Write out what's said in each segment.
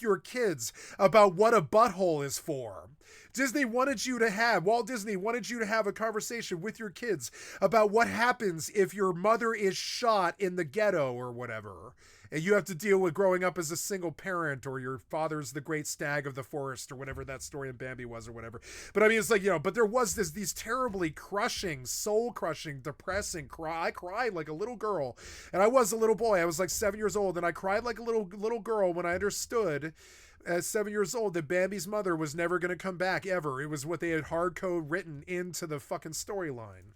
your kids about what a butthole is for. Walt Disney wanted you to have a conversation with your kids about what happens if your mother is shot in the ghetto or whatever. And you have to deal with growing up as a single parent, or your father's the great stag of the forest, or whatever that story in Bambi was, or whatever. But I mean, it's like, but there was these terribly crushing, soul crushing, depressing cry. I cried like a little girl, and I was a little boy. I was like 7 years old, and I cried like a little girl when I understood at 7 years old that Bambi's mother was never going to come back ever. It was what they had hard code written into the fucking storyline.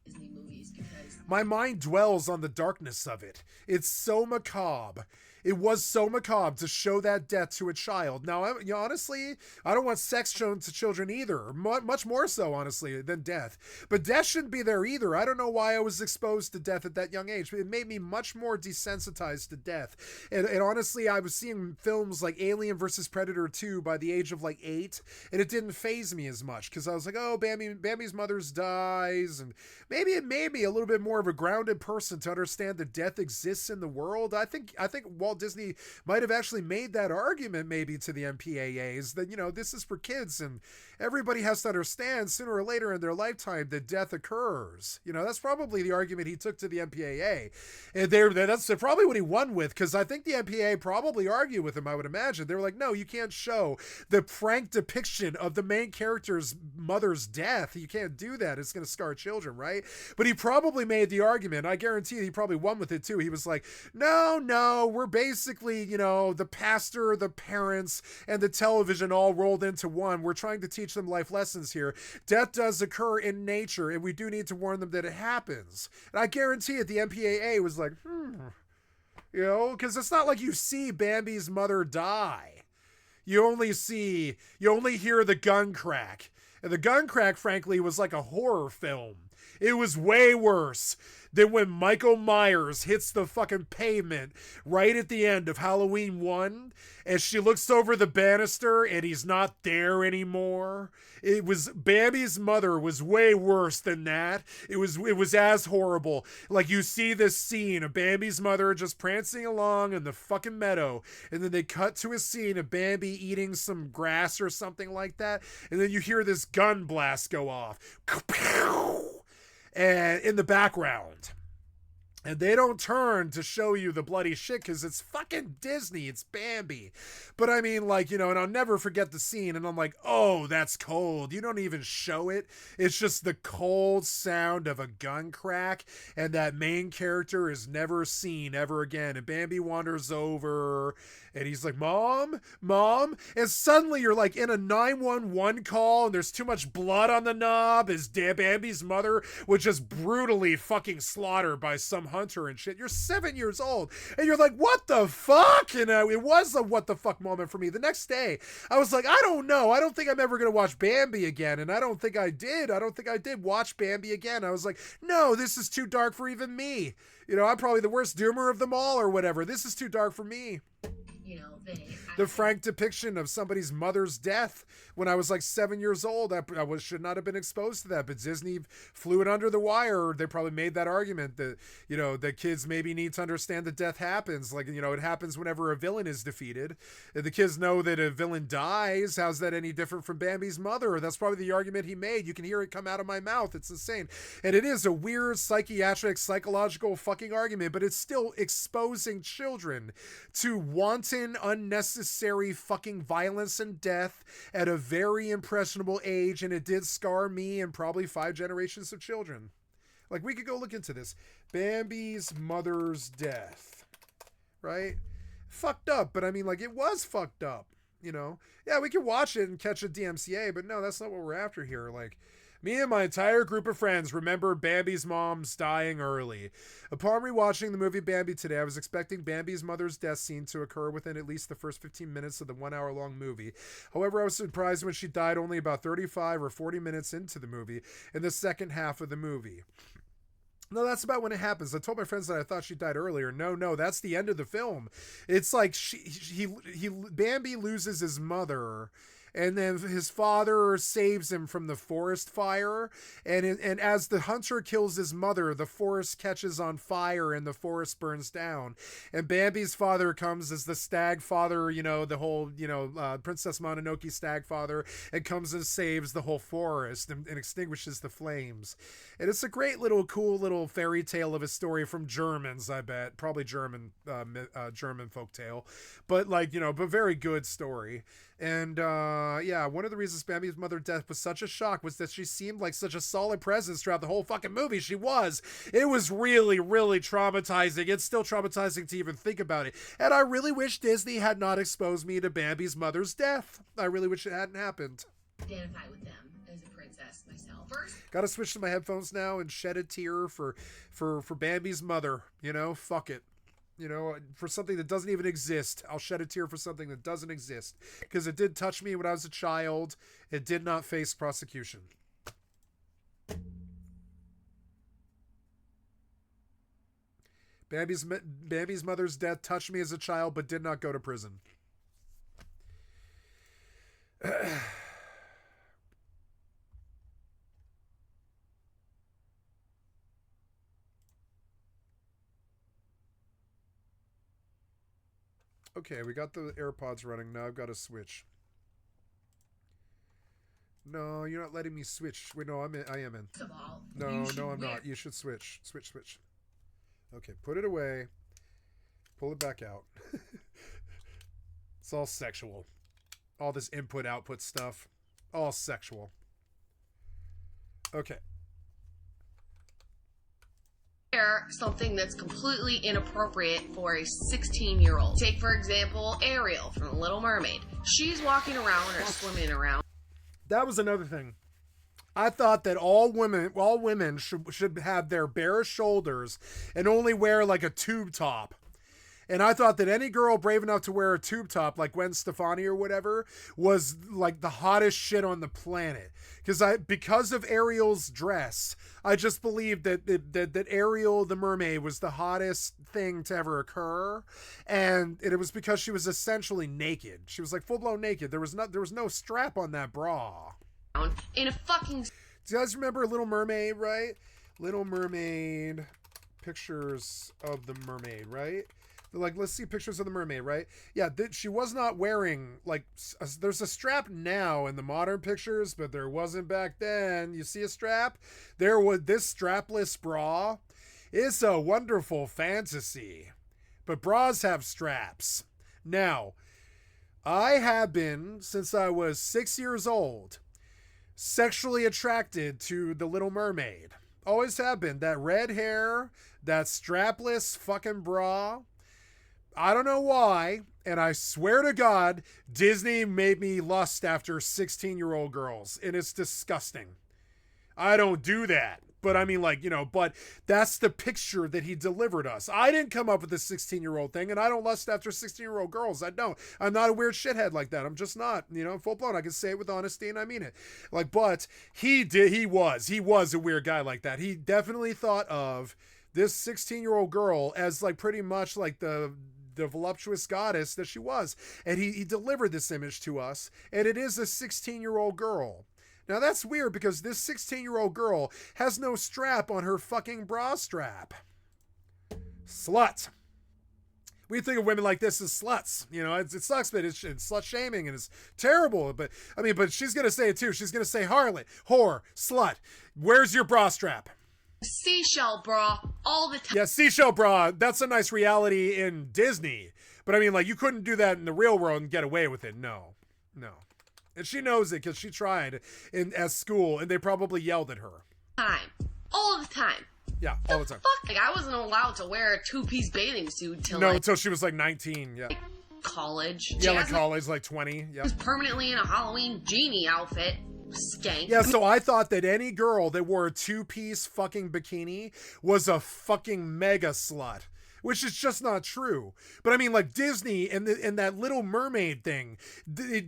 Disney movies because My mind dwells on the darkness of it. It's so macabre. It was so macabre to show that death to a child. Now, honestly, I don't want sex shown to children either. Much more so, honestly, than death. But death shouldn't be there either. I don't know why I was exposed to death at that young age. It made me much more desensitized to death. And honestly, I was seeing films like Alien vs. Predator 2 by the age of like 8, and it didn't faze me as much because I was like, oh, Bambi's mother dies, and maybe it made me a little bit more of a grounded person to understand that death exists in the world. I think Walt Disney might have actually made that argument maybe to the MPAAs that, this is for kids and everybody has to understand sooner or later in their lifetime that death occurs. That's probably the argument he took to the MPAA. And that's probably what he won with, because I think the MPAA probably argued with him, I would imagine. They were like, no, you can't show the frank depiction of the main character's mother's death. You can't do that. It's going to scar children, right? But he probably made the argument. I guarantee he probably won with it too. He was like, no, we're basically, the pastor, the parents, and the television all rolled into one. We're trying to teach them life lessons here. Death does occur in nature, and we do need to warn them that it happens. And I guarantee it, the MPAA was like, because it's not like you see Bambi's mother die. You only hear the gun crack. And the gun crack, frankly, was like a horror film. It was way worse than when Michael Myers hits the fucking pavement right at the end of Halloween 1 as she looks over the banister and he's not there anymore. Bambi's mother was way worse than that. It was as horrible. Like, you see this scene of Bambi's mother just prancing along in the fucking meadow, and then they cut to a scene of Bambi eating some grass or something like that, and then you hear this gun blast go off. And in the background. And they don't turn to show you the bloody shit because it's fucking Disney. It's Bambi. But I mean, like, and I'll never forget the scene. And I'm like, oh, that's cold. You don't even show it. It's just the cold sound of a gun crack. And that main character is never seen ever again. And Bambi wanders over and he's like, Mom. And suddenly you're like in a 911 call and there's too much blood on the knob as Bambi's mother was just brutally fucking slaughtered by some hunter and shit. You're 7 years old and you're like, what the fuck? And it was a what the fuck moment for me. The next day I was like, I don't know, I don't think I'm ever gonna watch Bambi again. And I don't think I did watch Bambi again. I was like, no, this is too dark for even me. I'm probably the worst doomer of them all or whatever. This is too dark for me. The frank depiction of somebody's mother's death when I was like 7 years old. I should not have been exposed to that, but Disney flew it under the wire. They probably made that argument that, that kids maybe need to understand that death happens. Like, it happens whenever a villain is defeated. If the kids know that a villain dies, how's that any different from Bambi's mother? That's probably the argument he made. You can hear it come out of my mouth. It's insane. And it is a weird psychological fucking argument, but it's still exposing children to wanton, unnecessary fucking violence and death at a very impressionable age, and it did scar me and probably 5 generations of children. Like, we could go look into this. Bambi's mother's death. Right? Fucked up, but I mean, like, it was fucked up, Yeah, we could watch it and catch a DMCA, but no, that's not what we're after here. Like, me and my entire group of friends remember Bambi's mom's dying early. Upon rewatching the movie Bambi today, I was expecting Bambi's mother's death scene to occur within at least the first 15 minutes of the 1 hour long movie. However, I was surprised when she died only about 35 or 40 minutes into the movie in the second half of the movie. No, that's about when it happens. I told my friends that I thought she died earlier. No, that's the end of the film. It's like Bambi loses his mother, and then his father saves him from the forest fire, and as the hunter kills his mother, the forest catches on fire and the forest burns down, and Bambi's father comes as the stag father, the whole Princess Mononoke stag father, and comes and saves the whole forest and extinguishes the flames. And it's a great little cool little fairy tale of a story from Germans, I bet, probably German folktale, but but very good story. And one of the reasons Bambi's mother's death was such a shock was that she seemed like such a solid presence throughout the whole fucking movie. She was. It was really, really traumatizing. It's still traumatizing to even think about it. And I really wish Disney had not exposed me to Bambi's mother's death. I really wish it hadn't happened. Identify with them as a princess myself. First, gotta switch to my headphones now and shed a tear for Bambi's mother. Fuck it. For something that doesn't even exist. I'll shed a tear for something that doesn't exist. Because it did touch me when I was a child. It did not face prosecution. Bambi's mother's death touched me as a child, but did not go to prison. Okay, we got the AirPods running. Now I've got to switch. No, you're not letting me switch. Wait, no, I am in. No, I'm not. You should switch. Switch. Okay, put it away. Pull it back out. It's all sexual. All this input-output stuff. All sexual. Okay. Something that's completely inappropriate for a 16-year-old. Take, for example, Ariel from The Little Mermaid. She's walking around or swimming around. That was another thing. I thought that all women should have their bare shoulders and only wear like a tube top. And I thought that any girl brave enough to wear a tube top, like Gwen Stefani or whatever, was like the hottest shit on the planet. Because of Ariel's dress, I just believed that Ariel the mermaid was the hottest thing to ever occur, and it was because she was essentially naked. She was like full blown naked. There was no strap on that bra. In a fucking. Do you guys remember Little Mermaid, right? Little Mermaid, pictures of the mermaid, right? Like, let's see pictures of the mermaid, right? Yeah, she was not wearing, there's a strap now in the modern pictures, but there wasn't back then. You see a strap? There was this strapless bra. It's a wonderful fantasy. But bras have straps. Now, I have been, since I was 6 years old, sexually attracted to the Little Mermaid. Always have been. That red hair, that strapless fucking bra. I don't know why, and I swear to God, Disney made me lust after 16-year-old girls, and it's disgusting. I don't do that, but I mean, but that's the picture that he delivered us. I didn't come up with this 16-year-old thing, and I don't lust after 16-year-old girls. I don't. I'm not a weird shithead like that. I'm just not, full blown. I can say it with honesty, and I mean it. But he was a weird guy like that. He definitely thought of this 16-year-old girl as pretty much the voluptuous goddess that she was. And he delivered this image to us, and it is a 16-year-old girl. Now that's weird because this 16-year-old girl has no strap on her fucking bra strap. Slut. We think of women like this as sluts. It sucks, but it's slut shaming and it's terrible. But she's going to say it too. She's going to say harlot, whore, slut. Where's your bra strap? Seashell bra all the time. Yeah, seashell bra. That's a nice reality in Disney. But you couldn't do that in the real world and get away with it. No. And she knows it because she tried at school, and they probably yelled at her. All the time. Yeah, all the time. Fuck? I wasn't allowed to wear a two-piece bathing suit until she was 19. Yeah. College. Yeah, college, 20. Yeah. Was permanently in a Halloween genie outfit. Skank. Yeah, so I thought that any girl that wore a two-piece fucking bikini was a fucking mega slut. which is just not true. But I mean, like Disney and that Little Mermaid thing,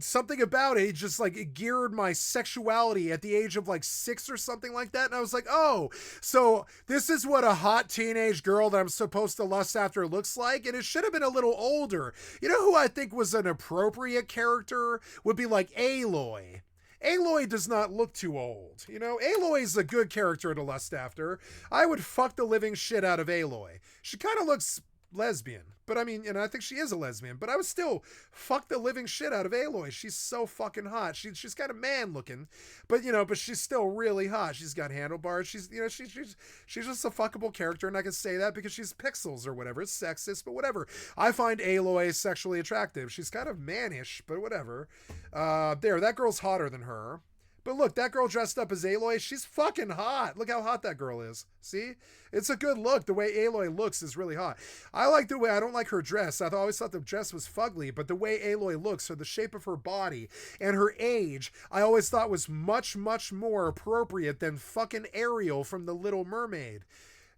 something about it just like it geared my sexuality at the age of like 6 or something like that. And I was like, oh, so this is what a hot teenage girl that I'm supposed to lust after looks like. And it should have been a little older. You know who I think was an appropriate character would be like Aloy. Aloy does not look too old. You know, Aloy's a good character to lust after. I would fuck the living shit out of Aloy. She kind of looks lesbian, but I mean, and I think she is a lesbian, but I would still fuck the living shit out of Aloy. She's so fucking hot. She's kind of man looking, but but she's still really hot. She's got handlebars. She's just a fuckable character, and I can say that because she's pixels or whatever. It's sexist, but whatever. I find Aloy sexually attractive. She's kind of mannish, but whatever. That girl's hotter than her. But look, that girl dressed up as Aloy, she's fucking hot. Look how hot that girl is. See? It's a good look. The way Aloy looks is really hot. I don't like her dress. I always thought the dress was fugly, but the way Aloy looks, or the shape of her body and her age, I always thought was much, much more appropriate than fucking Ariel from The Little Mermaid.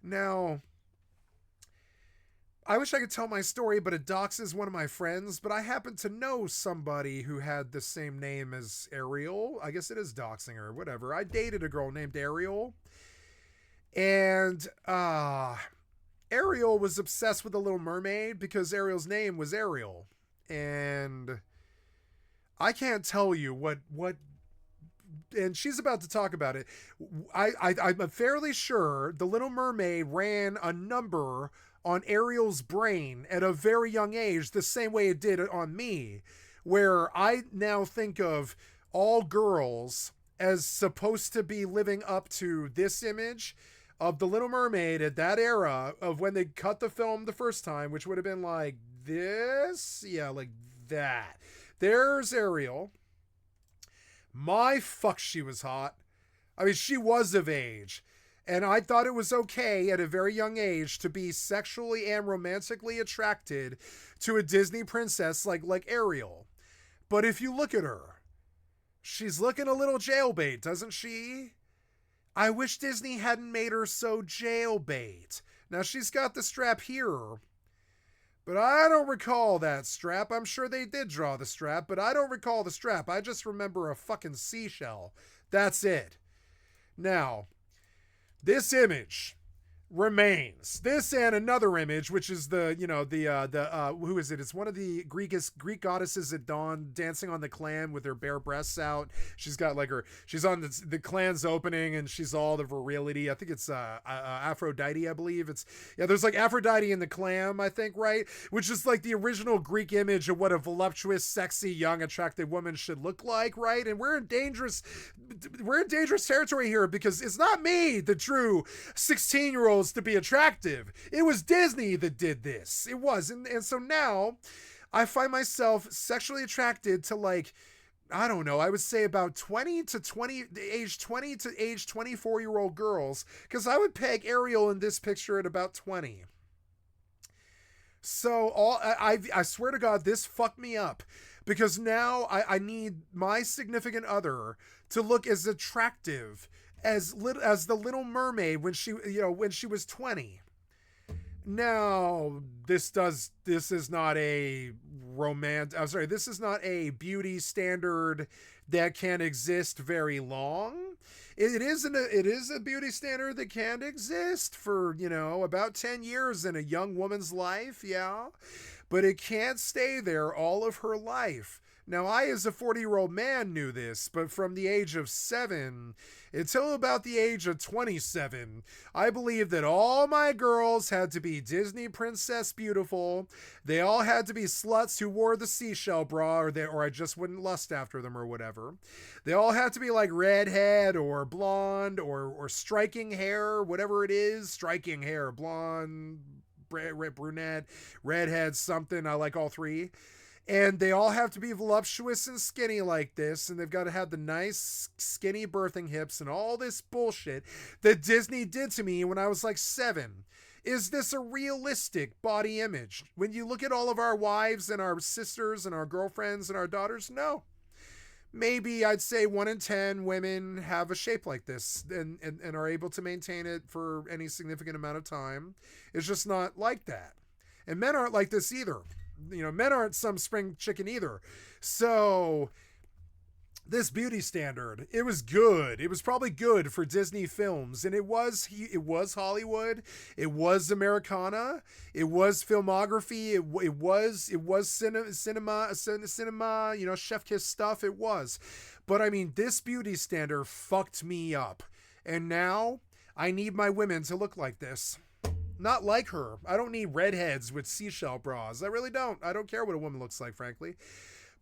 Now, I wish I could tell my story, but it doxes one of my friends, but I happen to know somebody who had the same name as Ariel. I guess it is doxing her, whatever. I dated a girl named Ariel, and Ariel was obsessed with The Little Mermaid because Ariel's name was Ariel. And I can't tell you what and she's about to talk about it. I'm fairly sure The Little Mermaid ran a number on Ariel's brain at a very young age, the same way it did on me, where I now think of all girls as supposed to be living up to this image of The Little Mermaid at that era of when they cut the film the first time, which would have been like this. Yeah, like that. There's Ariel. My fuck, she was hot. I mean, she was of age. And I thought it was okay at a very young age to be sexually and romantically attracted to a Disney princess like Ariel. But if you look at her, she's looking a little jailbait, doesn't she? I wish Disney hadn't made her so jailbait. Now she's got the strap here, but I don't recall that strap. I'm sure they did draw the strap, but I don't recall the strap. I just remember a fucking seashell. That's it. Now, this image remains. This and another image, which is who is it? It's one of the Greek goddesses at dawn dancing on the clan with her bare breasts out. She's got she's on the clan's opening and she's all the virility. I think it's Aphrodite, I believe. There's like Aphrodite in the clam, I think, right? Which is like the original Greek image of what a voluptuous, sexy, young, attractive woman should look like, right? And we're in dangerous territory here because it's not me that drew 16-year-olds to be attractive. It was Disney that did this. It was. And so now I find myself sexually attracted to I don't know, I would say about age 20 to age 24-year-old girls, because I would peg Ariel in this picture at about 20. So I swear to God, this fucked me up, because now I need my significant other to look as attractive as the Little Mermaid when she was 20. Now, this is not a this is not a beauty standard that can exist very long. It is a beauty standard that can exist for, about 10 years in a young woman's life, yeah. But it can't stay there all of her life. Now, I, as a 40-year-old man, knew this, but from the age of 7 until about the age of 27, I believed that all my girls had to be Disney princess beautiful. They all had to be sluts who wore the seashell bra, or I just wouldn't lust after them or whatever. They all had to be like redhead or blonde or striking hair, whatever it is. Striking hair, blonde, brunette, redhead, something. I like all three. And they all have to be voluptuous and skinny like this, and they've got to have the nice skinny birthing hips and all this bullshit that Disney did to me when I was like 7. Is this a realistic body image? When you look at all of our wives and our sisters and our girlfriends and our daughters, no. Maybe I'd say 1 in 10 women have a shape like this and are able to maintain it for any significant amount of time. It's just not like that. And men aren't like this either. You know, men aren't some spring chicken either. So this beauty standard, it was good. It was probably good for Disney films, and it was Hollywood, it was Americana, it was filmography, it was cinema, you know, chef kiss stuff. It was, but I mean, this beauty standard fucked me up, and now I need my women to look like this. Not like her. I don't need redheads with seashell bras. I really don't. I don't care what a woman looks like, frankly.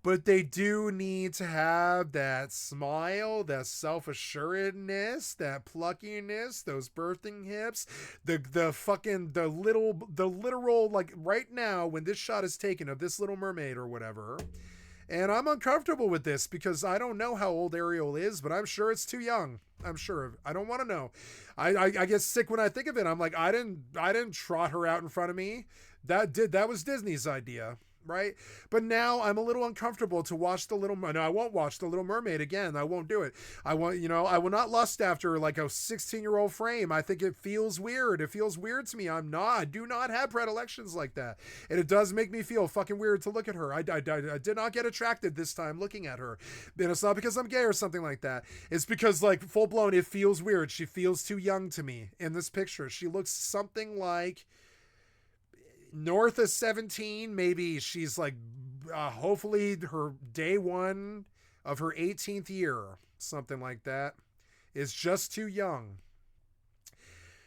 But they do need to have that smile, that self-assuredness, that pluckiness, those birthing hips, the literal, like right now when this shot is taken of this Little Mermaid or whatever. And I'm uncomfortable with this because I don't know how old Ariel is, but I'm sure it's too young. I'm sure. I don't want to know. I get sick when I think of it. I'm like, I didn't trot her out in front of me. That was Disney's idea. Right? But now I'm a little uncomfortable to watch No, I won't watch The Little Mermaid again. I won't do it. I will not lust after like a 16-year-old frame. I think it feels weird. It feels weird to me. I do not have predilections like that. And it does make me feel fucking weird to look at her. I did not get attracted this time looking at her. And it's not because I'm gay or something like that. It's because like full blown, it feels weird. She feels too young to me in this picture. She looks something like north of 17, maybe. She's like hopefully her day one of her 18th year, something like that. Is just too young.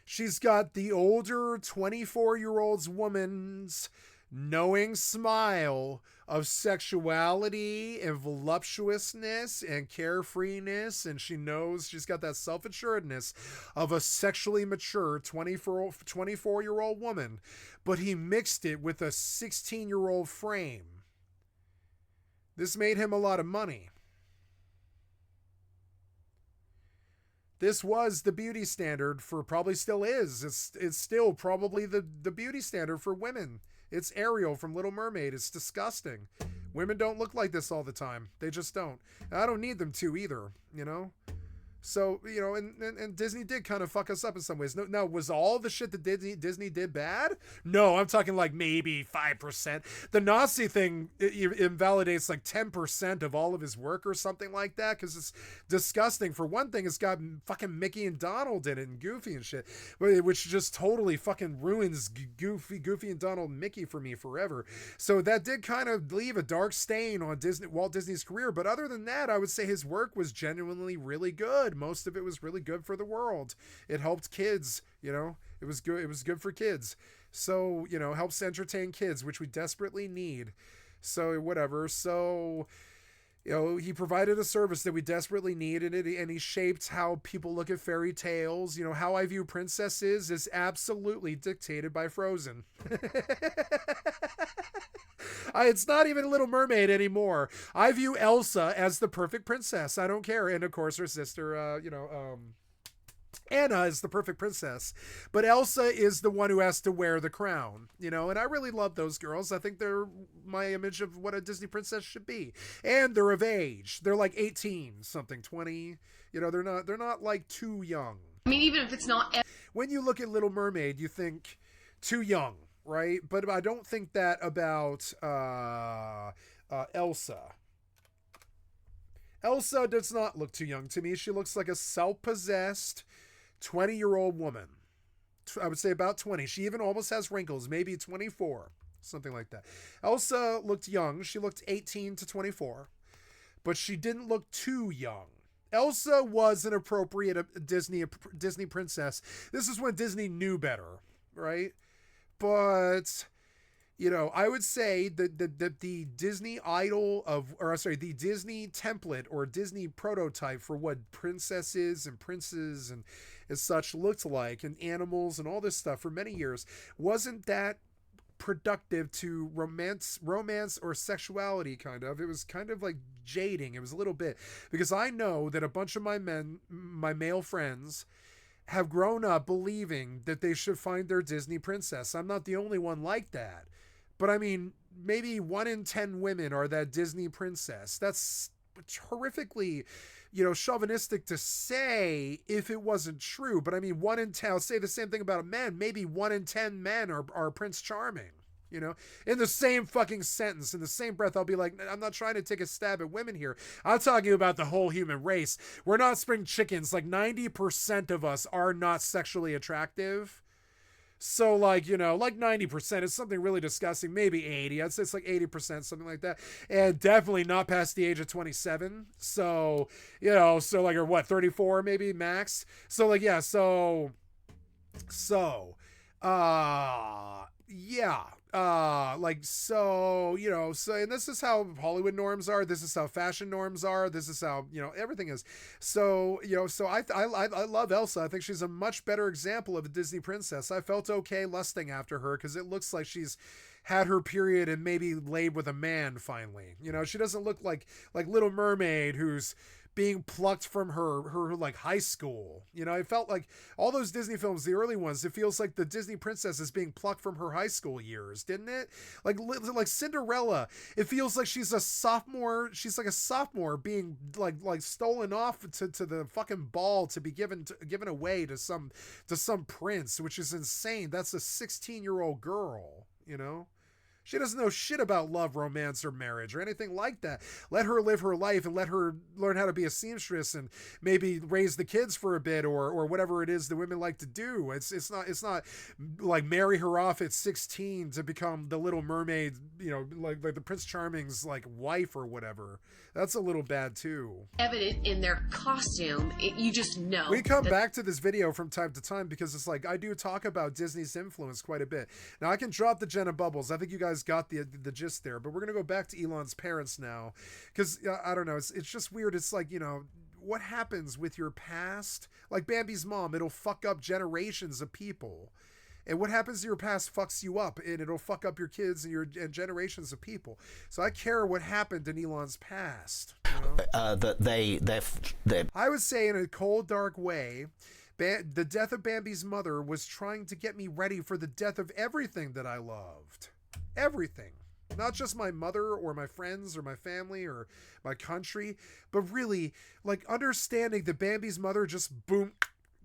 She's got the older 24-year-old woman's knowing smile of sexuality and voluptuousness and carefreeness, and she knows she's got that self-assuredness of a sexually mature 24-year-old woman, but he mixed it with a 16-year-old frame. This made him a lot of money. This was the beauty standard for, probably still is. It's still probably the beauty standard for women. It's Ariel from Little Mermaid. It's disgusting. Women don't look like this all the time. They just don't. And I don't need them to either, you know? So, you know, and Disney did kind of fuck us up in some ways. Now, was all the shit that Disney did bad? No, I'm talking like maybe 5%. The Nazi thing invalidates like 10% of all of his work or something like that, because it's disgusting. For one thing, it's got fucking Mickey and Donald in it and Goofy and shit, which just totally fucking ruins Goofy and Donald and Mickey for me forever. So that did kind of leave a dark stain on Walt Disney's career. But other than that, I would say his work was genuinely really good. Most of it was really good for the world. It helped kids, you know. It was good. It was good for kids. So, you know, helps entertain kids, which we desperately need. So whatever. So, you know, he provided a service that we desperately needed, and he shaped how people look at fairy tales. You know, how I view princesses is absolutely dictated by Frozen. It's not even Little Mermaid anymore. I view Elsa as the perfect princess. I don't care. And of course her sister, Anna is the perfect princess, but Elsa is the one who has to wear the crown, you know, and I really love those girls. I think they're my image of what a Disney princess should be. And they're of age. They're like 18, something, 20, you know, they're not like too young. I mean, even if it's not. When you look at Little Mermaid, you think too young, right? But I don't think that about Elsa. Elsa does not look too young to me. She looks like a self-possessed 20-year-old woman. I would say about 20. She even almost has wrinkles, maybe 24, something like that. Elsa looked young. She looked 18 to 24, but she didn't look too young. Elsa was an appropriate Disney princess. This is when Disney knew better, right? But, you know, I would say that the Disney the Disney template or Disney prototype for what princesses and princes and as such looked like, and animals and all this stuff for many years, wasn't that productive to romance or sexuality. Kind of, it was kind of like jading. It was a little bit, because I know that a bunch of my male friends have grown up believing that they should find their Disney princess. I'm not the only one like that, but I mean, maybe 1 in 10 women are that Disney princess. That's horrifically, you know, chauvinistic to say if it wasn't true. But I mean, 1 in 10, I'll say the same thing about men. Maybe 1 in 10 men are Prince Charming. You know, in the same fucking sentence, in the same breath, I'll be like, I'm not trying to take a stab at women here. I'm talking about the whole human race. We're not spring chickens. Like 90% of us are not sexually attractive. So like, you know, like 90% is something really disgusting. Maybe 80. I'd say it's like 80%, something like that. And definitely not past the age of 27. So, you know, so like, or what, 34 maybe max. So like, yeah. Yeah. Like, so, you know, so, and this is how Hollywood norms are. This is how fashion norms are. This is how, you know, everything is. So, you know, so I love Elsa. I think she's a much better example of a Disney princess. I felt okay lusting after her because it looks like she's had her period and maybe laid with a man finally. You know, she doesn't look like Little Mermaid, who's being plucked from her like high school. You know, I felt like all those Disney films, the early ones, it feels like the Disney princess is being plucked from her high school years, didn't it? Like Cinderella, it feels like she's a sophomore. She's like a sophomore being like stolen off to the fucking ball to be given away to some prince, which is insane. That's a 16-year-old girl, you know? She doesn't know shit about love, romance, or marriage, or anything like that. Let her live her life and let her learn how to be a seamstress and maybe raise the kids for a bit, or whatever it is that women like to do. It's not like marry her off at 16 to become the Little Mermaid, you know, like the Prince Charming's like wife or whatever. That's a little bad too. Evident in their costume, you just know. We come back to this video from time to time because it's like I do talk about Disney's influence quite a bit. Now I can drop the Jenna bubbles. I think you guys got the gist there, but we're gonna go back to Elon's parents now because I don't know. It's just weird. It's like, you know, what happens with your past? Like Bambi's mom, it'll fuck up generations of people. And what happens to your past fucks you up, and it'll fuck up your kids and generations of people. So I care what happened in Elon's past. You know? That I would say, in a cold, dark way, the death of Bambi's mother was trying to get me ready for the death of everything that I loved. Everything. Not just my mother or my friends or my family or my country, but really, like, understanding that Bambi's mother just boom.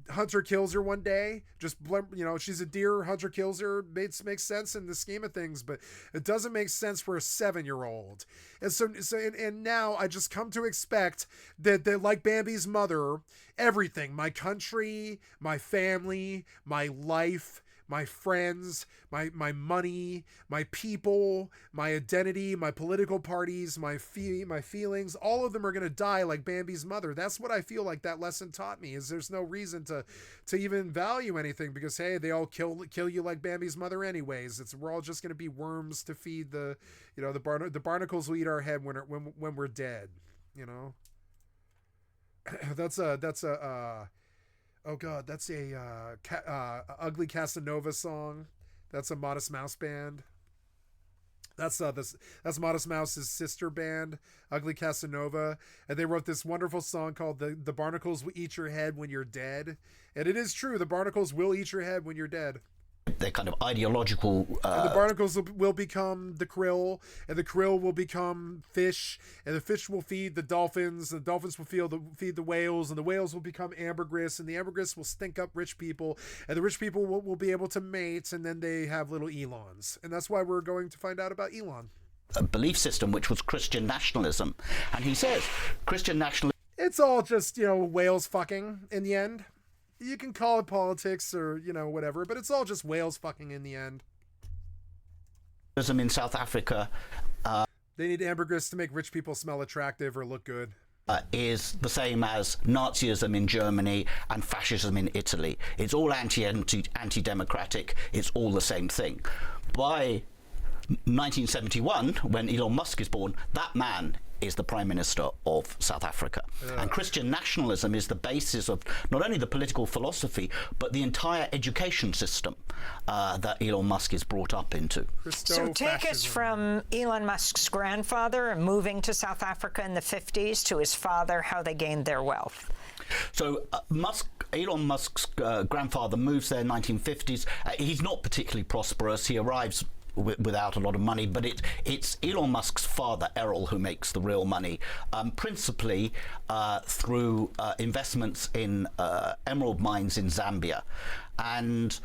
Hunter kills her one day, just, you know, she's a deer, Hunter kills her. Makes sense in the scheme of things, but it doesn't make sense for a 7-year-old. And so now I just come to expect that like Bambi's mother, everything, my country, my family, my life, my friends, my money, my people, my identity, my political parties, my feelings, all of them are going to die like Bambi's mother. That's what I feel like that lesson taught me, is there's no reason to even value anything because, hey, they all kill you like Bambi's mother anyways. We're all just going to be worms to feed the, you know, the barnacles will eat our head when we're dead, you know. That's a oh god, that's a Ugly Casanova song. That's a Modest Mouse band. That's Modest Mouse's sister band, Ugly Casanova, and they wrote this wonderful song called "The Barnacles Will Eat Your Head When You're Dead." And it is true, the barnacles will eat your head when you're dead. They're kind of ideological. And the barnacles will become the krill, and the krill will become fish, and the fish will feed the dolphins, and the dolphins will feed the whales, and the whales will become ambergris, and the ambergris will stink up rich people, and the rich people will be able to mate, and then they have little Elons. And that's why we're going to find out about Elon. A belief system which was Christian nationalism. And he says Christian nationalism. It's all just, you know, whales fucking in the end. You can call it politics or, you know, whatever, but it's all just whales fucking in the end. In South Africa. They need ambergris to make rich people smell attractive or look good. Is the same as Nazism in Germany and fascism in Italy. It's all anti-democratic. It's all the same thing. By 1971, when Elon Musk is born, that man is the Prime Minister of South Africa. And Christian nationalism is the basis of not only the political philosophy, but the entire education system that Elon Musk is brought up into. So take us from Elon Musk's grandfather moving to South Africa in the 50s to his father, how they gained their wealth. So Elon Musk's grandfather moves there in the 1950s. He's not particularly prosperous. He arrives without a lot of money, but it's Elon Musk's father, Errol, who makes the real money, principally through investments in emerald mines in Zambia. And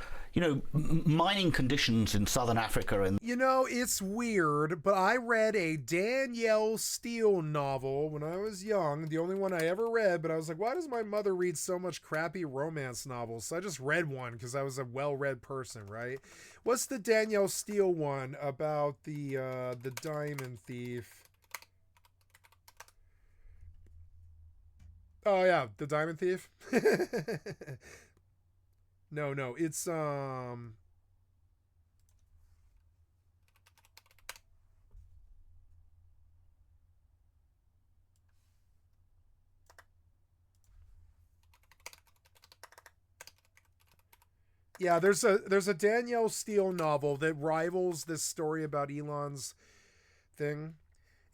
mining conditions in southern Africa and It's weird, but I read a Danielle Steele novel when I was young, the only one I ever read, but I was like, why does my mother read so much crappy romance novels? So I just read one because I was a well-read person, right? What's the Danielle Steele one about the diamond thief? Oh yeah, the diamond thief. No, it's yeah, there's a Danielle Steele novel that rivals this story about Elon's thing.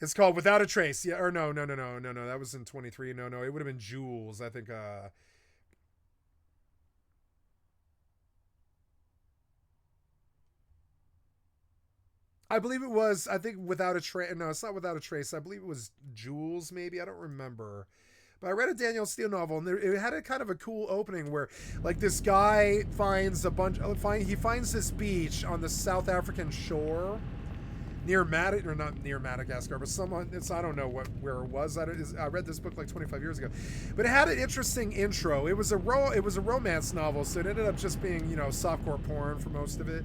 It's called Without a Trace. Yeah, or no. That was in 23. No, it would have been Jules, I think. I believe it was, I think Without a Trace. No, it's not Without a Trace. I believe it was Jules, maybe. I don't remember. But I read a Danielle Steele novel, and it had a kind of a cool opening where, like, this guy finds he finds this beach on the South African shore near not near Madagascar, but I don't know where it was. I read this book like 25 years ago, but it had an interesting intro. It was a romance novel, so it ended up just being softcore porn for most of it.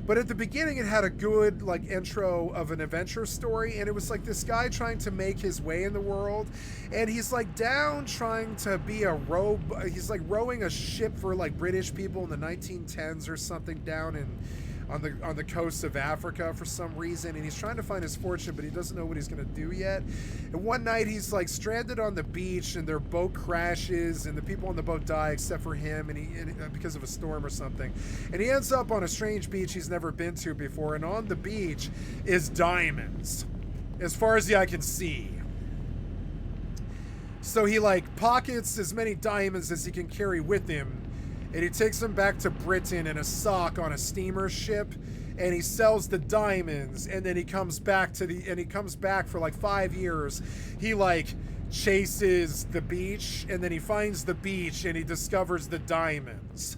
But at the beginning, it had a good like intro of an adventure story, and it was like this guy trying to make his way in the world, and he's like down trying to be he's like rowing a ship for like British people in the 1910s or something down on the coast of Africa for some reason, and he's trying to find his fortune, but he doesn't know what he's going to do yet. And one night he's like stranded on the beach, and their boat crashes, and the people on the boat die except for him, and because of a storm or something. And he ends up on a strange beach he's never been to before, and on the beach is diamonds, as far as the eye can see. So he like pockets as many diamonds as he can carry with him, and he takes them back to Britain in a sock on a steamer ship, and he sells the diamonds, and then he comes back for like 5 years. He like chases the beach, and then he finds the beach, and he discovers the diamonds.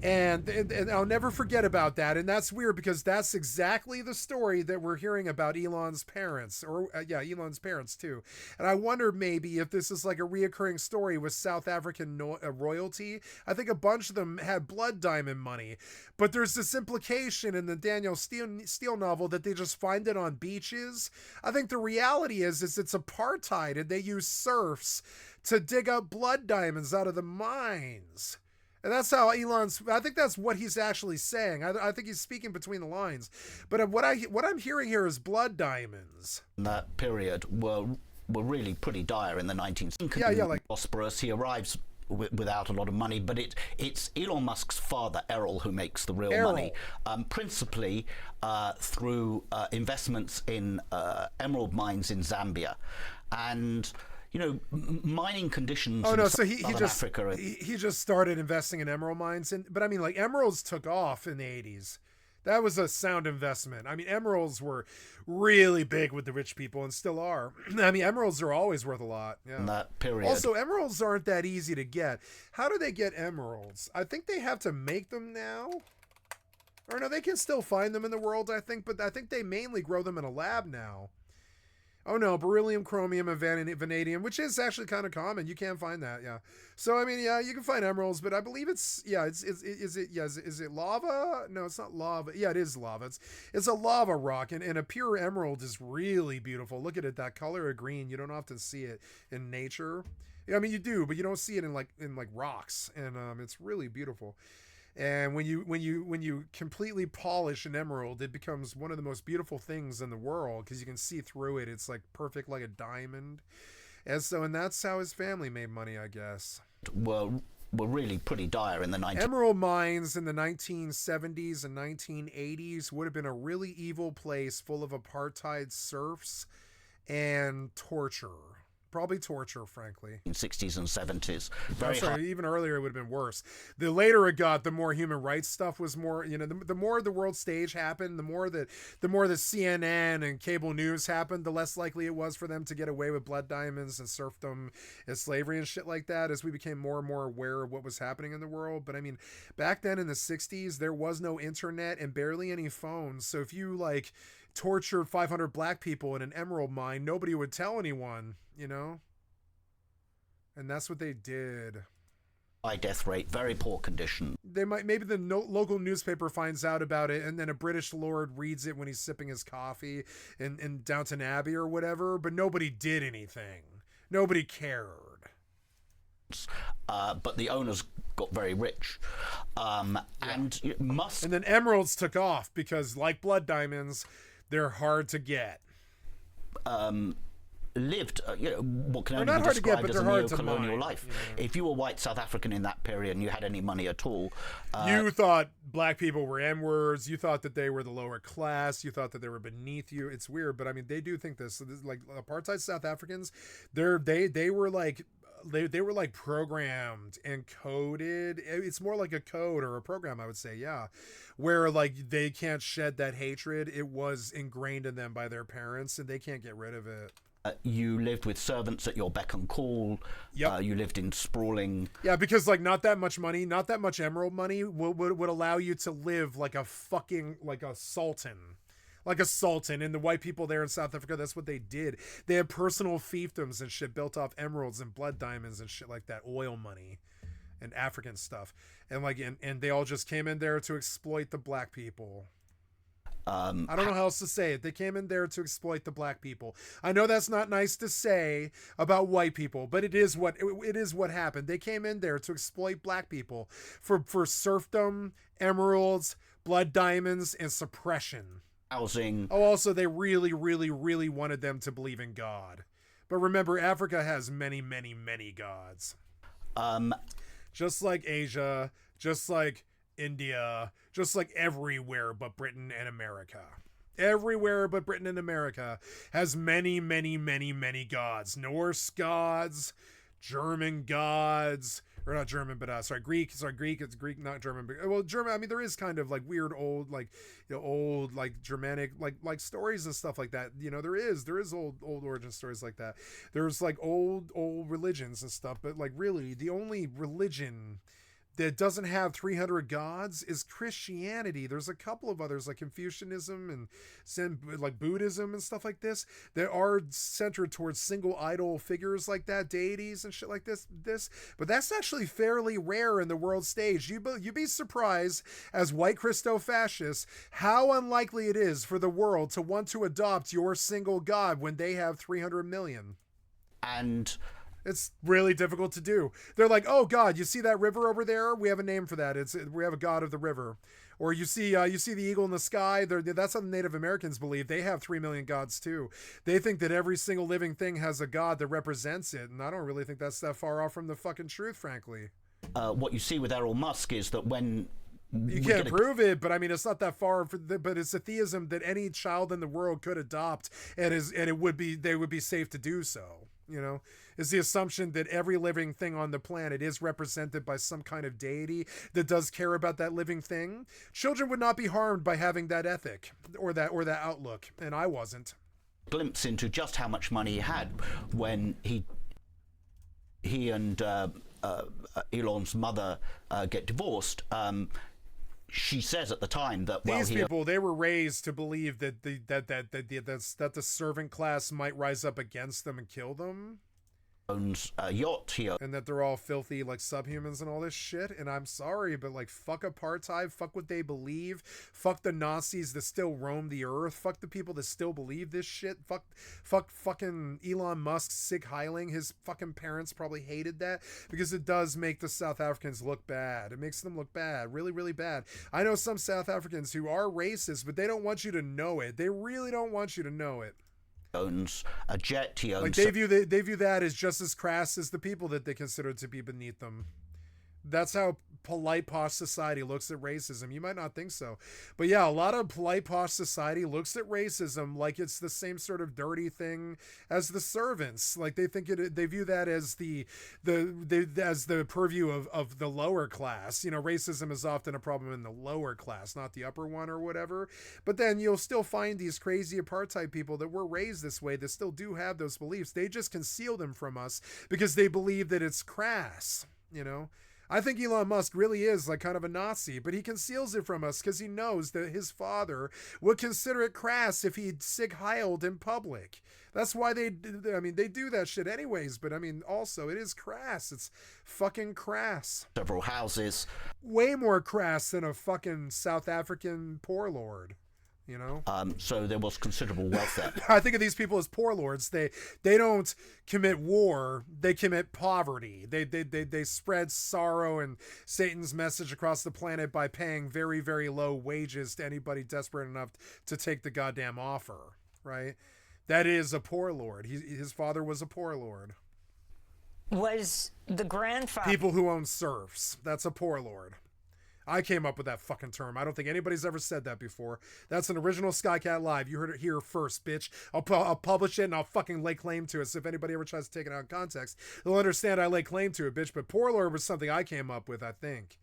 And I'll never forget about that. And that's weird because that's exactly the story that we're hearing about Elon's parents, Elon's parents too. And I wonder maybe if this is like a reoccurring story with South African royalty. I think a bunch of them had blood diamond money, but there's this implication in the Danielle Steele novel that they just find it on beaches. I think the reality is it's apartheid, and they use serfs to dig up blood diamonds out of the mines. And that's how I think that's what he's actually saying. I think he's speaking between the lines. But what I'm hearing here is blood diamonds. That period were really pretty dire in the 19th. Yeah, like prosperous. He arrives without a lot of money, but it's Elon Musk's father, Errol, who makes the real money, principally through investments in emerald mines in Zambia. And mining conditions. Oh no! So Africa. He just started investing in emerald mines, but I mean, like emeralds took off in the 80s. That was a sound investment. I mean, emeralds were really big with the rich people and still are. I mean, emeralds are always worth a lot. Yeah. In that period. Also, emeralds aren't that easy to get. How do they get emeralds? I think they have to make them now. Or no, they can still find them in the world, I think, but I think they mainly grow them in a lab now. Oh no, beryllium, chromium, and vanadium, which is actually kind of common. You can find that, yeah. So I mean, yeah, you can find emeralds, but I believe is it lava? No, it's not lava. Yeah, it is lava. It's a lava rock, and a pure emerald is really beautiful. Look at it, that color of green. You don't often see it in nature. Yeah, I mean you do, but you don't see it in like rocks, and it's really beautiful. And when you completely polish an emerald, it becomes one of the most beautiful things in the world because you can see through it. It's like perfect, like a diamond. And that's how his family made money, I guess. Were really pretty dire in the 19th. Emerald mines in the 1970s and 1980s would have been a really evil place full of apartheid serfs and torture. Probably torture, frankly. In 60s and 70s. Even earlier it would have been worse. The later it got, the more human rights stuff was more, the more the world stage happened, the more the CNN and cable news happened, the less likely it was for them to get away with blood diamonds and serfdom and slavery and shit like that, as we became more and more aware of what was happening in the world. But I mean, back then in the 60s, there was no internet and barely any phones. So if you like tortured 500 black people in an emerald mine, nobody would tell anyone, and that's what they did. High death rate, very poor condition. Maybe the local newspaper finds out about it, and then a British lord reads it when he's sipping his coffee in Downton Abbey or whatever, but nobody did anything. Nobody cared. But the owners got very rich. And then emeralds took off because, like blood diamonds, they're hard to get. Lived, what can only be described as a neo-colonial life. If you were white South African in that period and you had any money at all, you thought black people were N-words. You thought that they were the lower class. You thought that they were beneath you. It's weird, but I mean, they do think this. So this, like apartheid South Africans, they were like. They were like programmed and coded. It's more like a code or a program, I would say, yeah, where like they can't shed that hatred. It was ingrained in them by their parents, and they can't get rid of it. You lived with servants at your beck and call. Yep. You lived in sprawling. Yeah, because like not that much money, not that much emerald money would allow you to live like a sultan. Like a sultan, and the white people there in South Africa, that's what they did. They had personal fiefdoms and shit built off emeralds and blood diamonds and shit like that, oil money and African stuff. And like, and they all just came in there to exploit the black people. I don't know how else to say it. They came in there to exploit the black people. I know that's not nice to say about white people, but it is what happened. They came in there to exploit black people for serfdom, emeralds, blood diamonds, and suppression. Housing. Oh, also, they really, really, really wanted them to believe in God. But remember, Africa has many, many, many gods. Just like Asia, just like India, just like everywhere but Britain and America. Everywhere but Britain and America has many, many, many, many gods. Norse gods, German gods, or not German, but Greek. It's Greek, not German. But, well, German. I mean, there is kind of like weird old, like old like Germanic, like stories and stuff like that. There is old origin stories like that. There's like old religions and stuff. But like really, the only religion that doesn't have 300 gods is Christianity. There's a couple of others like Confucianism and like Buddhism and stuff like this that are centered towards single idol figures like that, deities and shit like this. But that's actually fairly rare in the world stage. You'd be surprised as white Christo-fascists how unlikely it is for the world to want to adopt your single god when they have 300 million. And it's really difficult to do. They're like, oh God, you see that river over there? We have a name for that. We have a god of the river. Or you see the eagle in the sky. That's what the Native Americans believe. They have 3 million gods too. They think that every single living thing has a god that represents it, and I don't really think that's that far off from the fucking truth, frankly. What you see with Elon Musk is that when you can't prove it, but I mean, it's not that far. But it's a theism that any child in the world could adopt, and they would be safe to do so. Is the assumption that every living thing on the planet is represented by some kind of deity that does care about that living thing. Children would not be harmed by having that ethic or that outlook, and I wasn't. Glimpse into just how much money he had when he and Elon's mother get divorced. She says at the time that these people, they were raised to believe that the servant class might rise up against them and kill them. Owns a yacht here, and that they're all filthy like subhumans and all this shit. And I'm sorry, but like, fuck apartheid, fuck what they believe, fuck the Nazis that still roam the earth, fuck the people that still believe this shit, fuck fucking Elon Musk, Sig Heiling. His fucking parents probably hated that because it does make the South Africans look bad. It makes them look bad, really, really bad. I know some South Africans who are racist, but they don't want you to know it. They really don't want you to know it. Owns a jet. He owns. Like they view that as just as crass as the people that they consider to be beneath them. That's how polite posh society looks at racism. You might not think so, but yeah, a lot of polite posh society looks at racism like it's the same sort of dirty thing as the servants. Like they think they view that as the purview of the lower class. You know, racism is often a problem in the lower class, not the upper one or whatever. But then you'll still find these crazy apartheid people that were raised this way that still do have those beliefs. They just conceal them from us because they believe that it's crass, you know. I think Elon Musk really is like kind of a Nazi, but he conceals it from us because he knows that his father would consider it crass if he Sig Heiled in public. That's why they do that shit anyways, but I mean, also, it is crass. It's fucking crass. Several houses. Way more crass than a fucking South African poor lord. You know, so there was considerable wealth there. I think of these people as poor lords. They don't commit war; they commit poverty. They spread sorrow and Satan's message across the planet by paying very, very low wages to anybody desperate enough to take the goddamn offer. Right? That is a poor lord. His father was a poor lord. Was the grandfather... People who own serfs. That's a poor lord. I came up with that fucking term. I don't think anybody's ever said that before. That's an original Skycatlive. You heard it here first, bitch. I'll publish it and I'll fucking lay claim to it. So if anybody ever tries to take it out of context, they'll understand I lay claim to it, bitch. But poor lord was something I came up with, I think.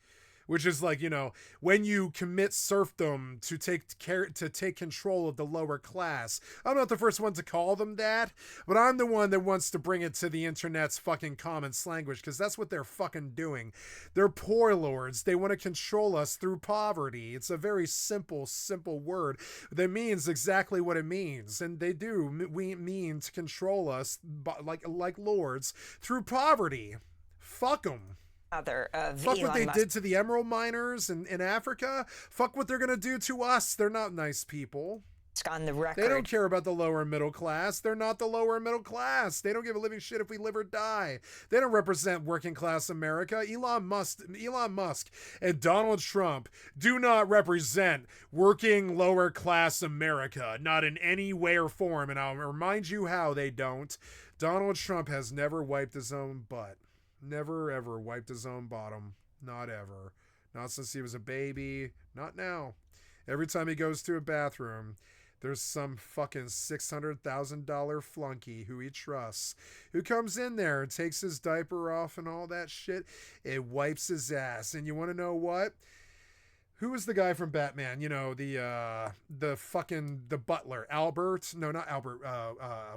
Which is like, you know, when you commit serfdom to take control of the lower class. I'm not the first one to call them that, but I'm the one that wants to bring it to the internet's fucking common language, because that's what they're fucking doing. They're poor lords. They want to control us through poverty. It's a very simple word that means exactly what it means, and they do mean to control us like lords through poverty. Fuck them. Fuck what they did to the emerald miners in Africa. Fuck what they're going to do to us. They're not nice people. On the record. They don't care about the lower middle class. They're not the lower middle class. They don't give a living shit if we live or die. They don't represent working class America. Elon Musk and Donald Trump do not represent working lower class America. Not in any way or form. And I'll remind you how they don't. Donald Trump has never wiped his own butt. Never, ever wiped his own bottom. Not ever. Not since he was a baby. Not now. Every time he goes to a bathroom, there's some fucking $600,000 flunky who he trusts, who comes in there and takes his diaper off and all that shit. It wipes his ass. And you want to know what? Who was the guy from Batman? You know, the butler, Albert? No, not Albert.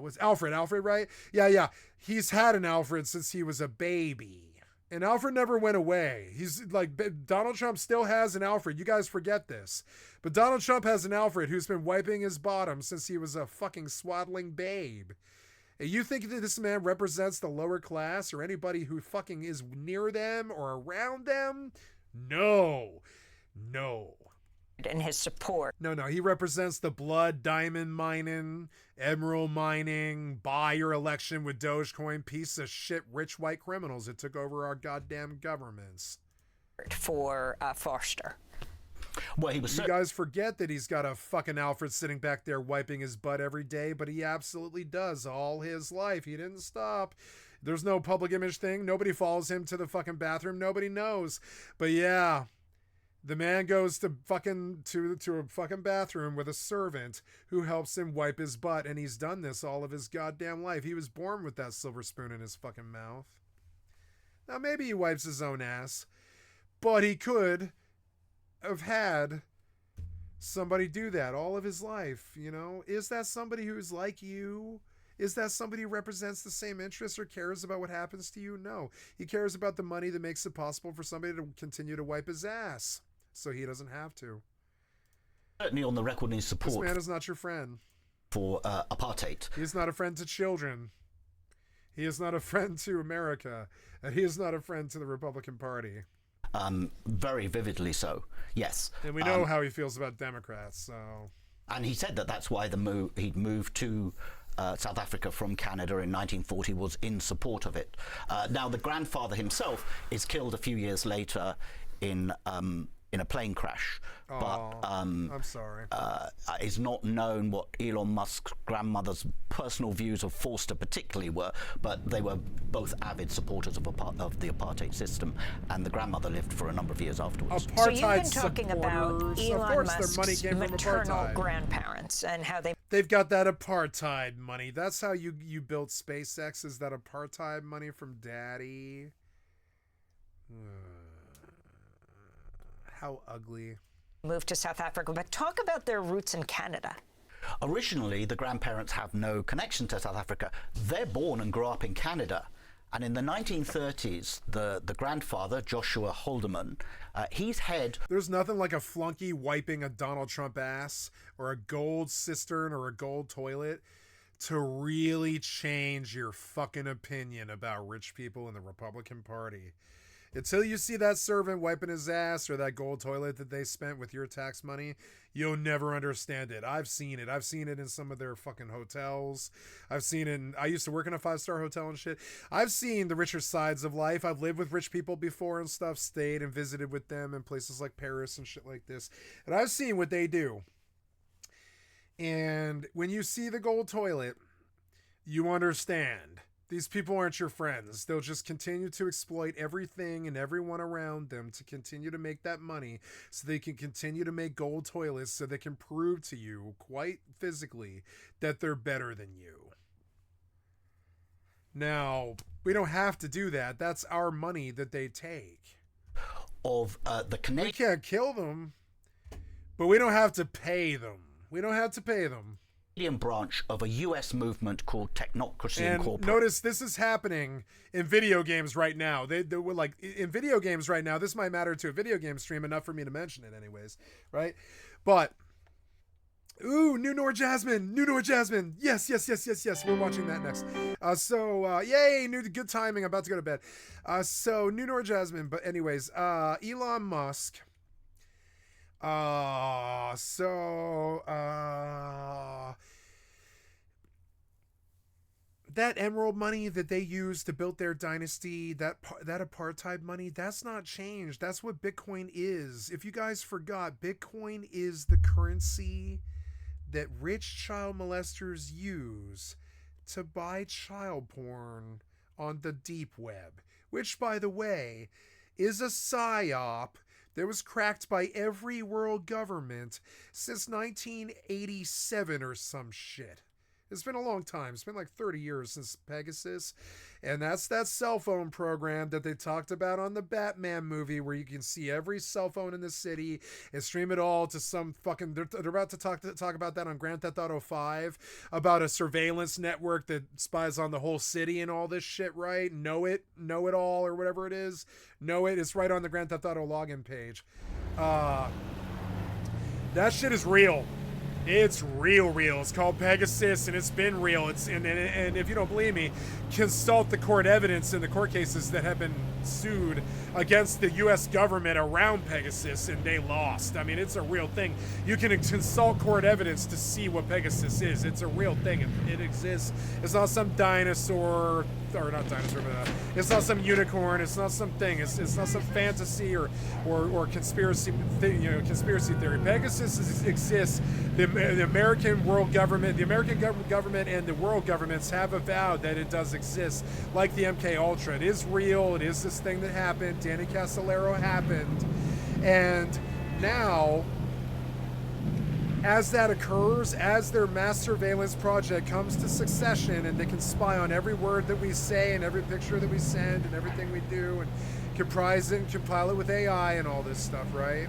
Was Alfred, right? Yeah. He's had an Alfred since he was a baby. And Alfred never went away. He's like, Donald Trump still has an Alfred. You guys forget this. But Donald Trump has an Alfred who's been wiping his bottom since he was a fucking swaddling babe. And you think that this man represents the lower class or anybody who fucking is near them or around them? No. And his support. No, he represents the blood diamond mining, emerald mining, buy your election with Dogecoin, piece of shit rich white criminals that took over our goddamn governments. For Forster. Well, he was. You guys forget that he's got a fucking Alfred sitting back there wiping his butt every day, but he absolutely does all his life. He didn't stop. There's no public image thing. Nobody follows him to the fucking bathroom. Nobody knows. But yeah. The man goes to a fucking bathroom with a servant who helps him wipe his butt, and he's done this all of his goddamn life. He was born with that silver spoon in his fucking mouth. Now maybe he wipes his own ass, but he could have had somebody do that all of his life, you know? Is that somebody who's like you? Is that somebody who represents the same interests or cares about what happens to you? No. He cares about the money that makes it possible for somebody to continue to wipe his ass. So he doesn't have to. Certainly on the record in his support. This man is not your friend. For apartheid. He is not a friend to children. He is not a friend to America. And he is not a friend to the Republican Party. Very vividly so, yes. And we know how he feels about Democrats, so... And he said that that's why he'd moved to South Africa from Canada in 1940 was in support of it. Now, the grandfather himself is killed a few years later in in a plane crash. But I'm sorry. it's not known what Elon Musk's grandmother's personal views of Forster particularly were, but they were both avid supporters of the apartheid system, and the grandmother lived for a number of years afterwards. Apartheid So you've been talking about supporters. Of Elon course their money Musk's came from maternal apartheid. grandparents and how They've got that apartheid money. That's how you built SpaceX, is that apartheid money from daddy. How ugly. moved to South Africa. But talk about their roots in Canada. Originally, the grandparents have no connection to South Africa. They're born and grew up in Canada. And in the 1930s, the grandfather, Joshua Haldeman, he's head... There's nothing like a flunky wiping a Donald Trump ass or a gold cistern or a gold toilet to really change your fucking opinion about rich people in the Republican Party. Until you see that servant wiping his ass or that gold toilet that they spent with your tax money, you'll never understand it. I've seen it. I've seen it in some of their fucking hotels. I've seen it I used to work in a 5-star hotel and shit. I've seen the richer sides of life. I've lived with rich people before and stuff, stayed and visited with them in places like Paris and shit like this. And I've seen what they do. And when you see the gold toilet, you understand. These people aren't your friends. They'll just continue to exploit everything and everyone around them to continue to make that money so they can continue to make gold toilets so they can prove to you, quite physically, that they're better than you. Now, we don't have to do that. That's our money that they take. Of the Canadian... We can't kill them, but we don't have to pay them. We don't have to pay them. branch of a U.S. movement called Technocracy And Incorporated. notice this is happening in video games right now. They were like in video games right now. This might matter to a video game stream enough for me to mention it, anyways, right? But ooh, New Nor Jasmine. Yes. We're watching that next. Yay, good timing. I'm about to go to bed. So New Nor Jasmine. But anyways, Elon Musk. That emerald money that they used to build their dynasty, that apartheid money, that's not changed. That's what Bitcoin is. If you guys forgot, Bitcoin is the currency that rich child molesters use to buy child porn on the deep web, which, by the way, is a psyop that was cracked by every world government since 1987 or some shit. It's been a long time. It's been like 30 years since Pegasus. And that's that cell phone program that they talked about on the Batman movie, where you can see every cell phone in the city and stream it all to some fucking... They're about to talk about that on Grand Theft Auto 5, about a surveillance network that spies on the whole city and all this shit, right? Know it all, or whatever it is. Know it. It's right on the Grand Theft Auto login page. That shit is real. It's real. It's called Pegasus, and it's been real. And if you don't believe me, consult the court evidence in the court cases that have been sued against the U.S. government around Pegasus, and they lost. I mean, it's a real thing. You can consult court evidence to see what Pegasus is. It's a real thing. It exists. It's not some dinosaur, or not dinosaur, but it's not some unicorn. It's not something. It's not some fantasy or conspiracy conspiracy theory. Pegasus exists. The American world government, government and the world governments have avowed that it does exist, like the MK Ultra. It is real. It is this thing that happened. Danny Castellero happened. And now, as that occurs, as their mass surveillance project comes to succession, and they can spy on every word that we say and every picture that we send and everything we do, and comprise it and compile it with AI and all this stuff, right?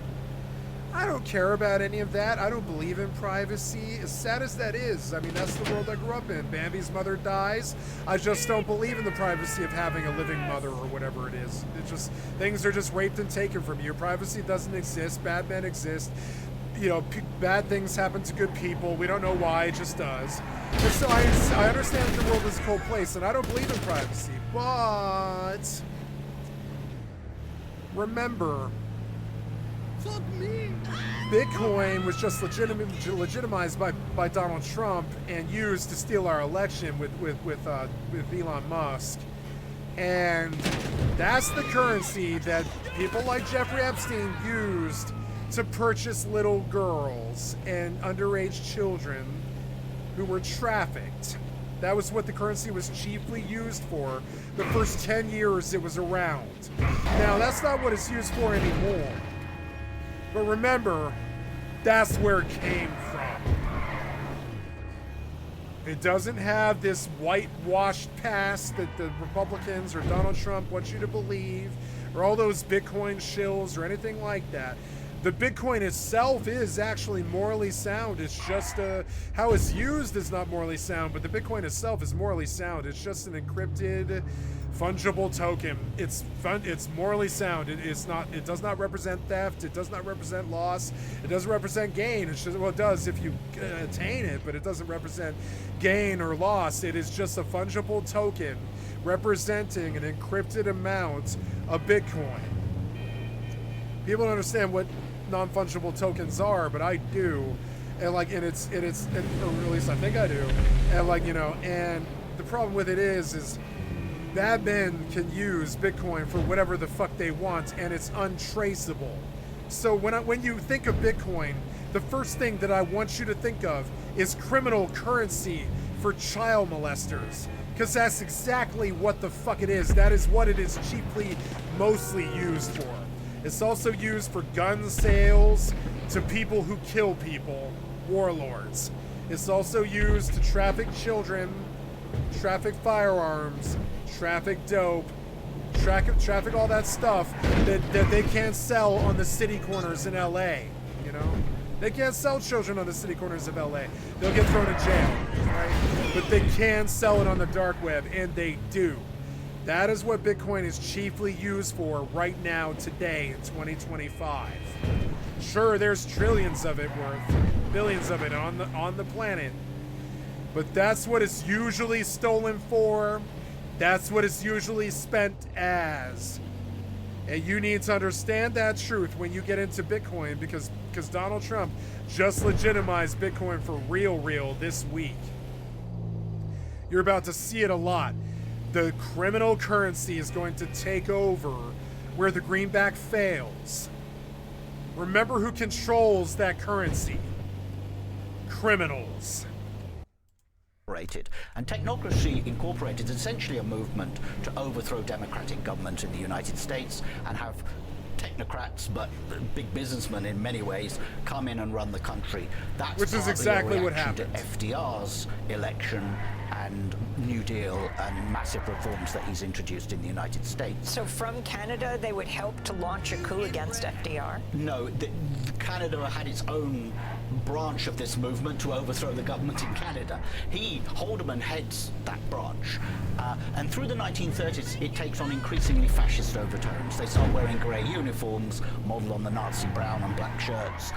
I don't care about any of that. I don't believe in privacy, as sad as that is. I mean, that's the world I grew up in. Bambi's mother dies. I just don't believe in the privacy of having a living mother or whatever it is. It's just, things are just raped and taken from you. Your privacy doesn't exist. Bad men exist. Bad things happen to good people. We don't know why. It just does. And so I understand that the world is a cold place, and I don't believe in privacy. But remember, fuck me. Bitcoin was just legitimized by Donald Trump and used to steal our election with Elon Musk. And that's the currency that people like Jeffrey Epstein used to purchase little girls and underage children who were trafficked. That was what the currency was chiefly used for the first 10 years it was around. Now, that's not what it's used for anymore. But remember, that's where it came from. It doesn't have this whitewashed past that the Republicans or Donald Trump want you to believe, or all those Bitcoin shills or anything like that. The Bitcoin itself is actually morally sound. It's just how it's used is not morally sound, but the Bitcoin itself is morally sound. It's just an encrypted, fungible token. It's morally sound. It does not represent theft. It does not represent loss. It doesn't represent gain. It's just, well, it does if you attain it, but it doesn't represent gain or loss. It is just a fungible token representing an encrypted amount of Bitcoin. People don't understand what non-fungible tokens are, but I do, and or at least I think I do, and and the problem with it is bad men can use Bitcoin for whatever the fuck they want, and it's untraceable. So when you think of Bitcoin, the first thing that I want you to think of is criminal currency for child molesters, because that's exactly what the fuck it is. That is what it is chiefly, mostly used for. It's also used for gun sales to people who kill people, warlords. It's also used to traffic children, traffic firearms, traffic dope, traffic all that stuff that they can't sell on the city corners in LA, you know? They can't sell children on the city corners of LA. They'll get thrown in jail, right? But they can sell it on the dark web, and they do. That is what Bitcoin is chiefly used for right now, today, in 2025. Sure, there's trillions of it worth, billions of it on the planet, but that's what it's usually stolen for. That's what it's usually spent as. And you need to understand that truth when you get into Bitcoin, because Donald Trump just legitimized Bitcoin for real this week. You're about to see it a lot. The criminal currency is going to take over where the greenback fails. Remember who controls that currency. Criminals. And Technocracy Incorporated is essentially a movement to overthrow democratic government in the United States and have technocrats, but big businessmen in many ways, come in and run the country. That's which is exactly what happened to FDR's election and New Deal and massive reforms that he's introduced in the United States. So from Canada, they would help to launch a coup against FDR? No, Canada had its own branch of this movement to overthrow the government in Canada. Haldeman heads that branch. And through the 1930s, it takes on increasingly fascist overtones. They start wearing grey uniforms, modeled on the Nazi brown and black shirts.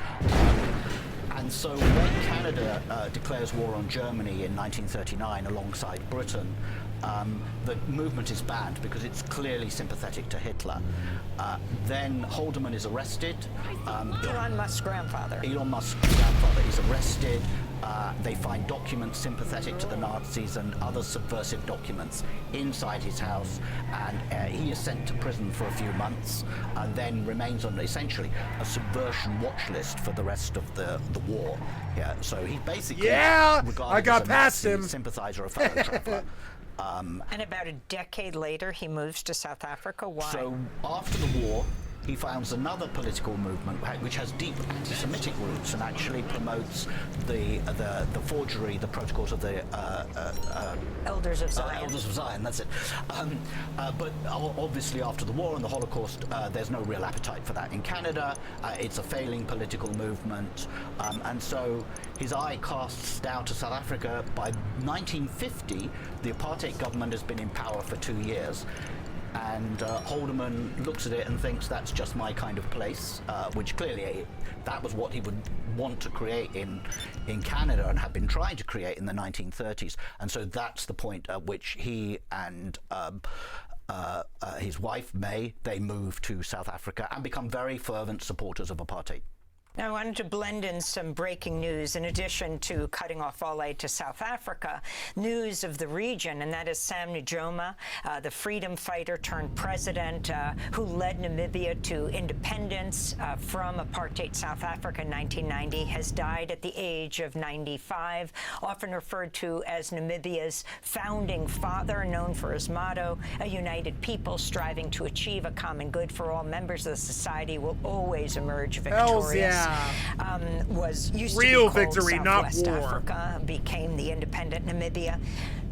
And so when Canada declares war on Germany in 1939 alongside Britain, the movement is banned because it's clearly sympathetic to Hitler. Then Haldeman is arrested. Elon Musk's grandfather. Elon Musk's grandfather is arrested. They find documents sympathetic to the Nazis and other subversive documents inside his house, and he is sent to prison for a few months and then remains on essentially a subversion watch list for the rest of the war. Yeah, so he basically I got past him. Sympathizer, a fellow traveler. And about a decade later, he moves to South Africa. Why? So after the war, he founds another political movement which has deep anti-Semitic roots and actually promotes the forgery, the protocols of the Elders of Zion. Elders of Zion, that's it. But obviously after the war and the Holocaust, there's no real appetite for that in Canada. It's a failing political movement. And so his eye casts down to South Africa. By 1950, the apartheid government has been in power for 2 years. And Haldeman looks at it and thinks that's just my kind of place, which clearly that was what he would want to create in Canada and had been trying to create in the 1930s. And so that's the point at which he and his wife, May, they move to South Africa and become very fervent supporters of apartheid. Now, I wanted to blend in some breaking news in addition to cutting off all aid to South Africa, news of the region, and that is Sam Nujoma, the freedom fighter turned president who led Namibia to independence from apartheid South Africa in 1990, has died at the age of 95, often referred to as Namibia's founding father, known for his motto, a united people striving to achieve a common good for all members of the society will always emerge victorious. Was used real to be called victory, not Southwest war. Africa, became the independent Namibia.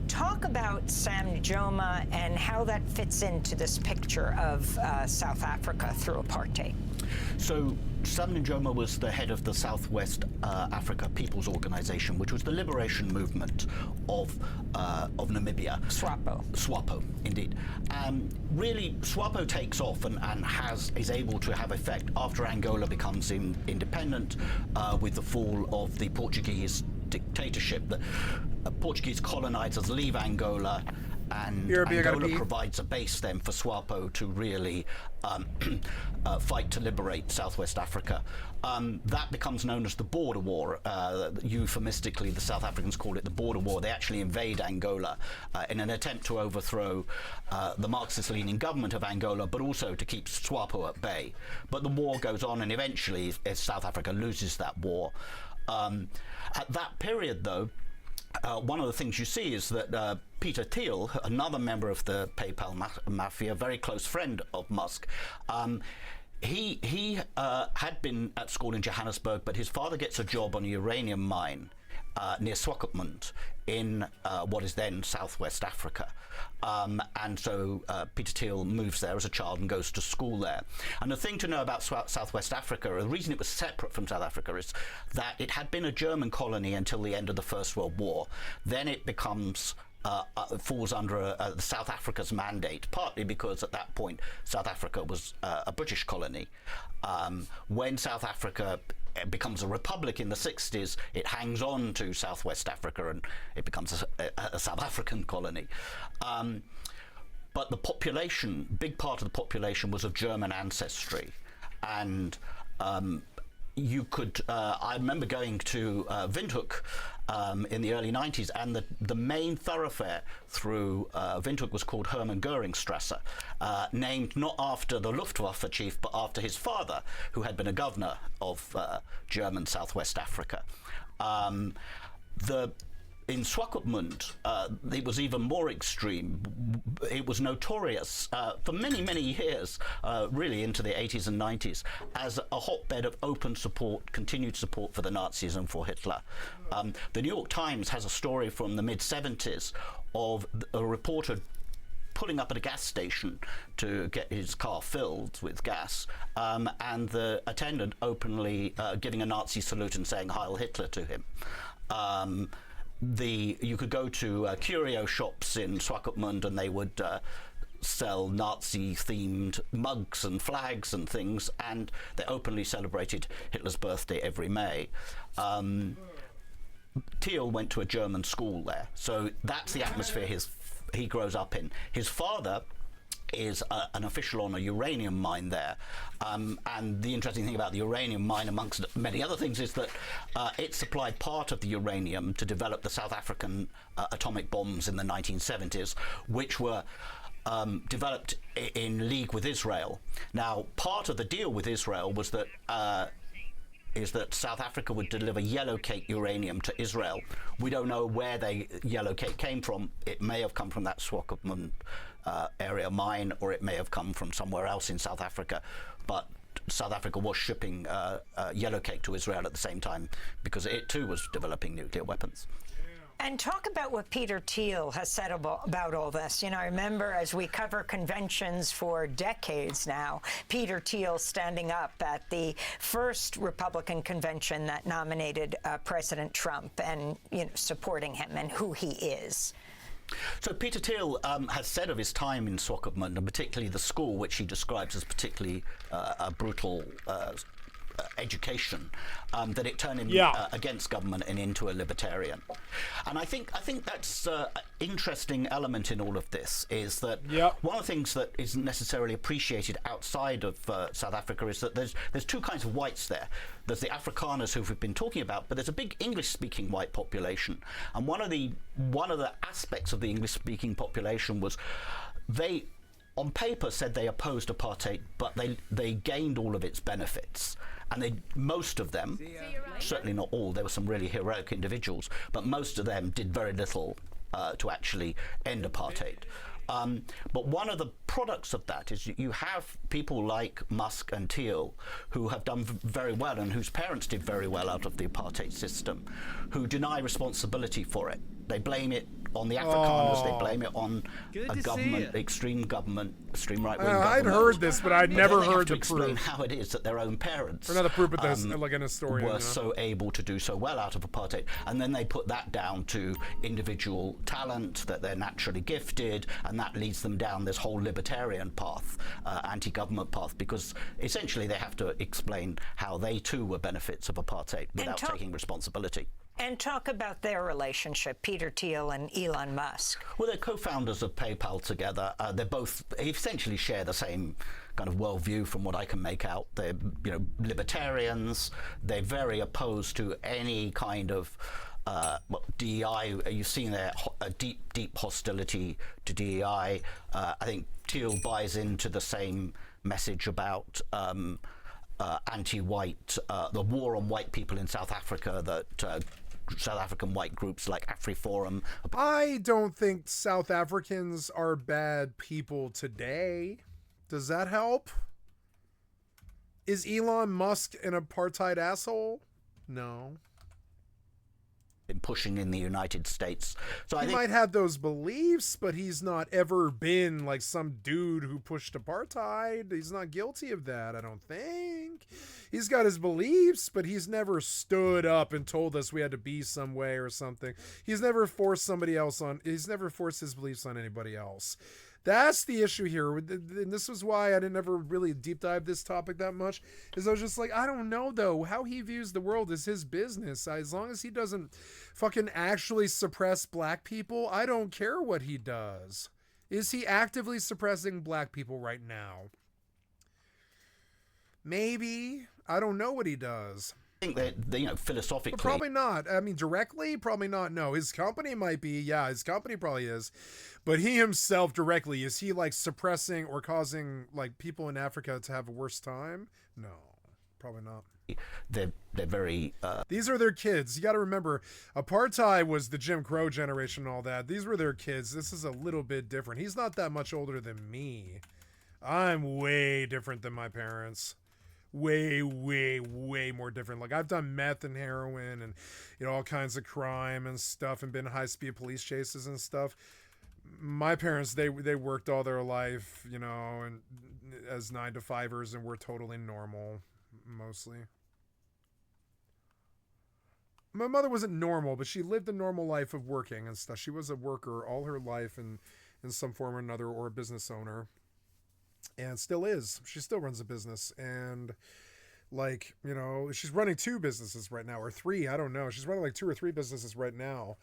Talk about Sam Nujoma and how that fits into this picture of South Africa through apartheid. So Sam Nujoma was the head of the Southwest Africa People's Organization, which was the liberation movement of Namibia. SWAPO, indeed. Really, SWAPO takes off and is able to have effect after Angola becomes independent with the fall of the Portuguese dictatorship. The Portuguese colonizers leave Angola, and Angola provides a base then for SWAPO to really fight to liberate Southwest Africa. That becomes known as the Border War. Euphemistically, the South Africans call it the Border War. They actually invade Angola in an attempt to overthrow the Marxist-leaning government of Angola, but also to keep SWAPO at bay. But the war goes on, and eventually South Africa loses that war. At that period, though, one of the things you see is that Peter Thiel, another member of the PayPal mafia, very close friend of Musk, he had been at school in Johannesburg, but his father gets a job on a uranium mine near Swakopmund in what is then Southwest Africa. And so Peter Thiel moves there as a child and goes to school there. And the thing to know about Southwest Africa, the reason it was separate from South Africa, is that it had been a German colony until the end of the First World War. Then it becomes falls under South Africa's mandate, partly because at that point South Africa was a British colony. When South Africa becomes a republic in the 60s, it hangs on to Southwest Africa and it becomes a South African colony. But the population, big part of the population was of German ancestry. And you could, I remember going to Windhoek in the early 90s, and the main thoroughfare through Windhoek was called Hermann Goeringstrasse, named not after the Luftwaffe chief, but after his father, who had been a governor of German Southwest Africa. In Swakopmund, it was even more extreme. It was notorious for many, many years, really into the 80s and 90s, as a hotbed of open support, continued support for the Nazis and for Hitler. The New York Times has a story from the mid-70s of a reporter pulling up at a gas station to get his car filled with gas, and the attendant openly giving a Nazi salute and saying Heil Hitler to him. You could go to curio shops in Swakopmund and they would sell Nazi-themed mugs and flags and things, and they openly celebrated Hitler's birthday every May. Thiel went to a German school there, so that's the atmosphere he grows up in. His father is an official on a uranium mine there, and the interesting thing about the uranium mine, amongst many other things, is that it supplied part of the uranium to develop the South African atomic bombs in the 1970s, which were developed in league with Israel. Now, part of the deal with Israel was that South Africa would deliver yellow cake uranium to Israel. We don't know where the yellow cake came from. It may have come from that Swakopmund area mine, or it may have come from somewhere else in South Africa. But South Africa was shipping yellow cake to Israel at the same time, because it too was developing nuclear weapons. And talk about what Peter Thiel has said about all this. You know, I remember as we cover conventions for decades now, Peter Thiel standing up at the first Republican convention that nominated President Trump and, you know, supporting him and who he is. So Peter Thiel has said of his time in Swakopmund, and particularly the school, which he describes as particularly a brutal education, that it turned him against government and into a libertarian. And I think that's an interesting element in all of this, is that one of the things that isn't necessarily appreciated outside of South Africa is that there's two kinds of whites there. There's the Afrikaners who we've been talking about, but there's a big English-speaking white population. And one of the aspects of the English-speaking population was they, on paper, said they opposed apartheid, but they gained all of its benefits. And most of them, certainly not all, there were some really heroic individuals, but most of them did very little to actually end apartheid. But one of the products of that is you have people like Musk and Thiel who have done very well, and whose parents did very well out of the apartheid system, who deny responsibility for it. They blame it on the Afrikaners, they blame it on a government, extreme right-wing government. I'd heard this, but I'd never heard the explain proof. how it is that their own parents Another proof, but there's like an historian were so able to do so well out of apartheid, and then they put that down to individual talent, that they're naturally gifted, and that leads them down this whole libertarian path, anti-government path, because essentially they have to explain how they too were benefits of apartheid without taking responsibility. And talk about their relationship, Peter Thiel and Elon Musk. Well, they're co-founders of PayPal together. They essentially share the same kind of worldview, from what I can make out. They're, libertarians. They're very opposed to any kind of DEI. You've seen their deep hostility to DEI. I think Thiel buys into the same message about anti-white, the war on white people in South Africa that South African white groups like AfriForum. I don't think South Africans are bad people today. Does that help? Is Elon Musk an apartheid asshole? No. Been pushing in the United States. So he might have those beliefs, but he's not ever been like some dude who pushed apartheid. He's not guilty of that, I don't think. He's got his beliefs, but he's never stood up and told us we had to be some way or something. He's never forced he's never forced his beliefs on anybody else. That's the issue here. And this was why I didn't ever really deep dive this topic that much, is I was just like, I don't know, though. How he views the world is his business. As long as he doesn't fucking actually suppress black people, I don't care what he does. Is he actively suppressing black people right now? Maybe. I don't know what he does. I think that, philosophically... But probably not. I mean, directly, probably not. No, his company might be. Yeah, his company probably is. But he himself directly, is he like suppressing or causing like people in Africa to have a worse time? No, probably not. They're very... These are their kids. You got to remember, apartheid was the Jim Crow generation and all that. These were their kids. This is a little bit different. He's not that much older than me. I'm way different than my parents. Way more different. Like, I've done meth and heroin and all kinds of crime and stuff, and been high-speed police chases and stuff. My parents, they worked all their life, and as 9-to-5ers, and were totally normal mostly. My mother wasn't normal, but she lived a normal life of working and stuff. She was a worker all her life in some form or another, or a business owner. And still is. She still runs a business. And, she's running 2 businesses right now, or 3. I don't know. She's running like 2 or 3 businesses right now.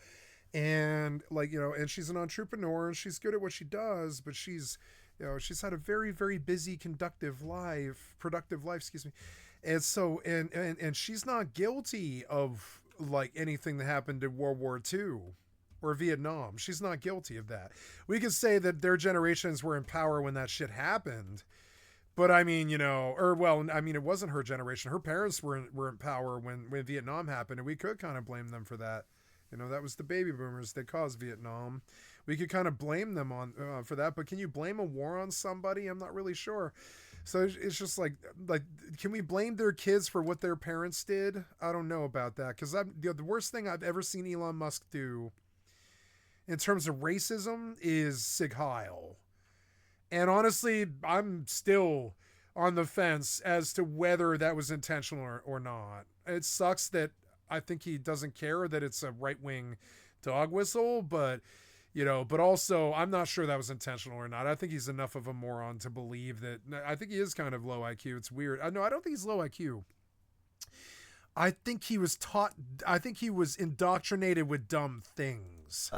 And, and she's an entrepreneur, and she's good at what she does, but she's had a very, very busy, productive life, And so, and she's not guilty of, anything that happened in World War II. Or Vietnam. She's not guilty of that. We could say that their generations were in power when that shit happened. But I mean, it wasn't her generation. Her parents were in power when Vietnam happened, and we could kind of blame them for that. That was the baby boomers that caused Vietnam. We could kind of blame them on for that. But can you blame a war on somebody? I'm not really sure. So it's just like, can we blame their kids for what their parents did? I don't know about that, because the worst thing I've ever seen Elon Musk do in terms of racism is Sig Heil. And honestly, I'm still on the fence as to whether that was intentional or not. It sucks that I think he doesn't care that it's a right-wing dog whistle, but also I'm not sure that was intentional or not. I think he's enough of a moron to believe that. I think he is kind of low IQ. It's weird. No, I don't think he's low IQ. I think he was taught. I think he was indoctrinated with dumb things.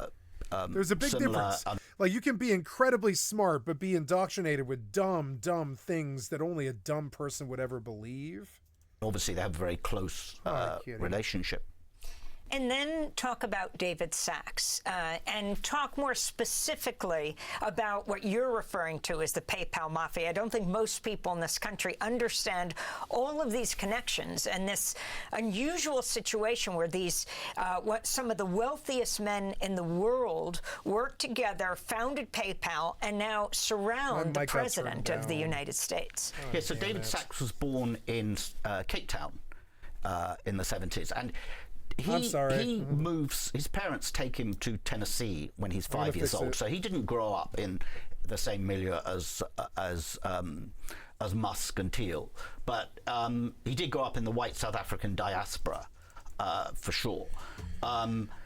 There's a big difference. Like, you can be incredibly smart, but be indoctrinated with dumb things that only a dumb person would ever believe. Obviously, they have a very close relationship. And then talk about David Sacks and talk more specifically about what you're referring to as the PayPal mafia. I don't think most people in this country understand all of these connections and this unusual situation where these some of the wealthiest men in the world work together, founded PayPal, and now surround the president of the United States. Yeah, so David Sacks was born in Cape Town in the 70s, and he moves. His parents take him to Tennessee when he's 5 years old, so he didn't grow up in the same milieu as Musk and Thiel, but he did grow up in the white South African diaspora, for sure.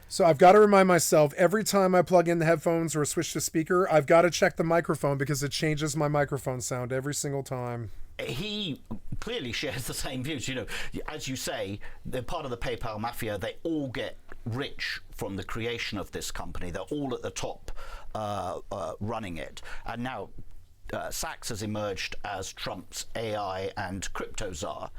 So I've got to remind myself every time I plug in the headphones or switch to speaker, I've got to check the microphone because it changes my microphone sound every single time. He clearly shares the same views. You know, as you say, they're part of the PayPal mafia. They all get rich from the creation of this company. They're all at the top running it. And now Sacks has emerged as Trump's AI and crypto czar.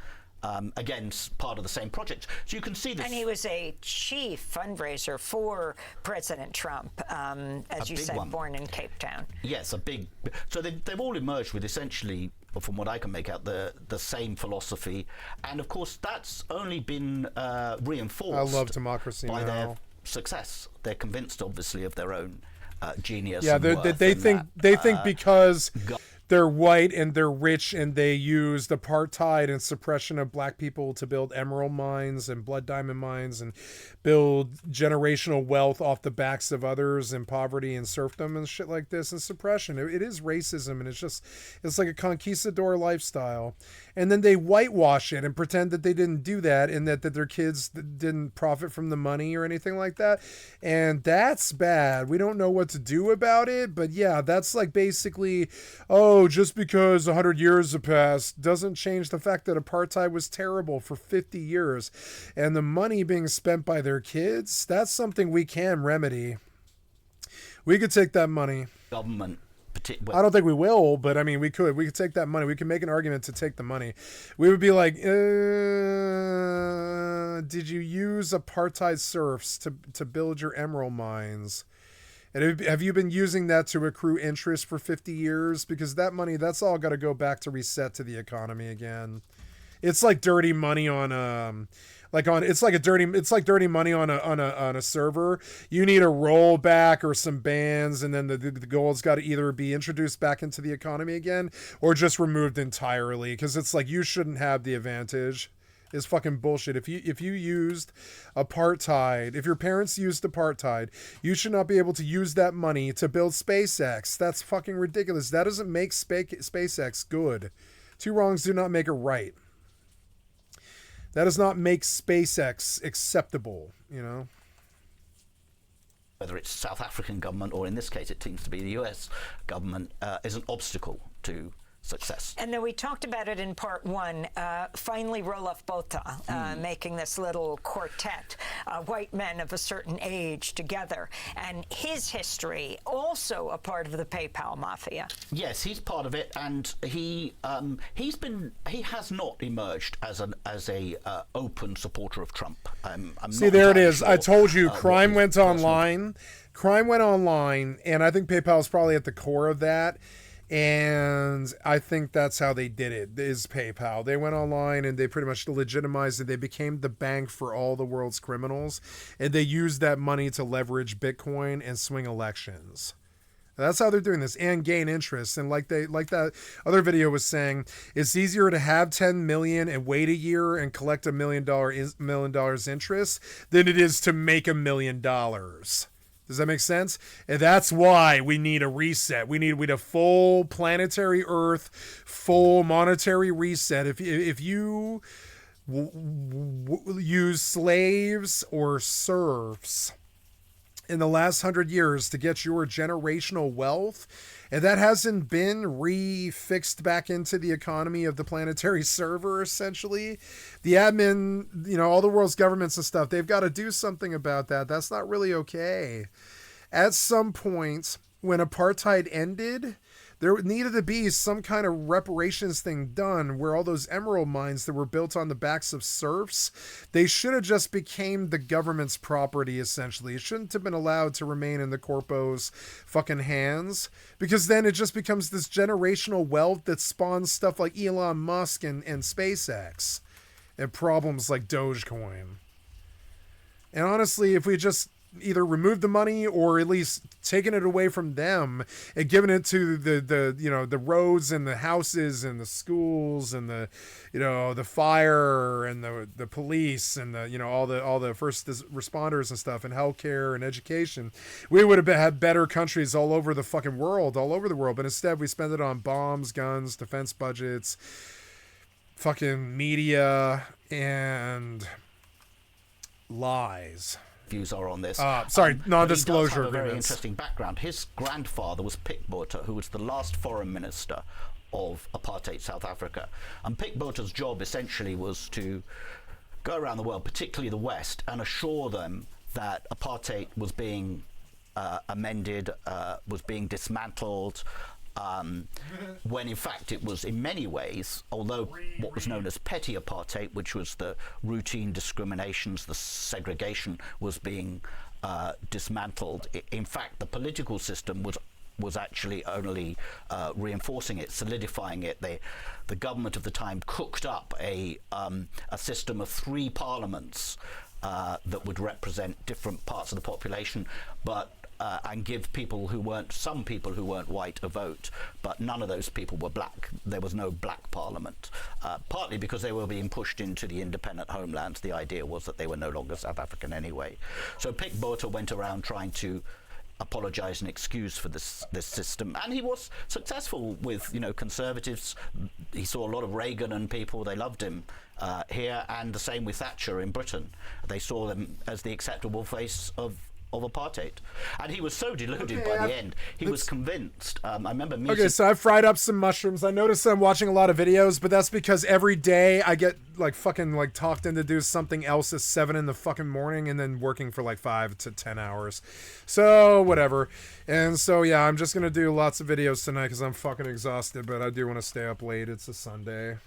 Again, part of the same project. So you can see this. And he was a chief fundraiser for President Trump, as you said, born in Cape Town. Yes, a big. So they've all emerged with essentially, from what I can make out, the same philosophy. And of course, that's only been reinforced. I love democracy by now. Their success. They're convinced, obviously, of their own genius. Yeah, and they think because they're white and they're rich and they used apartheid and suppression of black people to build emerald mines and blood diamond mines and build generational wealth off the backs of others and poverty and serfdom and shit like this and suppression. It is racism, and it's like a conquistador lifestyle. And then they whitewash it and pretend that they didn't do that and that their kids didn't profit from the money or anything like that. And that's bad. We don't know what to do about it. But yeah, that's like basically, just because 100 years have passed doesn't change the fact that apartheid was terrible for 50 years. And the money being spent by their kids, that's something we can remedy. We could take that money. Government. I don't think we will, but I mean, we could take that money. We can make an argument to take the money. We would be like, did you use apartheid serfs to build your emerald mines? And have you been using that to accrue interest for 50 years? Because that money, that's all got to go back to reset to the economy again. It's like dirty money on it's like dirty money on a server. You need a rollback or some bans, and then the gold's got to either be introduced back into the economy again or just removed entirely, because it's like you shouldn't have the advantage. Is fucking bullshit. If you used apartheid, if your parents used apartheid, you should not be able to use that money to build SpaceX. That's fucking ridiculous. That doesn't make SpaceX good. Two wrongs do not make a right. That does not make SpaceX acceptable, you know? Whether it's South African government or in this case it seems to be the US government, is an obstacle to success. And then we talked about it in part one, finally Roloff Botha, making this little quartet, white men of a certain age together, and his history also a part of the PayPal mafia. Yes, he's part of it, and he has not emerged as a open supporter of Trump. See, there it is. Sure, I told you, crime went online. Crime went online, and I think PayPal is probably at the core of that. And I think that's how they did it, is PayPal. They went online and they pretty much legitimized it. They became the bank for all the world's criminals. And they used that money to leverage Bitcoin and swing elections. That's how they're doing this and gain interest. And like that other video was saying, it's easier to have 10 million and wait a year and collect $1 million interest than it is to make $1 million. Does that make sense? And that's why we need a reset. We need a full planetary Earth, full monetary reset. If you use slaves or serfs in the last 100 years to get your generational wealth, and that hasn't been refixed back into the economy of the planetary server, essentially. The admin, all the world's governments and stuff, they've got to do something about that. That's not really okay. At some point, when apartheid ended, there needed to be some kind of reparations thing done where all those emerald mines that were built on the backs of serfs, they should have just became the government's property, essentially. It shouldn't have been allowed to remain in the corpo's fucking hands, because then it just becomes this generational wealth that spawns stuff like Elon Musk and SpaceX and problems like Dogecoin. And honestly, if we just either remove the money or at least taking it away from them and giving it to the roads and the houses and the schools and the fire and the police and all the first responders and stuff and healthcare and education, we would have had better countries all over the fucking world, all over the world. But instead we spend it on bombs, guns, defense budgets, fucking media, and lies. Views are on this. Non-disclosure he does have a very agreements. interesting background. His grandfather was Pik Botha, who was the last foreign minister of apartheid South Africa. And Pik Botha's job essentially was to go around the world, particularly the West, and assure them that apartheid was being amended, was being dismantled, when in fact it was in many ways, although what was known as petty apartheid, which was the routine discriminations, the segregation, was being dismantled. In fact, the political system was actually only reinforcing it, solidifying it. The government of the time cooked up a system of 3 parliaments that would represent different parts of the population, but and give some people who weren't white a vote, but none of those people were black. There was no black parliament, partly because they were being pushed into the independent homelands. The idea was that they were no longer South African anyway. So Pik Botha went around trying to apologize and excuse for this system, and he was successful with conservatives. He saw a lot of Reagan and people, they loved him here, and the same with Thatcher in Britain. They saw them as the acceptable face of apartheid, and he was so deluded by the end. He was convinced. I remember meeting... Okay, so I fried up some mushrooms. I noticed I'm watching a lot of videos, but that's because every day I get fucking talked into do something else at 7 in the fucking morning and then working for 5 to 10 hours. So whatever. And so yeah, I'm just gonna do lots of videos tonight because I'm fucking exhausted, but I do want to stay up late. It's a Sunday.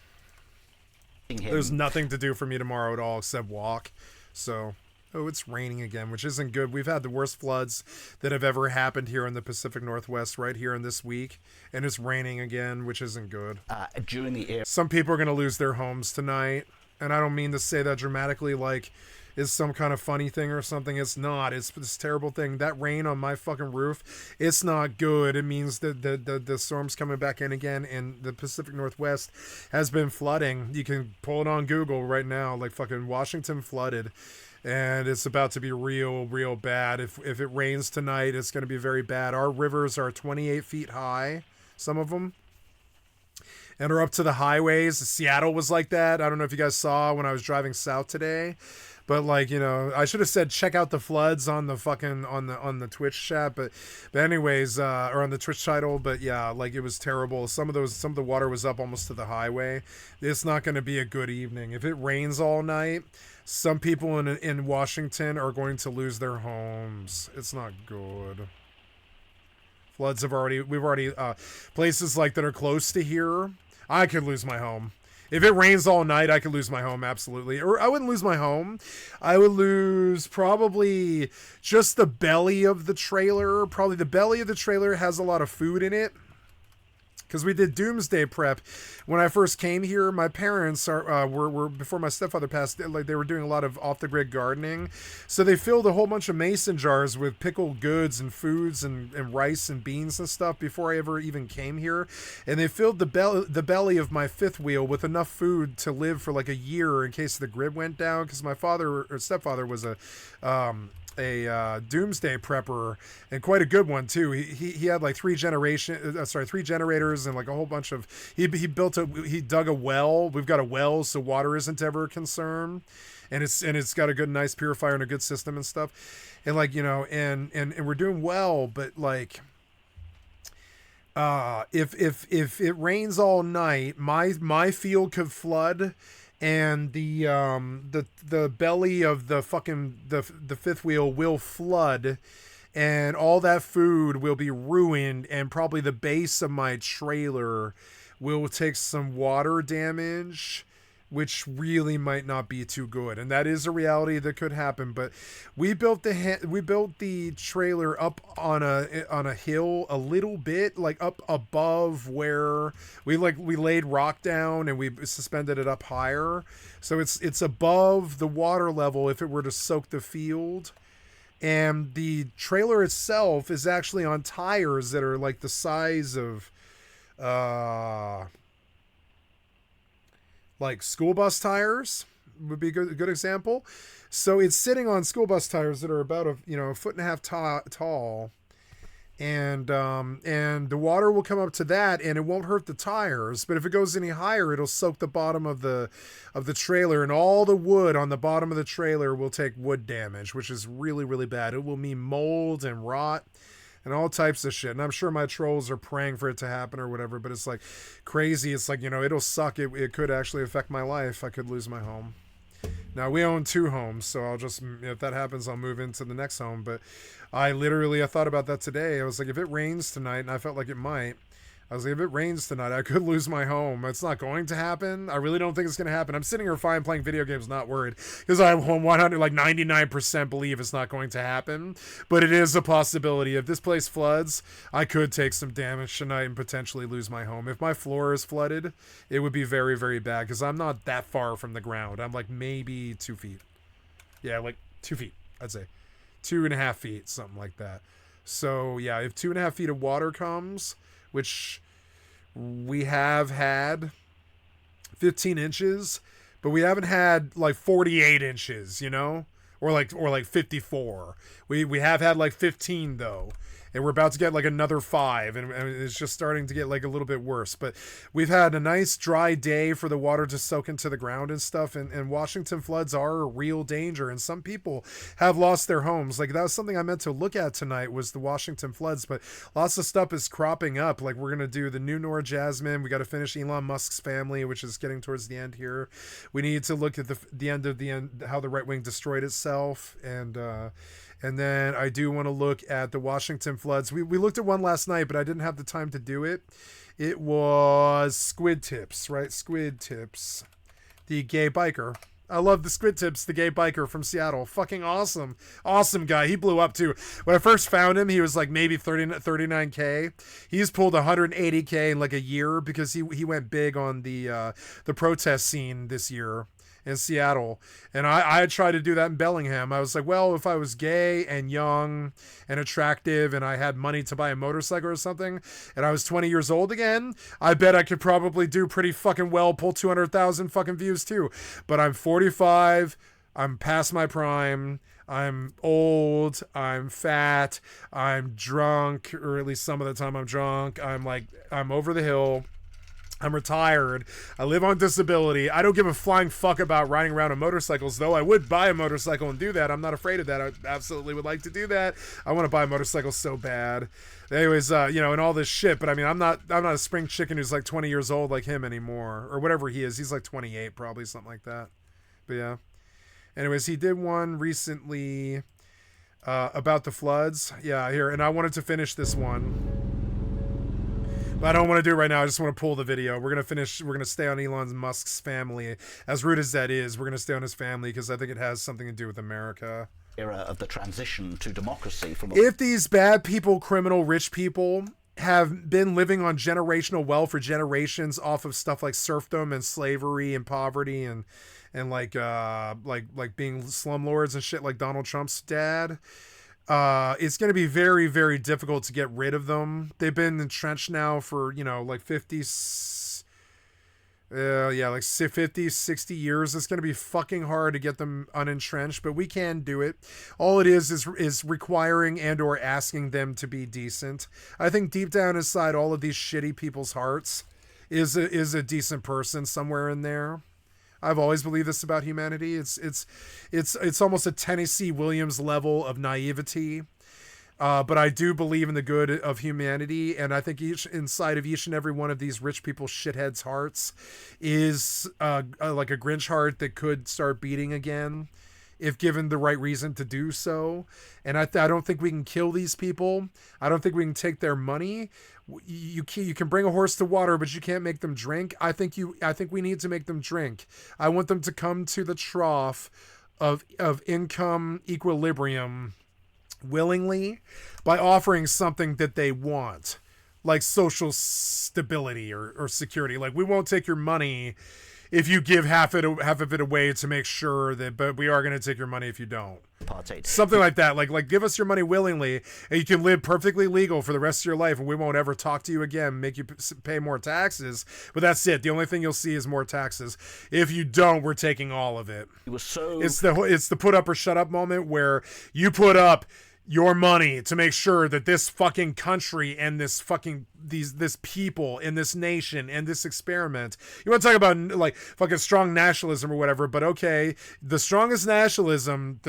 There's nothing to do for me tomorrow at all except walk. So... Oh, it's raining again, which isn't good. We've had the worst floods that have ever happened here in the Pacific Northwest right here in this week. And it's raining again, which isn't good. During the air. Some people are going to lose their homes tonight. And I don't mean to say that dramatically like it's some kind of funny thing or something. It's not. It's this terrible thing. That rain on my fucking roof, it's not good. It means that the storm's coming back in again. And the Pacific Northwest has been flooding. You can pull it on Google right now. Fucking Washington flooded. And it's about to be real bad. If it rains tonight, it's going to be very bad. Our rivers are 28 feet high, some of them, and are up to the highways. Seattle was like that. I don't know if you guys saw when I was driving south today, but I should have said check out the floods on the fucking on the Twitch chat, but anyways, or on the Twitch title. But yeah, it was terrible. Some of the water was up almost to the highway. It's not going to be a good evening if it rains all night. Some people in Washington are going to lose their homes. It's not good. Floods we've already places that are close to here. I could lose my home. If it rains all night, I could lose my home, absolutely. Or I wouldn't lose my home. I would lose probably just the belly of the trailer. Probably the belly of the trailer has a lot of food in it. Because we did doomsday prep when I first came here. My parents were before my stepfather passed. They were doing a lot of off the grid gardening, so they filled a whole bunch of mason jars with pickled goods and foods and rice and beans and stuff before I ever even came here. And they filled the belly of my fifth wheel with enough food to live for a year in case the grid went down. Because my father or stepfather was a doomsday prepper, and quite a good one too. He had like three generators and like a whole bunch of. He dug a well. We've got a well, so water isn't ever a concern, and it's got a good, nice purifier and a good system and stuff, and like, you know, and we're doing well, but like. If it rains all night, my field could flood, and the belly of the fucking the fifth wheel will flood, and all that food will be ruined, and probably the base of my trailer will take some water damage, which really might not be too good. And that is a reality that could happen. But we built the trailer up on a hill a little bit, like up above where we laid rock down and we suspended it up higher. So it's above the water level if it were to soak the field. And the trailer itself is actually on tires that are like the size of like school bus tires would be a good example. So it's sitting on school bus tires that are about a foot and a half tall, and the water will come up to that, and it won't hurt the tires. But if it goes any higher, it'll soak the bottom of the trailer, and all the wood on the bottom of the trailer will take wood damage, which is really, really bad. It will mean mold and rot and all types of shit. And I'm sure my trolls are praying for it to happen or whatever, but it's like crazy. It's like, it'll suck. It could actually affect my life. I could lose my home. Now, we own 2 homes, so I'll just, if that happens, I'll move into the next home. But I thought about that today. I was like, if it rains tonight, and I felt like it might, I was like, if it rains tonight, I could lose my home. It's not going to happen. I really don't think it's going to happen. I'm sitting here fine playing video games, not worried, because I 99% believe it's not going to happen. But it is a possibility. If this place floods, I could take some damage tonight and potentially lose my home. If my floor is flooded, it would be very, very bad, because I'm not that far from the ground. I'm like maybe 2 feet. Yeah, like 2 feet, I'd say. 2.5 feet, something like that. So yeah, if 2.5 feet of water comes, which we have had 15 inches, but we haven't had like 48 inches, or like 54. We have had like 15 though. And we're about to get like another 5, and it's just starting to get like a little bit worse. But we've had a nice dry day for the water to soak into the ground and stuff. And Washington floods are a real danger. And some people have lost their homes. Like, that was something I meant to look at tonight, was the Washington floods. But lots of stuff is cropping up. Like, we're going to do the new Nora Jasmine. We got to finish Elon Musk's family, which is getting towards the end here. We need to look at the end, how the right wing destroyed itself. And then I do want to look at the Washington floods. We looked at one last night, but I didn't have the time to do it. It was Squid Tips, right? Squid Tips, the gay biker. I love the Squid Tips, the gay biker from Seattle. Fucking awesome. Awesome guy. He blew up too. When I first found him, he was like maybe 39K. He's pulled 180K in like a year, because he went big on the protest scene this year in Seattle. And I tried to do that in Bellingham. I was like, well, if I was gay and young and attractive and I had money to buy a motorcycle or something, and I was 20 years old again, I bet I could probably do pretty fucking well, pull 200,000 fucking views too. But I'm 45, I'm past my prime, I'm old, I'm fat, I'm drunk, or at least some of the time I'm drunk, I'm over the hill, I'm retired, I live on disability, I don't give a flying fuck about riding around on motorcycles, though I would buy a motorcycle and do that. I'm not afraid of that. I absolutely would like to do that. I want to buy a motorcycle so bad. Anyways, and all this shit, but I mean, I'm not a spring chicken who's like 20 years old like him anymore, or whatever he is. He's like 28 probably, something like that. But yeah. Anyways, he did one recently about the floods. Yeah, here, and I wanted to finish this one. But I don't want to do it right now. I just want to pull the video. We're going to stay on Elon Musk's family. As rude as that is, we're going to stay on his family, because I think it has something to do with America. Era of the transition to democracy. If these bad people, criminal, rich people, have been living on generational wealth for generations off of stuff like serfdom and slavery and poverty and like being slumlords and shit like Donald Trump's dad, it's going to be very, very difficult to get rid of them. They've been entrenched now for, like 50, Yeah, like 50, 60 years. It's going to be fucking hard to get them unentrenched, but we can do it. All it is requiring and or asking them to be decent. I think deep down inside all of these shitty people's hearts is a decent person somewhere in there. I've always believed this about humanity. It's almost a Tennessee Williams level of naivety. But I do believe in the good of humanity, and I think inside of each and every one of these rich people's shitheads' hearts is like a Grinch heart that could start beating again if given the right reason to do so. And I don't think we can kill these people. I don't think we can take their money. You can bring a horse to water, but you can't make them drink. I think we need to make them drink. I want them to come to the trough of income equilibrium willingly by offering something that they want, like social stability or security. Like, we won't take your money if you give half of it away to make sure that, but we are going to take your money if you don't. Something like that. Like give us your money willingly, and you can live perfectly legal for the rest of your life, and we won't ever talk to you again, make you pay more taxes. But that's it. The only thing you'll see is more taxes. If you don't, we're taking all of it. It's the put up or shut up moment, where you put up your money to make sure that this fucking country and this fucking this people in this nation and this experiment, you want to talk about like fucking strong nationalism or whatever, but okay, the strongest nationalism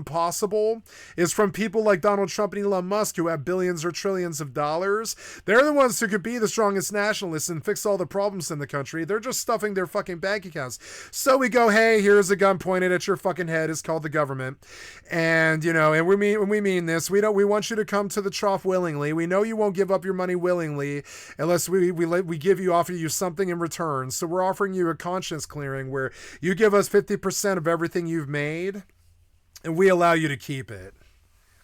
possible is from people like Donald Trump and Elon Musk, who have billions or trillions of dollars. They're the ones who could be the strongest nationalists and fix all the problems in the country. They're just stuffing their fucking bank accounts. So we go, hey, here's a gun pointed at your fucking head. It's called the government. And, and we mean this. We want you to come to the trough willingly. We know you won't give up your money willingly unless we offer you something in return. So we're offering you a conscience clearing where you give us 50% of everything you've made and we allow you to keep it.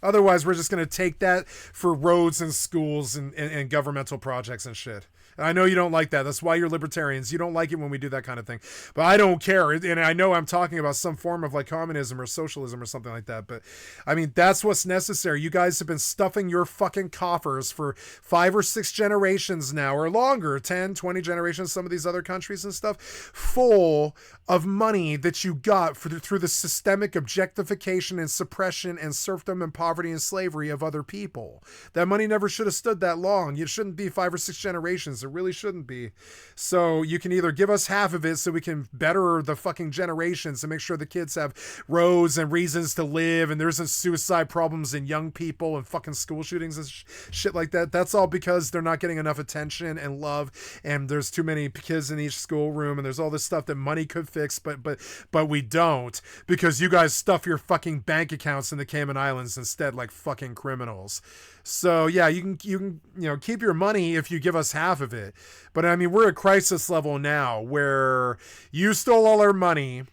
Otherwise, we're just going to take that for roads and schools and governmental projects and shit. And I know you don't like that. That's why you're libertarians. You don't like it when we do that kind of thing. But I don't care. And I know I'm talking about some form of like communism or socialism or something like that. But I mean, that's what's necessary. You guys have been stuffing your fucking coffers for 5 or 6 generations now, or longer, 10, 20 generations, some of these other countries and stuff, full of money that you got through the systemic objectification and suppression and serfdom and poverty and slavery of other people. That money never should have stood that long. It shouldn't be 5 or 6 generations. It really shouldn't be. So you can either give us half of it so we can better the fucking generations and make sure the kids have roads and reasons to live and there isn't suicide problems in young people and fucking school shootings and shit like that. That's all because they're not getting enough attention and love, and there's too many kids in each schoolroom, and there's all this stuff that money could fix, but we don't, because you guys stuff your fucking bank accounts in the Cayman Islands instead like fucking criminals. So yeah, you can keep your money if you give us half of it. But I mean, we're at crisis level now where you stole all our money.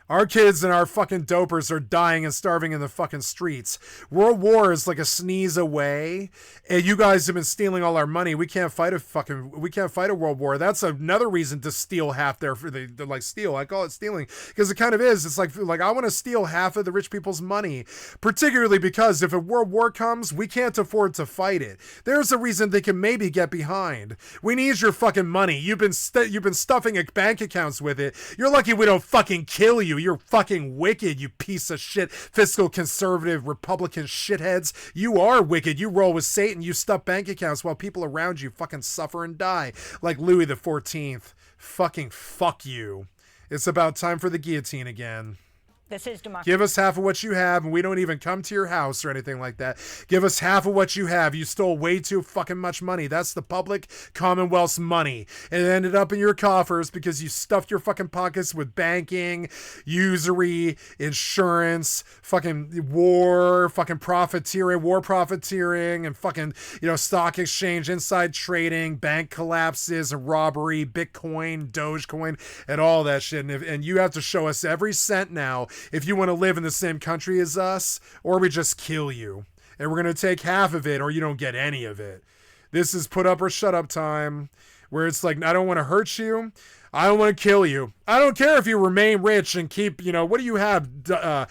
Our kids and our fucking dopers are dying and starving in the fucking streets. World War is like a sneeze away, and you guys have been stealing all our money. We can't fight a world war. That's another reason to steal half steal. I call it stealing because it kind of is. It's like I want to steal half of the rich people's money, particularly because if a world war comes, we can't afford to fight it. There's a reason they can maybe get behind. We need your fucking money. You've been stuffing bank accounts with it. You're lucky we don't fucking kill you. You're fucking wicked, you piece of shit, fiscal conservative Republican shitheads. You are wicked. You roll with Satan. You stuff bank accounts while people around you fucking suffer and die like Louis the 14th. Fucking fuck you. It's about time for the guillotine again. This is democracy. Give us half of what you have, and we don't even come to your house or anything like that. Give us half of what you have. You stole way too fucking much money. That's the public Commonwealth's money. And it ended up in your coffers because you stuffed your fucking pockets with banking, usury, insurance, fucking war profiteering, and fucking, stock exchange, inside trading, bank collapses and robbery, Bitcoin, Dogecoin, and all that shit. And you have to show us every cent now if you want to live in the same country as us, or we just kill you. And we're going to take half of it, or you don't get any of it. This is put up or shut up time. where it's like, I don't want to hurt you. I don't want to kill you. I don't care if you remain rich and keep, what do you have? Now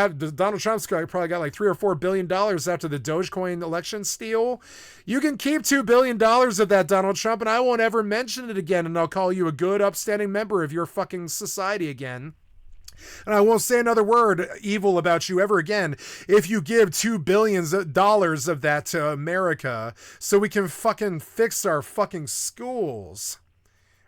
Donald Trump's probably got like $3 or $4 billion after the Dogecoin election steal. You can keep $2 billion of that, Donald Trump, and I won't ever mention it again, and I'll call you a good, upstanding member of your fucking society again. And I won't say another word evil about you ever again if you give $2 billion of that to America so we can fucking fix our fucking schools.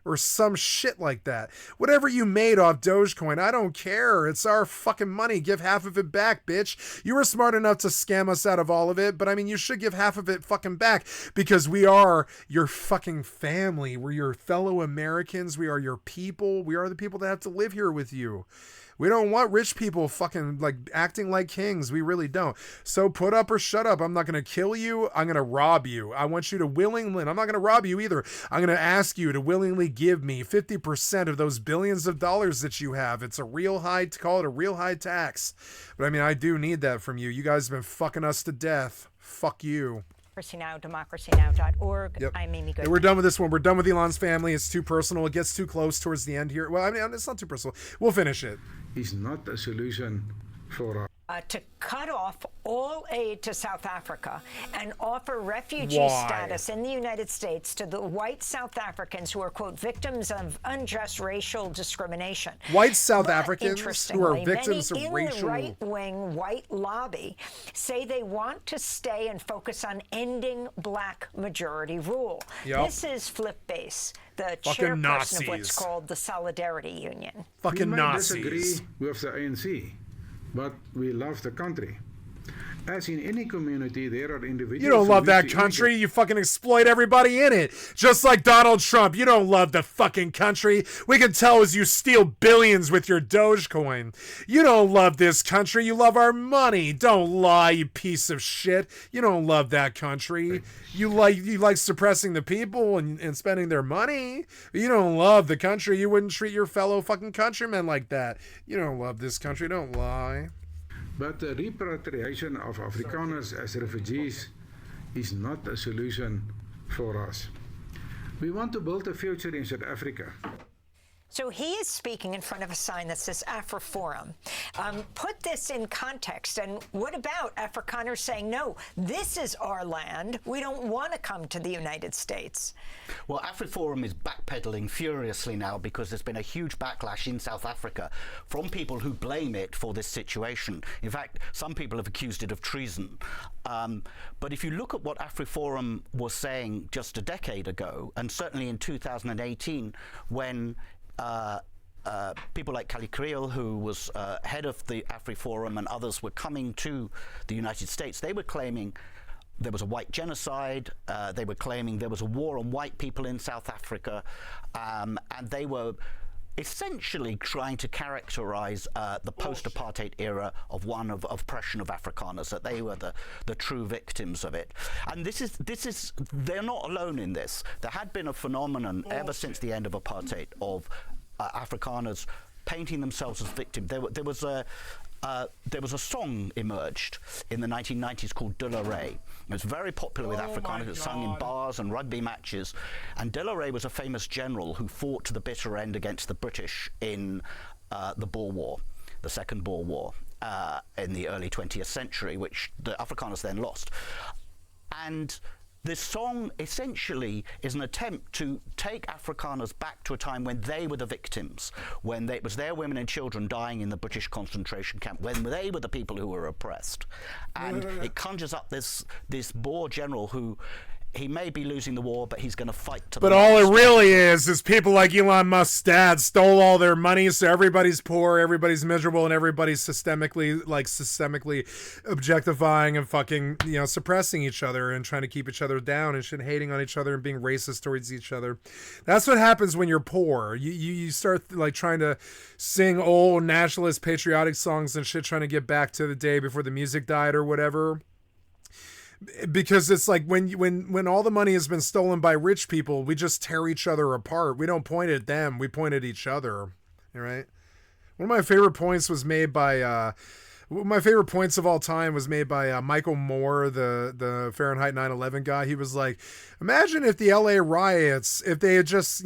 Or some shit like that. Whatever you made off Dogecoin, I don't care. It's our fucking money. Give half of it back, bitch. You were smart enough to scam us out of all of it, but I mean, you should give half of it fucking back because we are your fucking family. We're your fellow Americans. We are your people. We are the people that have to live here with you. We don't want rich people fucking like acting like kings. We really don't. So put up or shut up. I'm not going to kill you. I'm going to rob you. I want you to willingly, I'm not going to rob you either. I'm going to ask you to willingly give me 50% of those billions of dollars that you have. It's a real high, to call it a real high tax. But I mean, I do need that from you. You guys have been fucking us to death. Fuck you. democracynow.org. Yep. I'm Amy Goodman. Hey, we're done with this one. We're done with Elon's family. It's too personal. It gets too close towards the end here. Well, I mean, it's not too personal. We'll finish it. Is not a solution for to cut off all aid to South Africa and offer refugee Why? status in the United States to the white South Africans who are, quote, victims of unjust racial discrimination. White South But Africans who are victims many of in racial... the right-wing white lobby say they want to stay and focus on ending black majority rule. Yep. This is Flip Base, the Fucking chairperson Nazis. of what's called the Solidarity Union. Fucking we may Nazis. disagree with the ANC, but we love the country. As in any community, there are individuals. You don't who love that wish to country. You fucking exploit everybody in it. Just like Donald Trump. You don't love the fucking country. We can tell as you steal billions with your Dogecoin. You don't love this country. You love our money. Don't lie, you piece of shit. You don't love that country. You like suppressing the people and spending their money. You don't love the country. You wouldn't treat your fellow fucking countrymen like that. You don't love this country. Don't lie. But the repatriation of Afrikaners as refugees is not a solution for us. We want to build a future in South Africa. So he is speaking in front of a sign that says AfriForum. Put this in context. And what about Afrikaners saying, no, this is our land. We don't want to come to the United States. Well, AfriForum is backpedaling furiously now because there's been a huge backlash in South Africa from people who blame it for this situation. In fact, some people have accused it of treason. But if you look at what AfriForum was saying just a decade ago, and certainly in 2018, when people like Kali Kriel, who was head of the AfriForum, and others were coming to the United States, they were claiming there was a white genocide, they were claiming there was a war on white people in South Africa, and they were essentially trying to characterize the post-apartheid era of one of oppression of Afrikaners, that they were the true victims of it. And this is they're not alone in this. There had been a phenomenon ever since the end of apartheid of Afrikaners painting themselves as victims. There was a song emerged in the 1990s called De La Rey. It was very popular with Afrikaners. It was sung in bars and rugby matches. And De La Rey was a famous general who fought to the bitter end against the British in the Boer War, the Second Boer War, in the early 20th century, which the Afrikaners then lost. And this song essentially is an attempt to take Afrikaners back to a time when they were the victims, when it was their women and children dying in the British concentration camp, when they were the people who were oppressed. And it conjures up this Boer general who, he may be losing the war, but he's going to fight to the But all last. it really is people like Elon Musk's dad stole all their money, so everybody's poor, everybody's miserable, and everybody's systemically objectifying and fucking, suppressing each other and trying to keep each other down and shit, hating on each other and being racist towards each other. That's what happens when you're poor. You start like trying to sing old nationalist patriotic songs and shit, trying to get back to the day before the music died or whatever. Because it's like when all the money has been stolen by rich people, we just tear each other apart. We don't point at them, we point at each other. All right. One of my favorite points was made by my favorite points of all time was made by Michael Moore, the Fahrenheit 9/11 guy. He was like, imagine if the LA riots, if they had just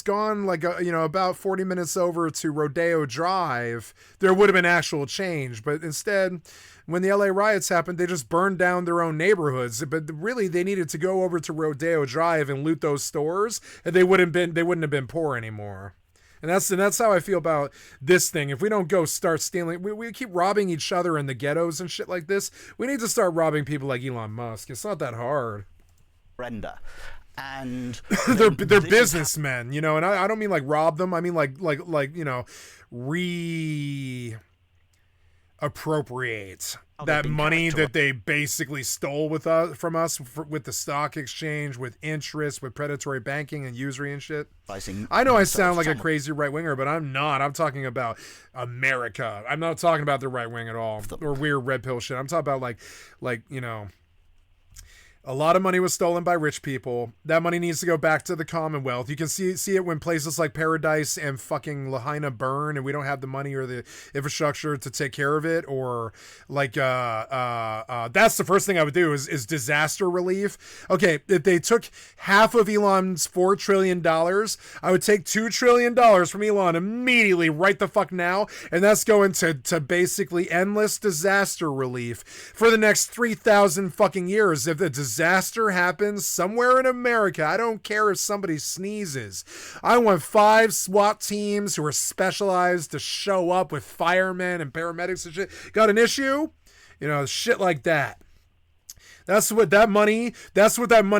gone like about 40 minutes over to Rodeo Drive, there would have been actual change. But instead, when the LA riots happened, they just burned down their own neighborhoods. But really, they needed to go over to Rodeo Drive and loot those stores, and they wouldn't have been poor anymore. And that's how I feel about this thing. If we don't go start stealing, we keep robbing each other in the ghettos and shit like this. We need to start robbing people like Elon Musk. It's not that hard. Brenda. And they're businessmen, you know, and I don't mean like rob them. I mean like reappropriate that money that they basically stole from us with the stock exchange, with interest, with predatory banking and usury and shit. I know I sound like a crazy right winger, but I'm not. I'm talking about America. I'm not talking about the right wing at all, or weird red pill shit. I'm talking about like a lot of money was stolen by rich people. That money needs to go back to the Commonwealth. You can see it when places like Paradise and fucking Lahaina burn and we don't have the money or the infrastructure to take care of it. Or like, that's the first thing I would do is disaster relief. Okay, if they took half of Elon's $4 trillion, I would take $2 trillion from Elon immediately right the fuck now. And that's going to basically endless disaster relief for the next 3,000 fucking years. If the disaster happens somewhere in America, I don't care if somebody sneezes, I want 5 SWAT teams who are specialized to show up with firemen and paramedics and shit. Got an issue? You know, shit like that. That's what that money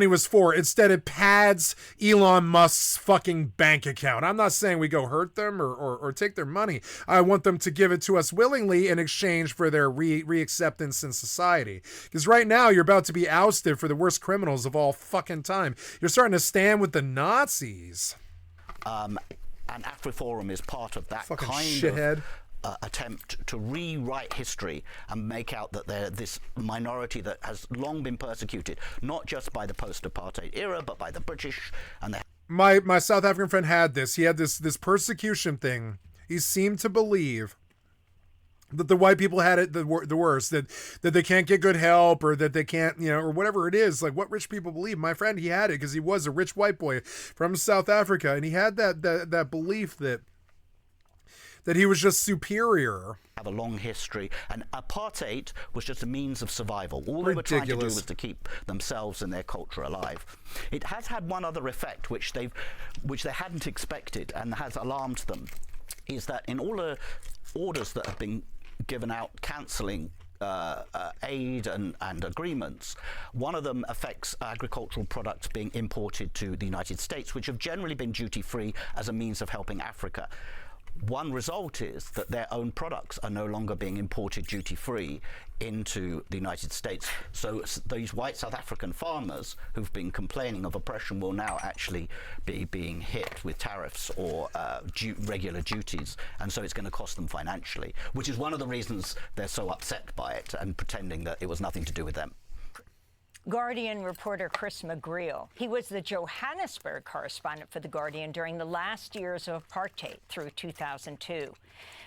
was for. Instead, it pads Elon Musk's fucking bank account. I'm not saying we go hurt them or take their money. I want them to give it to us willingly in exchange for their reacceptance in society. Because right now, you're about to be ousted for the worst criminals of all fucking time. You're starting to stand with the Nazis. And AfriForum is part of that fucking kind shithead. of attempt to rewrite history and make out that they're this minority that has long been persecuted, not just by the post-apartheid era, but by the British. And my South African friend had this. He had this persecution thing. He seemed to believe that the white people had it the worst, that they can't get good help, or that they can't, you know, or whatever it is, like what rich people believe. My friend, he had it because he was a rich white boy from South Africa, and he had that belief that he was just superior. Have a long history, and apartheid was just a means of survival. All they were trying to do was to keep themselves and their culture alive. It has had one other effect which they hadn't expected and has alarmed them, is that in all the orders that have been given out cancelling aid and agreements, one of them affects agricultural products being imported to the United States, which have generally been duty-free as a means of helping Africa. One result is that their own products are no longer being imported duty-free into the United States. So these white South African farmers who've been complaining of oppression will now actually be being hit with tariffs or regular duties. And so it's going to cost them financially, which is one of the reasons they're so upset by it and pretending that it was nothing to do with them. Guardian reporter Chris McGreal. He was the Johannesburg correspondent for The Guardian during the last years of apartheid through 2002.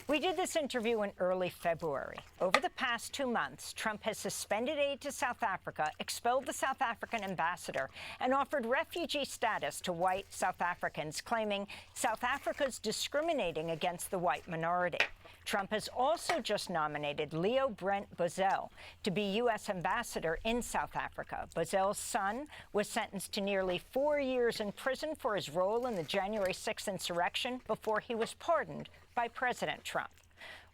We did this interview in early February. Over the past 2 months, Trump has suspended aid to South Africa, expelled the South African ambassador, and offered refugee status to white South Africans, claiming South Africa's discriminating against the white minority. Trump has also just nominated Leo Brent Bozell to be U.S. ambassador in South Africa. Bozell's son was sentenced to nearly 4 years in prison for his role in the January 6th insurrection before he was pardoned by President Trump.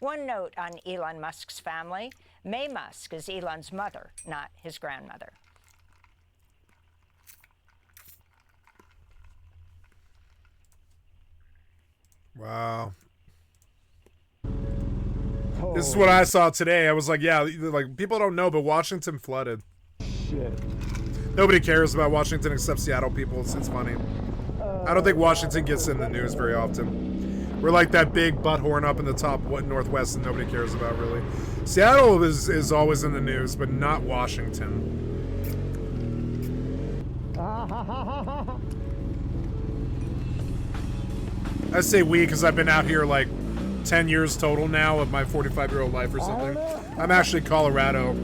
One note on Elon Musk's family: May Musk is Elon's mother, not his grandmother. Wow. This is what I saw today. I was like, yeah, like people don't know, but Washington flooded. Shit. Nobody cares about Washington except Seattle people. It's funny. I don't think Washington gets in the news very often. We're like that big butt horn up in the top Northwest and nobody cares about really. Seattle is always in the news, but not Washington. I say we because I've been out here like 10 years total now of my 45-year-old life or something. I'm actually Colorado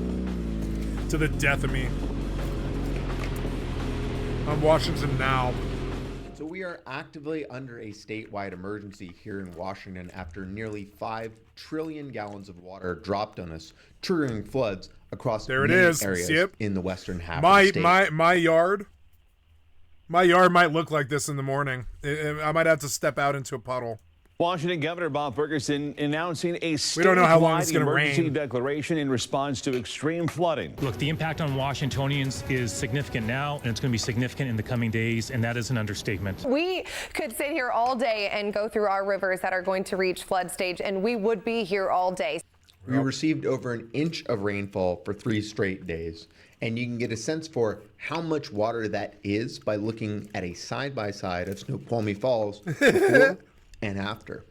to the death of me. I'm Washington now. So we are actively under a statewide emergency here in Washington after nearly 5 trillion gallons of water dropped on us, triggering floods across many areas in the western half of the state. My yard might look like this in the morning. I might have to step out into a puddle. Washington Governor Bob Ferguson announcing a statewide emergency declaration in response to extreme flooding. Look, the impact on Washingtonians is significant now, and it's going to be significant in the coming days, and that is an understatement. We could sit here all day and go through our rivers that are going to reach flood stage, and we would be here all day. We received over an inch of rainfall for 3 straight days, and you can get a sense for how much water that is by looking at a side-by-side of Snoqualmie Falls before and after.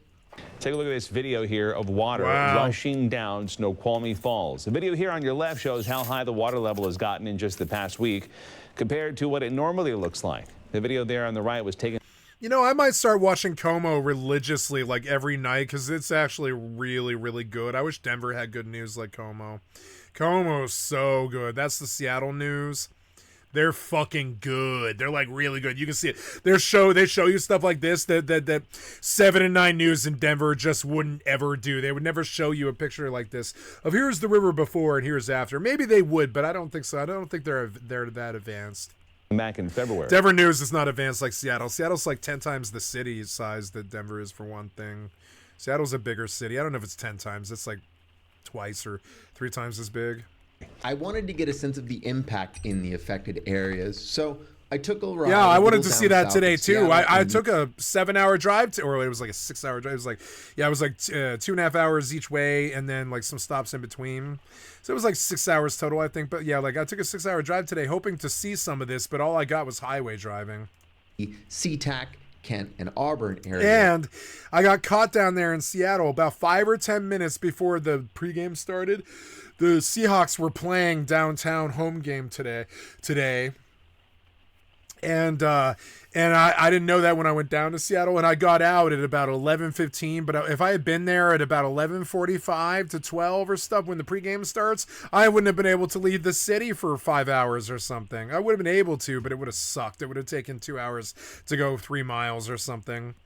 Take a look at this video here of water rushing down Snoqualmie Falls. The video here on your left shows how high the water level has gotten in just the past week compared to what it normally looks like. The video there on the right was taken. You know, I might start watching Como religiously, like every night, because it's actually really, really good. I wish Denver had good news like Como. Como's so good. That's the Seattle news. They're fucking good. They're like really good. You can see it. They show you stuff like this that 7 and 9 News in Denver just wouldn't ever do. They would never show you a picture like this of here's the river before and here's after. Maybe they would, but I don't think so. I don't think they're that advanced. Back in February. Denver news is not advanced like Seattle. Seattle's like 10 times the city size that Denver is, for one thing. Seattle's a bigger city. I don't know if it's 10 times. It's like twice or 3 times as big. I wanted to get a sense of the impact in the affected areas, so I took a ride. Yeah, I wanted to see that today too. I took a 7-hour drive or it was like a 6-hour drive. It was like 2.5 hours each way, and then like some stops in between. So it was like 6 hours total, I think. But yeah, like I took a 6-hour drive today, hoping to see some of this, but all I got was highway driving. SeaTac, Kent, and Auburn area. And I got caught down there in Seattle about 5 or 10 minutes before the pregame started. The Seahawks were playing downtown home game today. And I didn't know that when I went down to Seattle, and I got out at about 11:15. But if I had been there at about 11:45 to 12 or stuff when the pregame starts, I wouldn't have been able to leave the city for 5 hours or something. I would have been able to, but it would have sucked. It would have taken 2 hours to go 3 miles or something.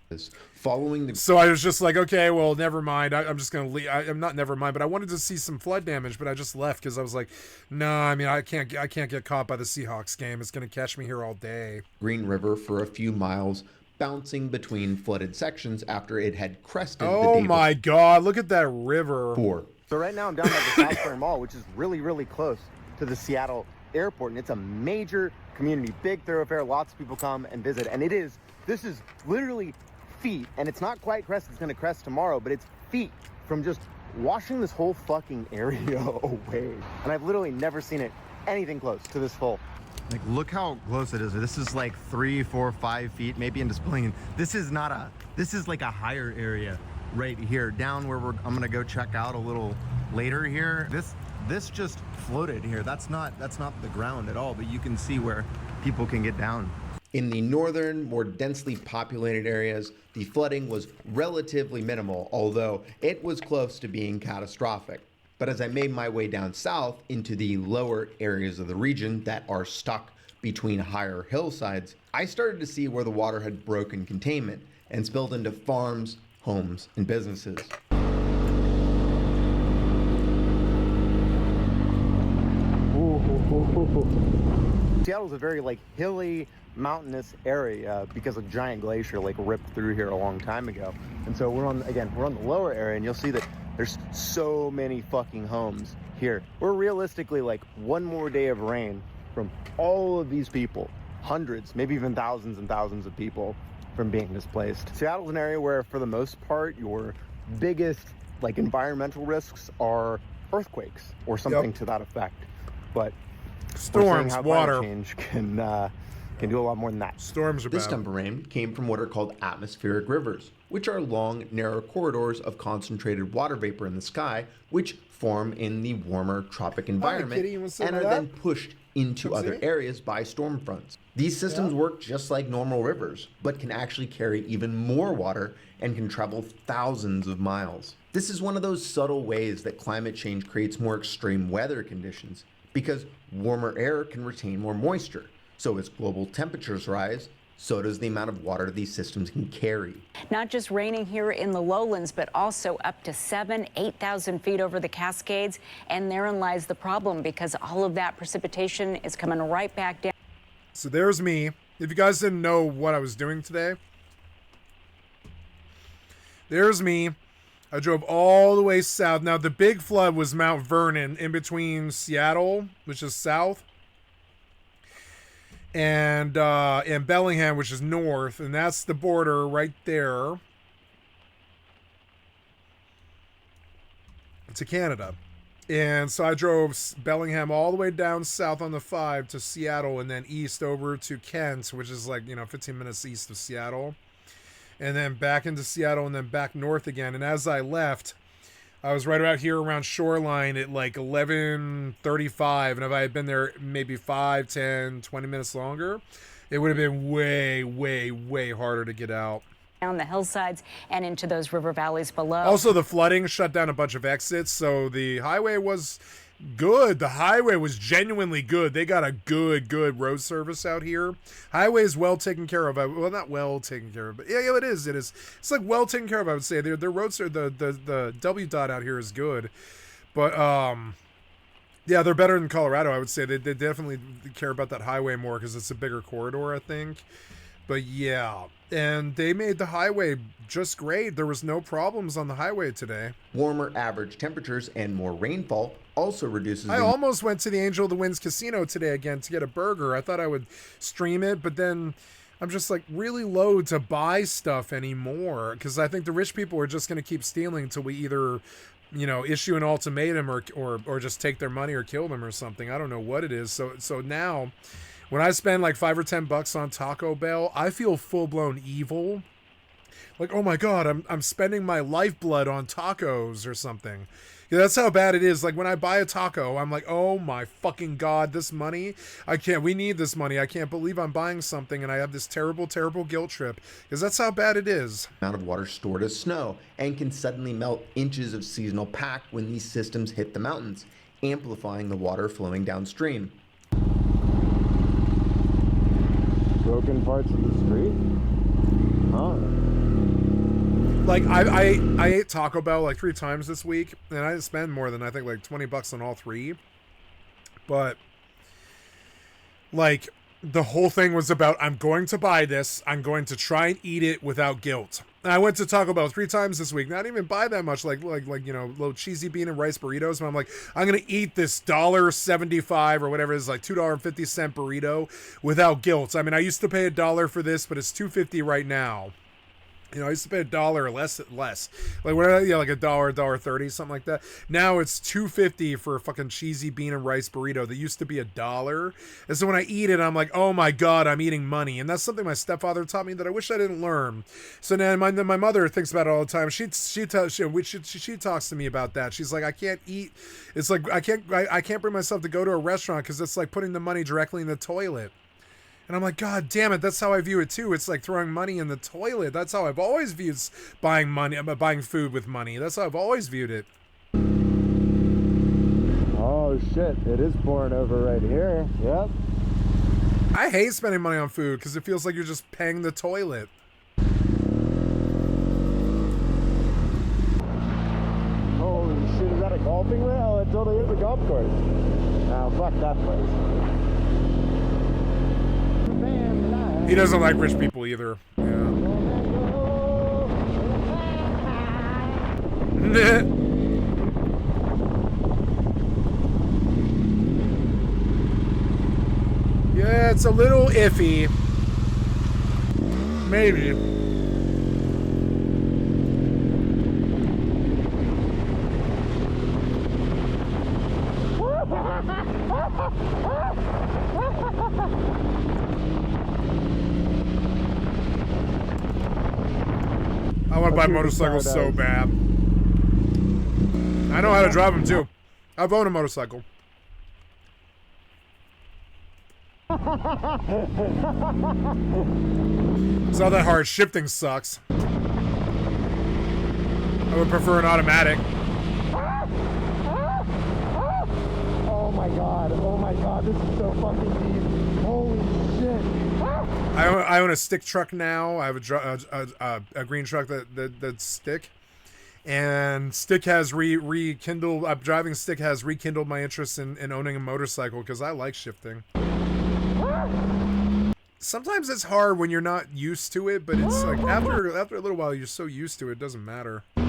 So I was just like, okay, well, never mind. I'm just gonna leave. I'm not never mind, but I wanted to see some flood damage, but I just left because I was like, no, I mean, I can't get caught by the Seahawks game. It's gonna catch me here all day. Green River for a few miles, bouncing between flooded sections after it had crested. Oh my God! Look at that river. So right now I'm down at the South Square Mall, which is really, really close to the Seattle airport, and it's a major community, big thoroughfare. Lots of people come and visit, and this is literally feet, and it's not quite crest. It's going to crest tomorrow, but it's feet from just washing this whole fucking area away. And I've literally never seen it anything close to this full. Like, look how close it is. This is like 3, 4, 5 feet, maybe in display. This is like a higher area right here, down where I'm gonna go check out a little later here. This just floated here. That's not the ground at all, but you can see where people can get down. In the northern, more densely populated areas, the flooding was relatively minimal, although it was close to being catastrophic. But as I made my way down south into the lower areas of the region that are stuck between higher hillsides, I started to see where the water had broken containment and spilled into farms, homes, and businesses. Seattle's a very hilly, mountainous area because a giant glacier ripped through here a long time ago. And so we're on the lower area, and you'll see that there's so many fucking homes here. We're realistically one more day of rain from all of these people, hundreds, maybe even thousands and thousands of people from being displaced. Seattle's an area where, for the most part, your biggest environmental risks are earthquakes or something to that effect. But storms, water change can can do a lot more than that. Storms are This bad. dump of rain came from what are called atmospheric rivers, which are long, narrow corridors of concentrated water vapor in the sky, which form in the warmer tropic environment kitty, you wanna say and are that? then pushed into Come other see? areas by storm fronts. These systems work just like normal rivers, but can actually carry even more water and can travel thousands of miles. This is one of those subtle ways that climate change creates more extreme weather conditions, because warmer air can retain more moisture. So as global temperatures rise, so does the amount of water these systems can carry. Not just raining here in the lowlands, but also up to 8,000 feet over the Cascades. And therein lies the problem, because all of that precipitation is coming right back down. So there's me. If you guys didn't know what I was doing today, there's me. I drove all the way south. Now, the big flood was Mount Vernon in between Seattle, which is south, and Bellingham, which is north, and that's the border right there to Canada. And so I drove Bellingham all the way down south on the 5 to Seattle, and then east over to Kent, which is like, 15 minutes east of Seattle, and then back into Seattle, and then back north again. And as I left, I was right about here around Shoreline at like 11:35, and if I had been there maybe 5, 10, 20 minutes longer, it would have been way, way, way harder to get out. Down the hillsides and into those river valleys below. Also, the flooding shut down a bunch of exits, so the highway was good. The highway was genuinely good. They got a good road service out here. Highway is well taken care of. Well, not well taken care of, but yeah, it is. It is. It's like well taken care of, I would say. Their roads are the W dot out here is good, but yeah, they're better than Colorado. I would say they definitely care about that highway more because it's a bigger corridor, I think. But yeah, and they made the highway just great. There was no problems on the highway today. Warmer average temperatures and more rainfall also reduces... I almost went to the Angel of the Winds Casino today again to get a burger. I thought I would stream it, but then I'm just like really low to buy stuff anymore because I think the rich people are just going to keep stealing until we either, issue an ultimatum or just take their money or kill them or something. I don't know what it is. So now... when I spend like $5 or $10 on Taco Bell, I feel full-blown evil. Like, oh my God, I'm spending my lifeblood on tacos or something. Yeah, that's how bad it is. Like when I buy a taco, I'm like, oh my fucking God, this money, we need this money. I can't believe I'm buying something and I have this terrible, terrible guilt trip because that's how bad it is. Amount of water stored as snow and can suddenly melt inches of seasonal pack when these systems hit the mountains, amplifying the water flowing downstream. Broken parts of the street? Huh? Like I ate Taco Bell like 3 times this week, and I didn't spend more than I think like $20 on all 3. But like the whole thing was about I'm going to buy this, I'm going to try and eat it without guilt. And I went to Taco Bell 3 times this week, not even buy that much, like little cheesy bean and rice burritos. But I'm like, I'm gonna eat this $1.75 or whatever it is, like $2.50 burrito without guilt. I mean, I used to pay $1 for this, but it's $2.50 right now. I used to pay $1 or less. Like when like $1, $1.30, something like that. Now it's $2.50 for a fucking cheesy bean and rice burrito that used to be $1. And so when I eat it, I'm like, oh my God, I'm eating money. And that's something my stepfather taught me that I wish I didn't learn. So now my mother thinks about it all the time. She talks to me about that. She's like, I can't eat. It's like I can't bring myself to go to a restaurant because it's like putting the money directly in the toilet. And I'm like, God damn it, that's how I view it too. It's like throwing money in the toilet. That's how I've always viewed buying food with money. That's how I've always viewed it. Oh shit, it is pouring over right here. Yep. I hate spending money on food because it feels like you're just paying the toilet. Holy shit, is that a golfing range? Oh, it totally is a golf course. Oh, fuck that place. He doesn't like rich people either. Yeah. Yeah, it's a little iffy. Maybe. I want to buy motorcycles so bad. I know how to drive them too. I've owned a motorcycle. It's not that hard. Shifting sucks. I would prefer an automatic. Oh my god, this is so fucking deep. Holy shit. I own a stick truck now. I have a green truck that's stick. And stick has rekindled, driving stick has rekindled my interest in owning a motorcycle because I like shifting. Sometimes it's hard when you're not used to it, but it's like after a little while you're so used to it, it doesn't matter. But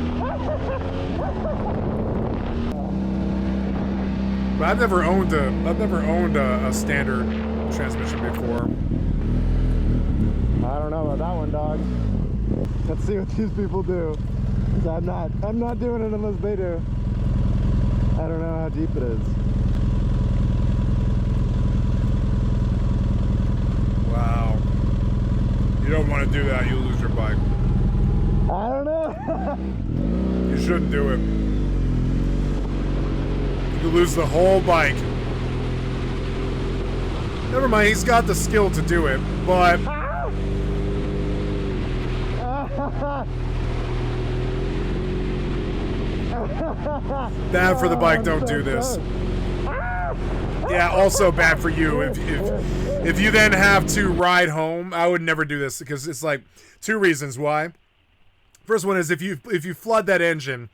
I've never owned a standard transmission before. I don't know about that one, dog. Let's see what these people do. 'Cause I'm not doing it unless they do. I don't know how deep it is. Wow. You don't want to do that, you'll lose your bike. I don't know. You shouldn't do it. You lose the whole bike. Never mind, he's got the skill to do it, but... Bad for the bike, don't do this. Yeah, also bad for you. If you then have to ride home, I would never do this because it's like two reasons why. First one is if you flood that engine,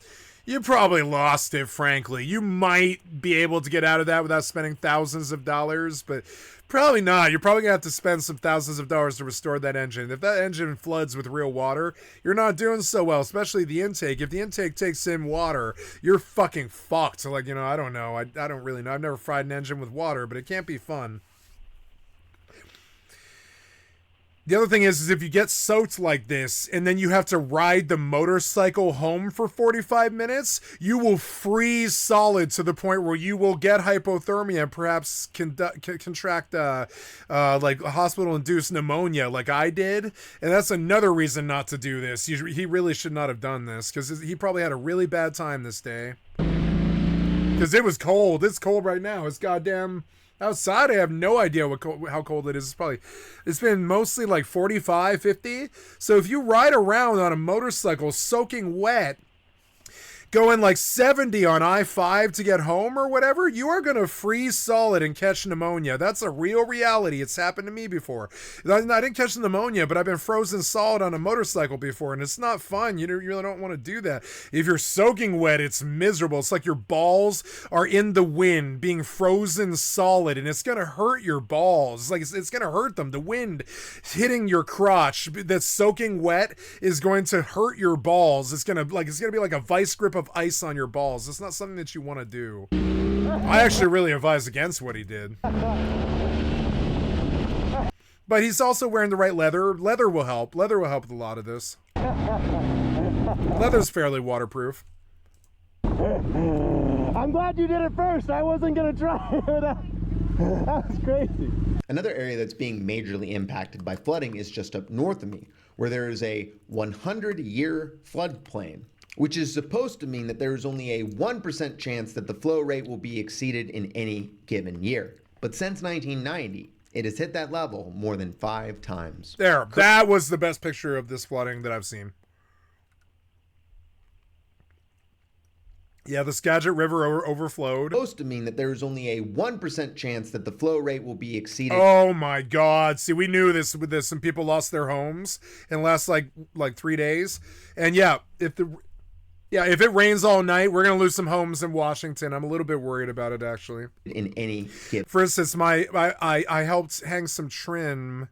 you probably lost it, frankly. You might be able to get out of that without spending thousands of dollars, but probably not. You're probably going to have to spend some thousands of dollars to restore that engine. If that engine floods with real water, you're not doing so well, especially the intake. If the intake takes in water, you're fucking fucked. So, like, you know, I don't know. I don't really know. I've never fried an engine with water, but it can't be fun. The other thing is if you get soaked like this and then you have to ride the motorcycle home for 45 minutes, you will freeze solid to the point where you will get hypothermia and perhaps contract like hospital-induced pneumonia like I did. And that's another reason not to do this. He really should not have done this because he probably had a really bad time this day. Because it was cold. It's cold right now. It's goddamn... Outside, I have no idea how cold it is. It's been mostly like 45, 50. So if you ride around on a motorcycle soaking wet, going like 70 on I-5 to get home or whatever, you are going to freeze solid and catch pneumonia. That's a real reality. It's happened to me before. I didn't catch pneumonia, but I've been frozen solid on a motorcycle before, and it's not fun. You really don't want to do that. If you're soaking wet, it's miserable. It's like your balls are in the wind being frozen solid, and it's going to hurt your balls. Like it's going to hurt them. The wind hitting your crotch that's soaking wet is going to hurt your balls. It's going to be like a vice grip of ice on your balls. It's not something that you want to do. I actually really advise against what he did. But he's also wearing the right leather. Leather will help. Leather will help with a lot of this. Leather's fairly waterproof. I'm glad you did it first. I wasn't going to try. That was crazy. Another area that's being majorly impacted by flooding is just up north of me, where there is a 100-year floodplain, which is supposed to mean that there is only a 1% chance that the flow rate will be exceeded in any given year. But since 1990, it has hit that level more than 5 times. There, that was the best picture of this flooding that I've seen. Yeah, the Skagit River overflowed. Supposed to mean that there is only a 1% chance that the flow rate will be exceeded. Oh my God! See, we knew this with this. Some people lost their homes in the last like 3 days, and yeah, if it rains all night, we're gonna lose some homes in Washington. I'm a little bit worried about it actually. In any given. For instance, I helped hang some trim.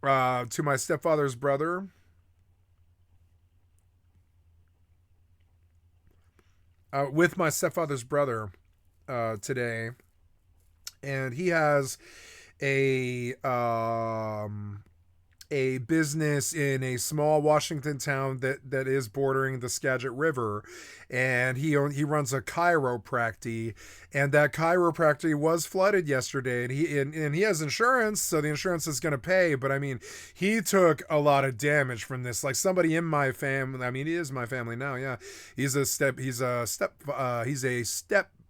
To my stepfather's brother. With my stepfather's brother today. And he has a a business in a small Washington town that is bordering the Skagit River, and he runs a chiropractic, and that chiropractic was flooded yesterday, and he has insurance, so the insurance is going to pay. But I mean, he took a lot of damage from this. Like somebody in my family, I mean, he is my family now. Yeah, he's a step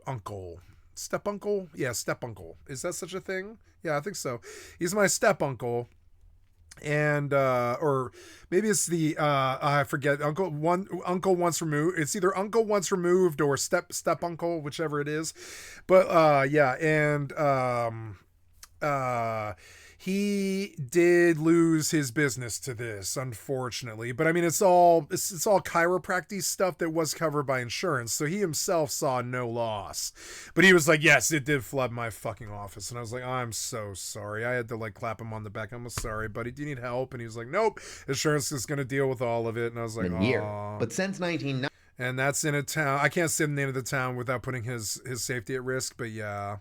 uncle. Step uncle? Yeah, step uncle. Is that such a thing? Yeah, I think so. He's my step uncle. And or maybe it's the I forget, uncle once removed. It's either uncle once removed or step uncle, whichever it is. But yeah, and he did lose his business to this, unfortunately. But I mean, it's all chiropractic stuff that was covered by insurance, so he himself saw no loss. But he was like, "Yes, it did flood my fucking office," and I was like, "I'm so sorry." I had to like clap him on the back. "I'm sorry, buddy. Do you need help?" And he was like, "Nope, insurance is going to deal with all of it." And I was like, "Oh." But since 1990. And that's in a town. I can't say the name of the town without putting his safety at risk. But yeah.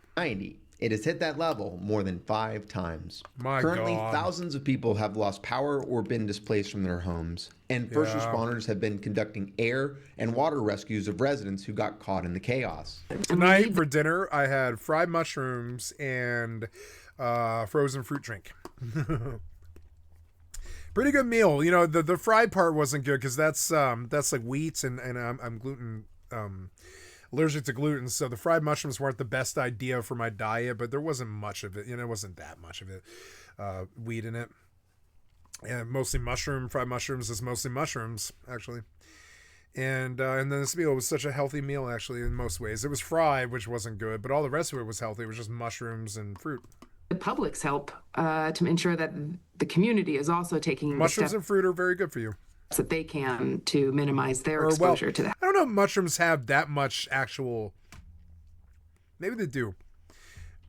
It has hit that level more than 5 times. Currently, thousands of people have lost power or been displaced from their homes, and first responders have been conducting air and water rescues of residents who got caught in the chaos. Tonight for dinner, I had fried mushrooms and frozen fruit drink. Pretty good meal. You know, the fried part wasn't good because that's like wheat, and I'm gluten allergic to gluten, so the fried mushrooms weren't the best idea for my diet, but there wasn't much of it. You know, it wasn't that much of it. Wheat in it. And mostly fried mushrooms is mostly mushrooms, actually. And then this meal was such a healthy meal, actually, in most ways. It was fried, which wasn't good, but all the rest of it was healthy. It was just mushrooms and fruit. The public's help to ensure that the community is also taking mushrooms and fruit are very good for you. That they can to minimize their exposure to that. I don't know if mushrooms have that much actual, maybe they do,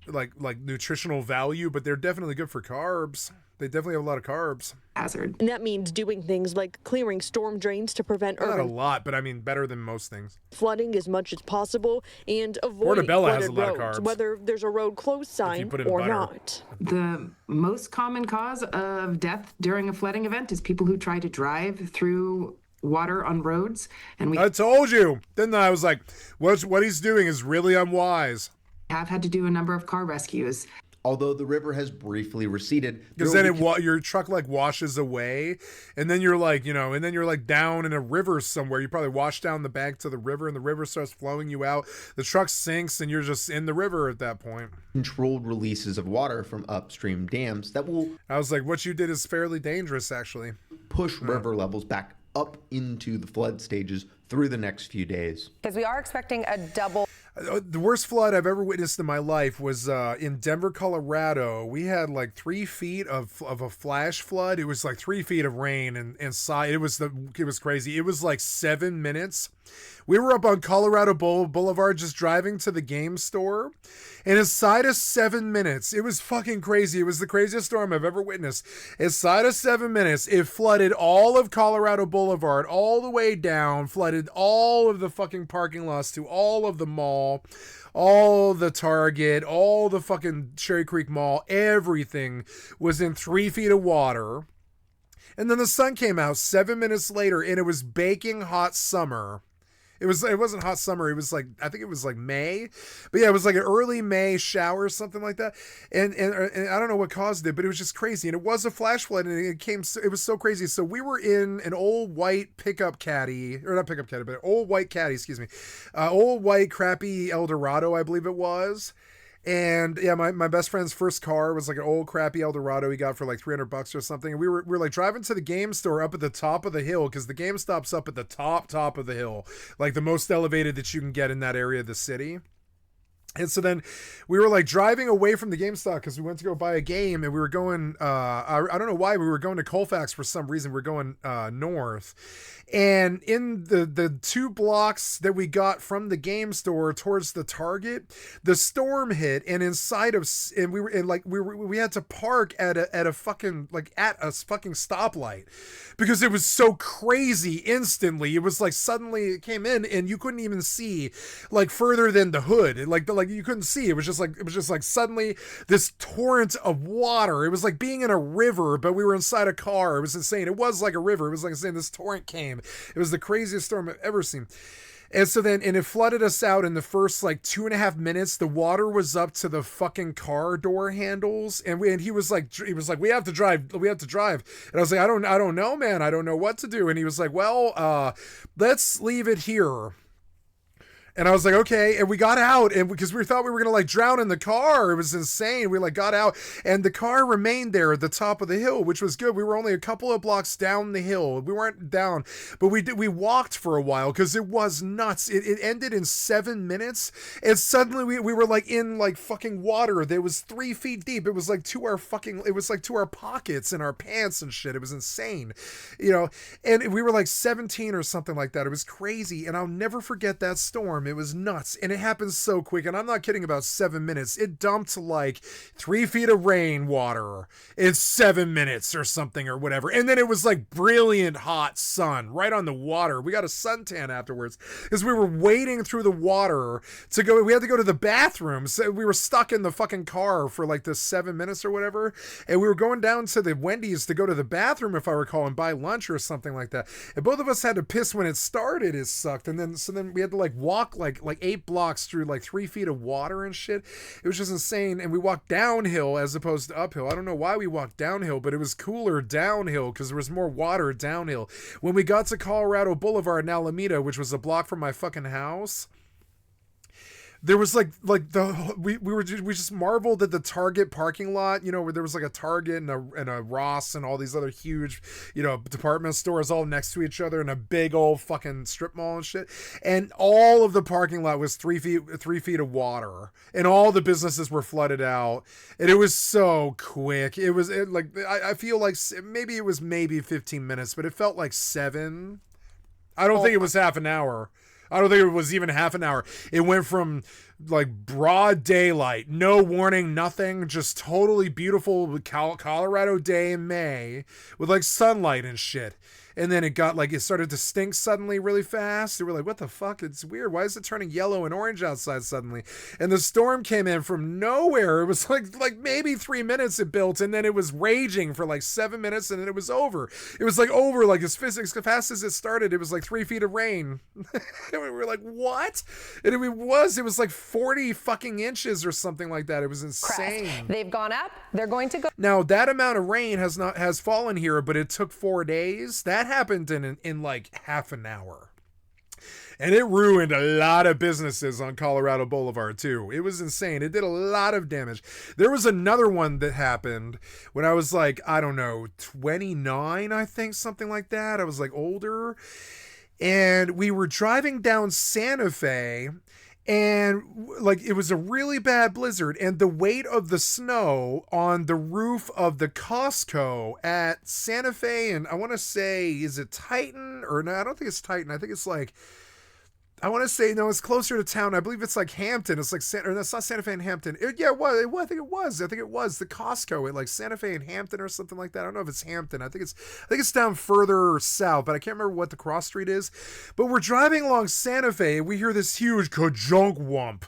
like nutritional value, but they're definitely good for carbs. They definitely have a lot of carbs. Hazard. And that means doing things like clearing storm drains to prevent Not a lot, but I mean better than most things. Flooding as much as possible and avoiding Portobello has a flooded lot roads, of carbs. whether there's a road closed sign or not. The most common cause of death during a flooding event is people who try to drive through water on roads. And I told you, didn't I? I was like, what he's doing is really unwise. Have had to do a number of car rescues. Although the river has briefly receded, because then your truck like washes away, and then you're like, and then you're like down in a river somewhere. You probably wash down the bank to the river, and the river starts flowing you out. The truck sinks, and you're just in the river at that point. Controlled releases of water from upstream dams that will. I was like, what you did is fairly dangerous, actually. Push river levels back up into the flood stages through the next few days. Because we are expecting a double. The worst flood I've ever witnessed in my life was in Denver, Colorado. We had like 3 feet of a flash flood. It was like 3 feet of rain and it was crazy. It was like 7 minutes. We were up on Colorado Boulevard just driving to the game store, and inside of 7 minutes, it was fucking crazy. It was the craziest storm I've ever witnessed. Inside of 7 minutes, it flooded all of Colorado Boulevard all the way down, flooded all of the fucking parking lots to all of the mall, all the Target, all the fucking Cherry Creek Mall. Everything was in 3 feet of water. And then the sun came out 7 minutes later, and it was baking hot summer. It wasn't hot summer. It was like, I think it was like May, but yeah, it was like an early May shower or something like that. And I don't know what caused it, but it was just crazy. And it was a flash flood, and it was so crazy. So we were in an old white pickup caddy, or not pickup caddy, but an old white caddy, excuse me. Old white crappy Eldorado, I believe it was. And yeah, my best friend's first car was like an old crappy Eldorado he got for like $300 or something. And we were like driving to the game store up at the top of the hill, because the game stop's up at the top of the hill, like the most elevated that you can get in that area of the city. And so then we were like driving away from the GameStop because we went to go buy a game, and we were going, I don't know why, we were going to Colfax for some reason. We were going north. And in the 2 blocks that we got from the game store towards the Target, the storm hit, and we had to park at a fucking stoplight, because it was so crazy instantly. It was like suddenly it came in, and you couldn't even see like further than the hood. Like the like you couldn't see. It was just like suddenly this torrent of water. It was like being in a river, but we were inside a car. It was insane. It was like a river. It was like insane. This torrent came. It was the craziest storm I've ever seen. And so then, and it flooded us out in the first like 2.5 minutes. The water was up to the fucking car door handles. And he was like, we have to drive. And I was like, I don't know, man. I don't know what to do. And he was like, well, let's leave it here. And I was like, okay. And we got out, and because we thought we were going to like drown in the car. It was insane. We like got out, and the car remained there at the top of the hill, which was good. We were only a couple of blocks down the hill. We weren't down, but we walked for a while because it was nuts. It ended in 7 minutes, and suddenly we were like in like fucking water that was 3 feet deep. It was like to our pockets and our pants and shit. It was insane, you know, and we were like 17 or something like that. It was crazy. And I'll never forget that storm. It was nuts, and it happened so quick, and I'm not kidding about 7 minutes. It dumped like 3 feet of rainwater in 7 minutes or something or whatever, and then it was like brilliant hot sun right on the water. We got a suntan afterwards because we were wading through the water to go. We had to go to the bathroom, so we were stuck in the fucking car for like the 7 minutes or whatever, and we were going down to the Wendy's to go to the bathroom, if I recall, and buy lunch or something like that, and both of us had to piss when it started. It sucked, and then we had to like walk like 8 blocks through like 3 feet of water and shit. It was just insane. And we walked downhill as opposed to uphill. I don't know why we walked downhill, but it was cooler downhill because there was more water downhill. When we got to Colorado Boulevard in Alameda, which was a block from my fucking house, there was we just marveled at the Target parking lot, you know, where there was like a Target and a Ross and all these other huge, you know, department stores all next to each other and a big old fucking strip mall and shit. And all of the parking lot was 3 feet of water, and all the businesses were flooded out. And it was so quick. I feel like maybe it was 15 minutes, but it felt like 7. I don't think it was half an hour. I don't think it was even half an hour. It went from like broad daylight, no warning, nothing, just totally beautiful Colorado day in May with like sunlight and shit. And then it started to stink suddenly really fast. And we're like, what the fuck? It's weird. Why is it turning yellow and orange outside suddenly? And the storm came in from nowhere. It was like maybe 3 minutes it built, and then it was raging for like 7 minutes, and then it was over. It was like over like as fast as it started. It was like 3 feet of rain. And we were like, what? And it was like 40 fucking inches or something like that. It was insane. Crest. They've gone up. They're going to go. Now that amount of rain has fallen here, but it took 4 days. That happened in like half an hour, and it ruined a lot of businesses on Colorado Boulevard too. It was insane. It did a lot of damage. There was another one that happened when I was like, I don't know, 29, I think, something like that. I was like older, and we were driving down Santa Fe, and like it was a really bad blizzard, and the weight of the snow on the roof of the Costco at Santa Fe, and I want to say, is it Titan or no? I don't think it's Titan. I think it's like, I want to say, no, it's closer to town. I believe it's like Hampton. It's like, or that's not Santa Fe and Hampton. I think it was the Costco at like Santa Fe and Hampton or something like that. I don't know if it's Hampton. I think it's down further south, but I can't remember what the cross street is. But we're driving along Santa Fe, and we hear this huge ka-junk wump.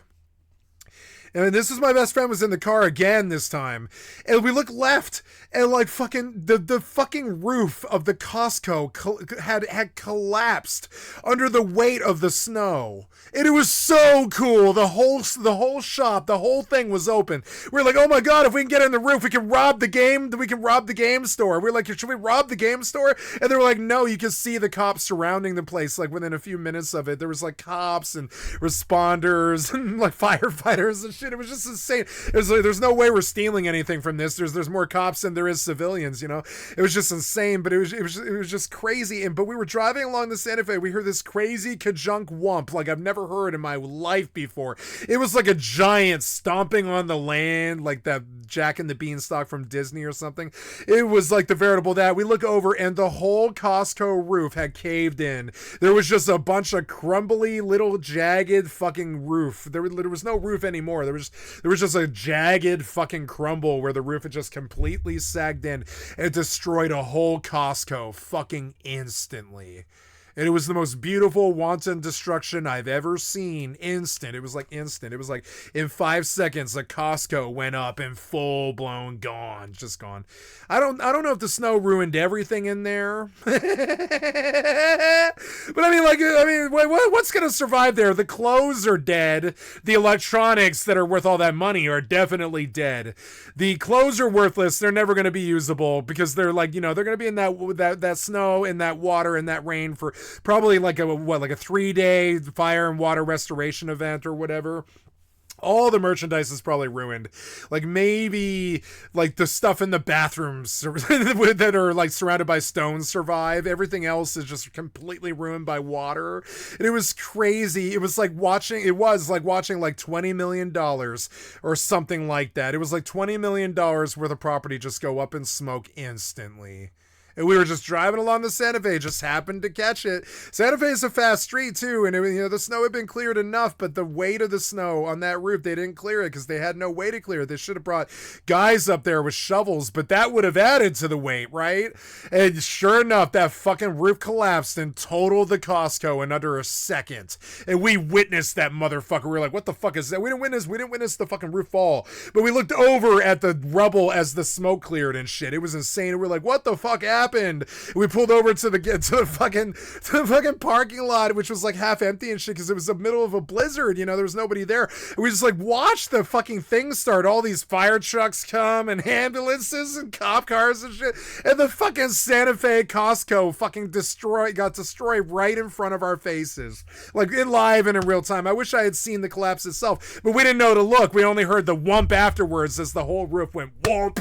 And this is my best friend was in the car again this time. And we look left, and like fucking the fucking roof of the Costco had collapsed under the weight of the snow. And it was so cool. The whole shop, the whole thing was open. We're like, oh my God, if we can get in the roof, we can rob the game store. We're like, should we rob the game store? And they were like, no, you can see the cops surrounding the place like within a few minutes of it. There was like cops and responders and like firefighters and shit. It was just insane. It was like, there's no way we're stealing anything from this. There's more cops than there is civilians, you know. It was just insane, but it was just crazy. But we were driving along the Santa Fe. We heard this crazy ka-junk wump like I've never heard in my life before. It was like a giant stomping on the land, like that Jack and the Beanstalk from Disney or something. It was like the veritable that. We look over, and the whole Costco roof had caved in. There was just a bunch of crumbly little jagged fucking roof. There was no roof anymore. There was just a jagged fucking crumble where the roof had just completely sagged in. It destroyed a whole Costco fucking instantly. And it was the most beautiful wanton destruction I've ever seen. Instant. It was like instant. It was like in 5 seconds, the Costco went up and full blown gone. Just gone. I don't know if the snow ruined everything in there. But what's going to survive there? The clothes are dead. The electronics that are worth all that money are definitely dead. The clothes are worthless. They're never going to be usable because they're like, they're going to be in that snow, in that water, in that rain for probably like a 3-day fire and water restoration event or whatever. All the merchandise is probably ruined. Like maybe like the stuff in the bathrooms that are like surrounded by stones survive. Everything else is just completely ruined by water. And it was crazy. It was like watching like $20 million or something like that. It was like $20 million worth of property just go up in smoke instantly. And we were just driving along the Santa Fe, just happened to catch it. Santa Fe is a fast street too, and the snow had been cleared enough, but the weight of the snow on that roof, they didn't clear it because they had no way to clear it. They should have brought guys up there with shovels, but that would have added to the weight, right? And sure enough, that fucking roof collapsed and totaled the Costco in under a second. And we witnessed that motherfucker. We were like, what the fuck is that? We didn't witness the fucking roof fall, but we looked over at the rubble as the smoke cleared and shit. It was insane. And we're like, what the fuck happened? We pulled over to the fucking parking lot, which was like half empty and shit because it was the middle of a blizzard. There was nobody there. And we just like watched the fucking thing start. All these fire trucks come and ambulances and cop cars and shit. And the fucking Santa Fe Costco fucking got destroyed right in front of our faces, like in live and in real time. I wish I had seen the collapse itself, but we didn't know to look. We only heard the whump afterwards as the whole roof went whomp.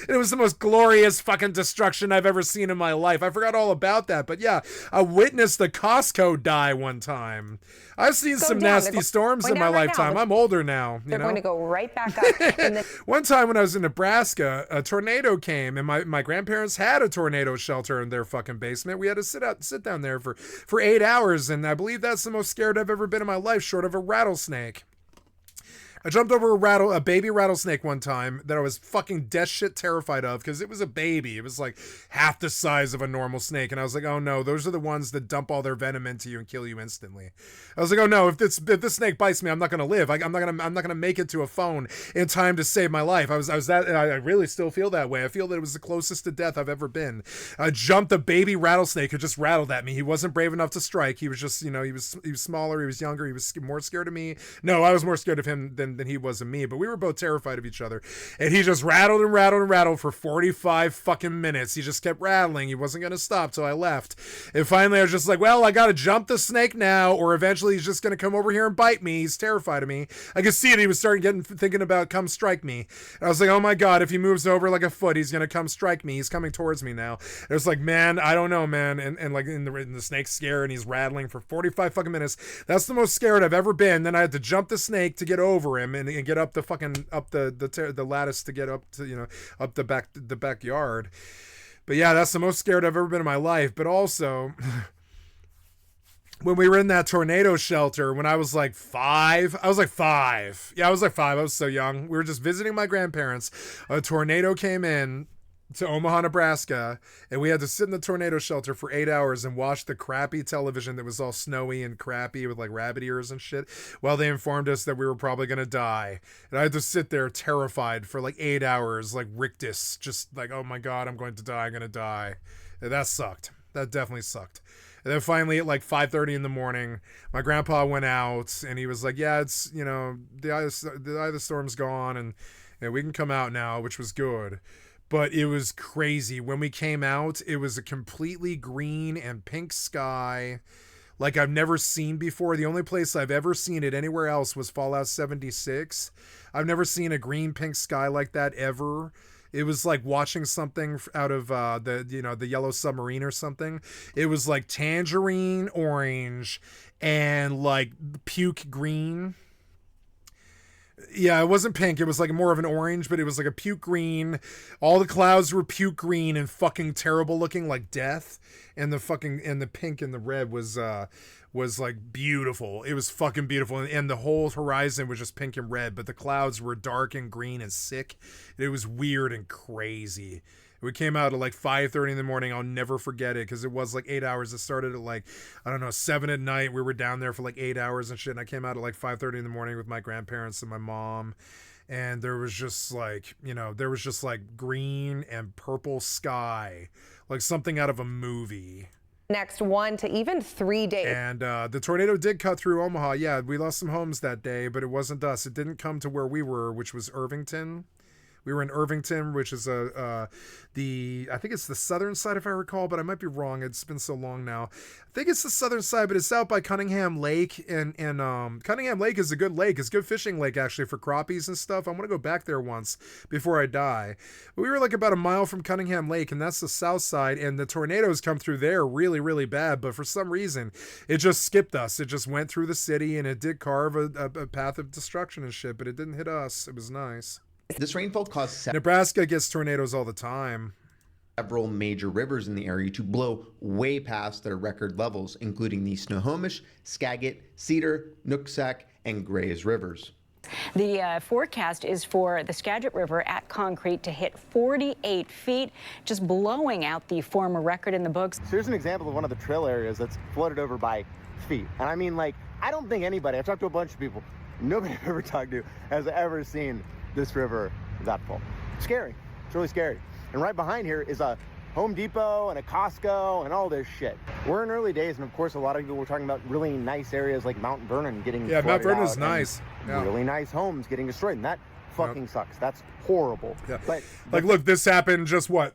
It was the most glorious fucking destruction I've ever seen in my life. I forgot all about that, but yeah, I witnessed the Costco die one time. I've seen some nasty storms in my lifetime. I'm older now. They're going to go right back up. One time when I was in Nebraska, a tornado came, and my grandparents had a tornado shelter in their fucking basement. We had to sit down there for 8 hours, and I believe that's the most scared I've ever been in my life, short of a rattlesnake. I jumped over a baby rattlesnake one time that I was fucking death shit terrified of because it was a baby. It was like half the size of a normal snake. And I was like, oh no, those are the ones that dump all their venom into you and kill you instantly. I was like, oh no, if this snake bites me, I'm not going to live. I'm not going to make it to a phone in time to save my life. I really still feel that way. I feel that it was the closest to death I've ever been. I jumped a baby rattlesnake who just rattled at me. He wasn't brave enough to strike. He was just, he was smaller. He was younger. He was more scared of me. No, I was more scared of him than he was of me, but we were both terrified of each other. And he just rattled and rattled and rattled for 45 fucking minutes. He just kept rattling. He wasn't going to stop till I left. And finally I was just like, well, I got to jump the snake now, or eventually he's just going to come over here and bite me. He's terrified of me. I could see it. He was thinking about come strike me. And I was like, oh my God, if he moves over like a foot, he's going to come strike me. He's coming towards me now. And it was like, man, I don't know, man. And like in the snake's scared and he's rattling for 45 fucking minutes. That's the most scared I've ever been. Then I had to jump the snake to get over him and get up the lattice to get up to up the backyard. But yeah, that's the most scared I've ever been in my life. But also when we were in that tornado shelter when I was like 5, I was like 5. Yeah, I was like 5. I was so young. We were just visiting my grandparents. A tornado came in to Omaha, Nebraska, and we had to sit in the tornado shelter for 8 hours and watch the crappy television that was all snowy and crappy with like rabbit ears and shit while they informed us that we were probably going to die. And I had to sit there terrified for like 8 hours, like rictus, just like, oh my God, I'm going to die. I'm going to die. And that sucked. That definitely sucked. And then finally at like 5:30 in the morning, my grandpa went out and he was like, yeah, it's, the eye of the storm's gone and we can come out now, which was good. But it was crazy. When we came out, it was a completely green and pink sky like I've never seen before. The only place I've ever seen it anywhere else was Fallout 76. I've never seen a green pink sky like that ever. It was like watching something out of the Yellow Submarine or something. It was like tangerine orange and like puke green. Yeah, it wasn't pink. It was like more of an orange, but it was like a puke green. All the clouds were puke green and fucking terrible looking, like death. And the pink and the red was like beautiful. It was fucking beautiful. And the whole horizon was just pink and red, but the clouds were dark and green and sick. It was weird and crazy. It We came out at like 5:30 in the morning. I'll never forget it because it was like 8 hours. It started at like, I don't know, 7 at night. We were down there for like 8 hours and shit. And I came out at like 5:30 in the morning with my grandparents and my mom. And there was just like, there was just like green and purple sky, like something out of a movie. Next 1 to even 3 days. And the tornado did cut through Omaha. Yeah, we lost some homes that day, but it wasn't us. It didn't come to where we were, which was Irvington. We were in Irvington, which is I think it's the southern side if I recall, but I might be wrong. It's been so long now. I think it's the southern side, but it's out by Cunningham Lake. And Cunningham Lake is a good lake. It's a good fishing lake, actually, for crappies and stuff. I want to go back there once before I die. But we were like about a mile from Cunningham Lake, and that's the south side. And the tornadoes come through there really, really bad. But for some reason, it just skipped us. It just went through the city, and it did carve a path of destruction and shit, but it didn't hit us. It was nice. This rainfall caused Nebraska gets tornadoes all the time. Several major rivers in the area to blow way past their record levels, including the Snohomish, Skagit, Cedar, Nooksack, and Grays rivers. The forecast is for the Skagit River at Concrete to hit 48 feet, just blowing out the former record in the books. So here's an example of one of the trail areas that's flooded over by feet. And I mean, like, I don't think anybody, I've talked to a bunch of people, nobody I've ever talked to has ever seen this river that full. Scary. It's really scary. And right behind here is a Home Depot and a Costco and all this shit. We're in early days, and of course, a lot of people were talking about really nice areas like Mount Vernon getting Mount Vernon is out, nice. Yeah. Really nice homes getting destroyed, and that fucking sucks. That's horrible. Yeah. But look, this happened just like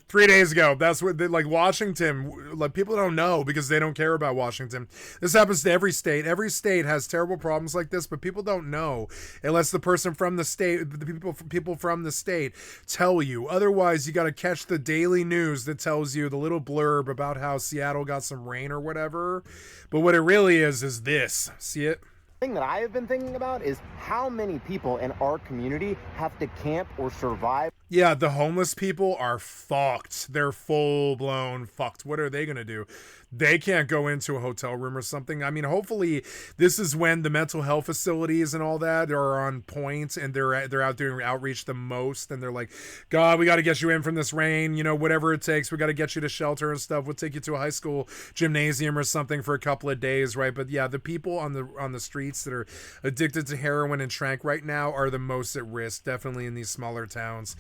3 days ago. That's what like Washington, like people don't know because they don't care about Washington. This happens to every state. Every state has terrible problems like this, but people don't know unless the person from the state, the people from the state tell you. Otherwise, you got to catch the daily news that tells you the little blurb about how Seattle got some rain or whatever. But what it really is this. See it? Thing that I have been thinking about is how many people in our community have to camp or survive. Yeah, the homeless people are fucked. They're full-blown fucked. What are they going to do? They can't go into a hotel room or something. I mean, hopefully this is when the mental health facilities and all that are on point and they're out doing outreach the most. And they're like, God, we got to get you in from this rain, whatever it takes. We got to get you to shelter and stuff. We'll take you to a high school gymnasium or something for a couple of days, right? But yeah, the people on the streets that are addicted to heroin and trank right now are the most at risk, definitely in these smaller towns.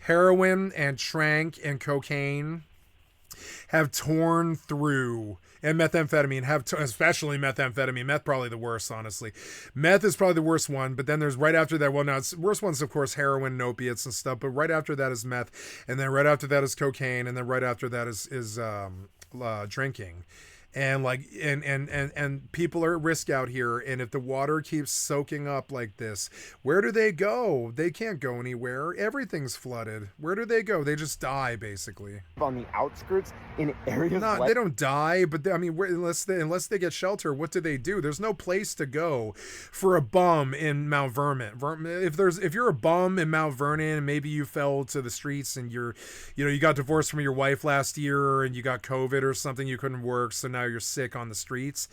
Heroin and trank and cocaine have torn through, and methamphetamine especially methamphetamine. Meth probably the worst, honestly. Meth is probably the worst one, but then there's right after that. Well, now it's worst ones, of course, heroin and opiates and stuff. But right after that is meth, and then right after that is cocaine, and then right after that is drinking. And and people are at risk out here. And if the water keeps soaking up like this, where do they go? They can't go anywhere. Everything's flooded. Where do they go? They just die, basically. On the outskirts, in areas they don't die, but unless they get shelter, what do they do? There's no place to go for a bum in Mount Vernon. If you're a bum in Mount Vernon and maybe you fell to the streets and you got divorced from your wife last year and you got COVID or something, you couldn't work, so now you're sick on the streets,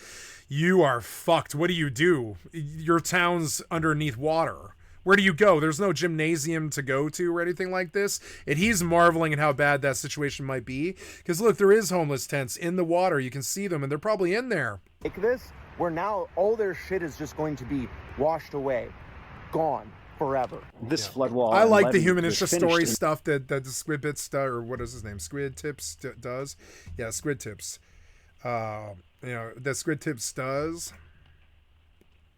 you are fucked. What do? Your town's underneath water. Where do you go? There's no gymnasium to go to or anything like this. And he's marveling at how bad that situation might be. Because look, there is homeless tents in the water. You can see them and they're probably in there. Like this, where now all their shit is just going to be washed away, gone forever. This flood wall. I like the human interest story stuff that the Squid Bits, or what is his name? Squid Tips does. Yeah, Squid Tips. That Squid Tips does.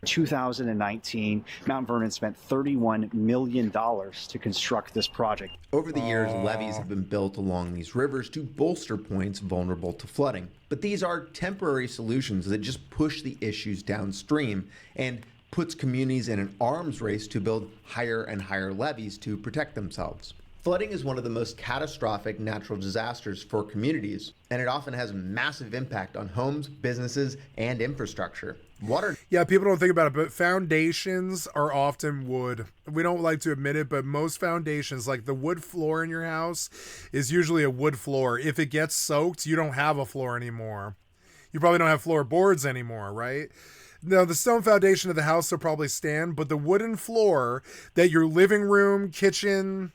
2019, Mount Vernon spent $31 million to construct this project. Over the years, levees have been built along these rivers to bolster points vulnerable to flooding. But these are temporary solutions that just push the issues downstream and puts communities in an arms race to build higher and higher levees to protect themselves. Flooding is one of the most catastrophic natural disasters for communities, and it often has massive impact on homes, businesses, and infrastructure. Yeah, people don't think about it, but foundations are often wood. We don't like to admit it, but most foundations, like the wood floor in your house, is usually a wood floor. If it gets soaked, you don't have a floor anymore. You probably don't have floorboards anymore, right? Now, the stone foundation of the house will probably stand, but the wooden floor that your living room, kitchen,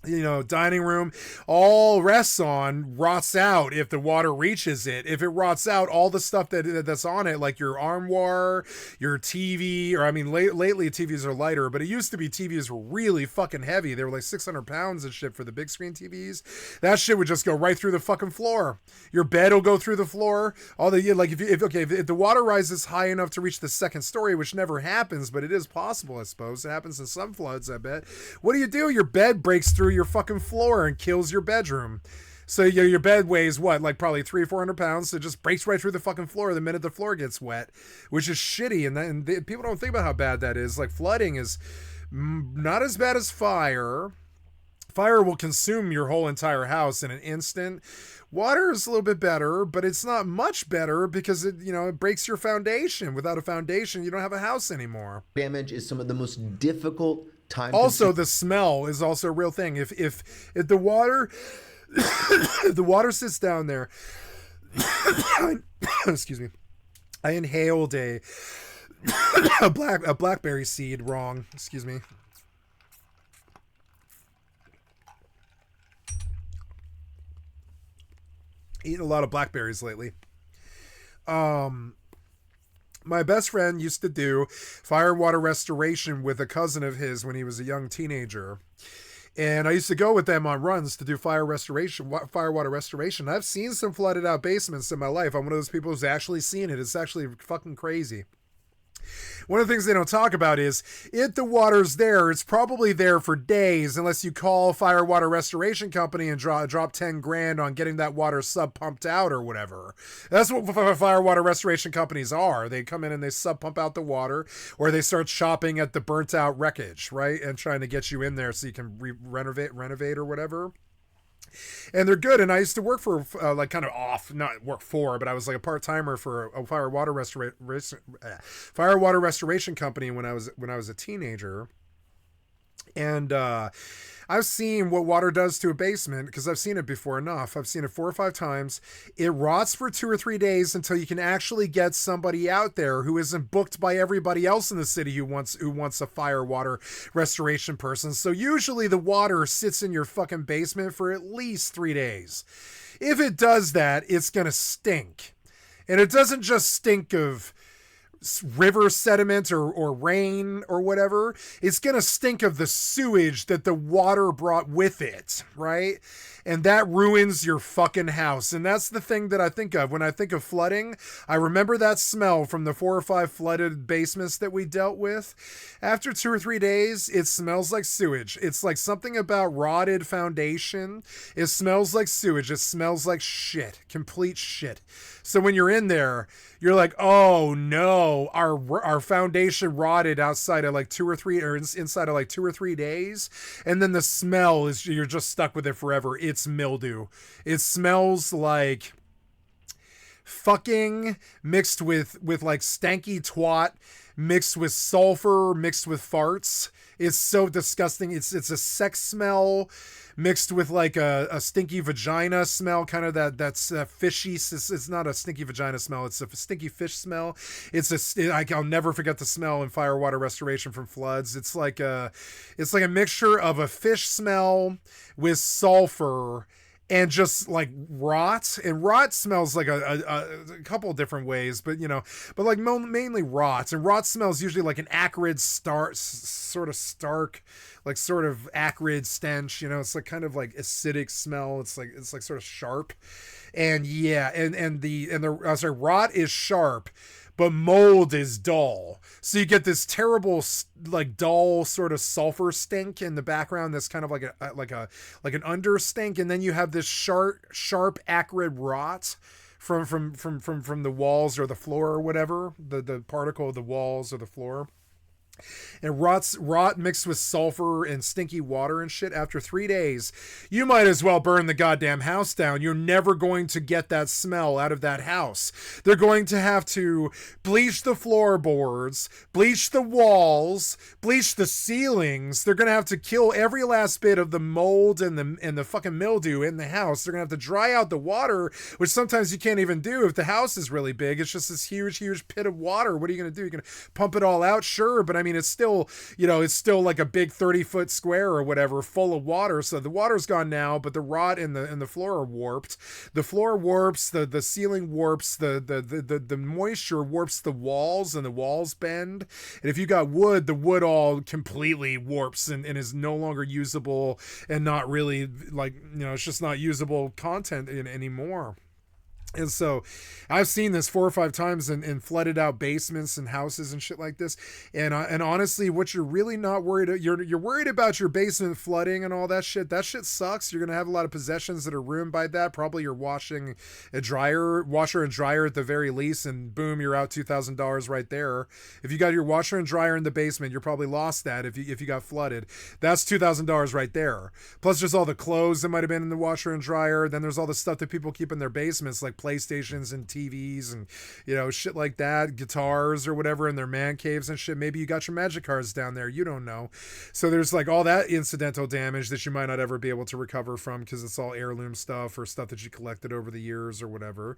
dining room, all rests on rots out if the water reaches it. If it rots out, all the stuff that's on it, like your armoire, your TV, or I mean, lately TVs are lighter, but it used to be TVs were really fucking heavy. They were like 600 pounds and shit for the big screen TVs. That shit would just go right through the fucking floor. Your bed will go through the floor. All the, like, if the water rises high enough to reach the second story, which never happens, but it is possible, I suppose. It happens in some floods, I bet. What do? Your bed breaks through your fucking floor and kills your bedroom. So your bed weighs what, like probably 300-400 pounds, so it just breaks right through the fucking floor the minute the floor gets wet, which is shitty. And people don't think about how bad that is. Like, flooding is not as bad as fire. Fire will consume your whole entire house in an instant. Water is a little bit better, but it's not much better because it breaks your foundation. Without a foundation, you don't have a house anymore. Damage is some of the most difficult times. Also, the smell is also a real thing. If the water if the water sits down there, excuse me, I inhaled a blackberry seed wrong. Excuse me. Eating a lot of blackberries lately. My best friend used to do fire water restoration with a cousin of his when he was a young teenager. And I used to go with them on runs to do fire water restoration. I've seen some flooded out basements in my life. I'm one of those people who's actually seen it. It's actually fucking crazy. One of the things they don't talk about is if the water's there, it's probably there for days unless you call fire water restoration company and drop 10 grand on getting that water sub pumped out or whatever. That's what fire water restoration companies are. They come in and they sub pump out the water, or they start chopping at the burnt out wreckage, right? And trying to get you in there so you can renovate or whatever. And they're good. And I used to work for not work for, but I was like a part-timer for a fire water restoration company when I was a teenager. And I've seen what water does to a basement because I've seen it before enough. I've seen it 4 or 5 times. It rots for 2 or 3 days until you can actually get somebody out there who isn't booked by everybody else in the city who wants a fire water restoration person. So usually the water sits in your fucking basement for at least 3 days. If it does that, it's going to stink. And it doesn't just stink of river sediment or rain or whatever. It's going to stink of the sewage that the water brought with it, right? And that ruins your fucking house. And that's the thing that I think of when I think of flooding. I remember that smell from the 4 or 5 flooded basements that we dealt with. After 2 or 3 days, it smells like sewage. It's like something about rotted foundation. It smells like sewage. It smells like shit, complete shit. So when you're in there, you're like, oh no, our foundation rotted outside of like 2 or 3 or inside of like 2 or 3 days. And then the smell is, you're just stuck with it forever. It's mildew. It smells like fucking mixed with like stanky twat, mixed with sulfur, mixed with farts. It's so disgusting. It's a sex smell mixed with like a stinky vagina smell, kind of that's fishy. It's not a stinky vagina smell. It's a stinky fish smell. I'll never forget the smell in fire water restoration from floods. It's like a mixture of a fish smell with sulfur and just like rot. And rot smells like a couple of different ways, but like mainly rot. And rot smells usually like an acrid sort of acrid stench. It's like kind of like acidic smell. It's like sort of sharp. And yeah, and the rot is sharp, but mold is dull. So you get this terrible, like dull sort of sulfur stink in the background. That's kind of like an under stink. And then you have this sharp, acrid rot from the walls or the floor or whatever, the particle of the walls or the floor. And rot mixed with sulfur and stinky water and shit. After 3 days, you might as well burn the goddamn house down. You're never going to get that smell out of that house. They're going to have to bleach the floorboards, bleach the walls, bleach the ceilings. They're going to have to kill every last bit of the mold and the fucking mildew in the house. They're going to have to dry out the water, which sometimes you can't even do if the house is really big. It's just this huge pit of water. What are you going to do? You're going to pump it all out? Sure, but I I mean, it's still, you know, it's still like a big 30-foot square or whatever full of water. So the water's gone now, but the rot in the floor are warped. The floor warps, the ceiling warps, the moisture warps the walls, and the walls bend. And if you got wood, the wood all completely warps and is no longer usable, and not really, like, you know, it's just not usable content anymore. And so I've seen this 4 or 5 times in flooded out basements and houses and shit like this. And honestly, what you're really not worried, you're worried about your basement flooding and all that shit. That shit sucks. You're going to have a lot of possessions that are ruined by that. Probably your washer and dryer at the very least. And boom, you're out $2,000 right there. If you got your washer and dryer in the basement, you're probably lost that if you got flooded. That's $2,000 right there. Plus there's all the clothes that might have been in the washer and dryer. Then there's all the stuff that people keep in their basements, like PlayStations and TVs and, you know, shit like that, guitars or whatever in their man caves and shit. Maybe you got your magic cards down there, you don't know. So there's like all that incidental damage that you might not ever be able to recover from, because it's all heirloom stuff or stuff that you collected over the years or whatever.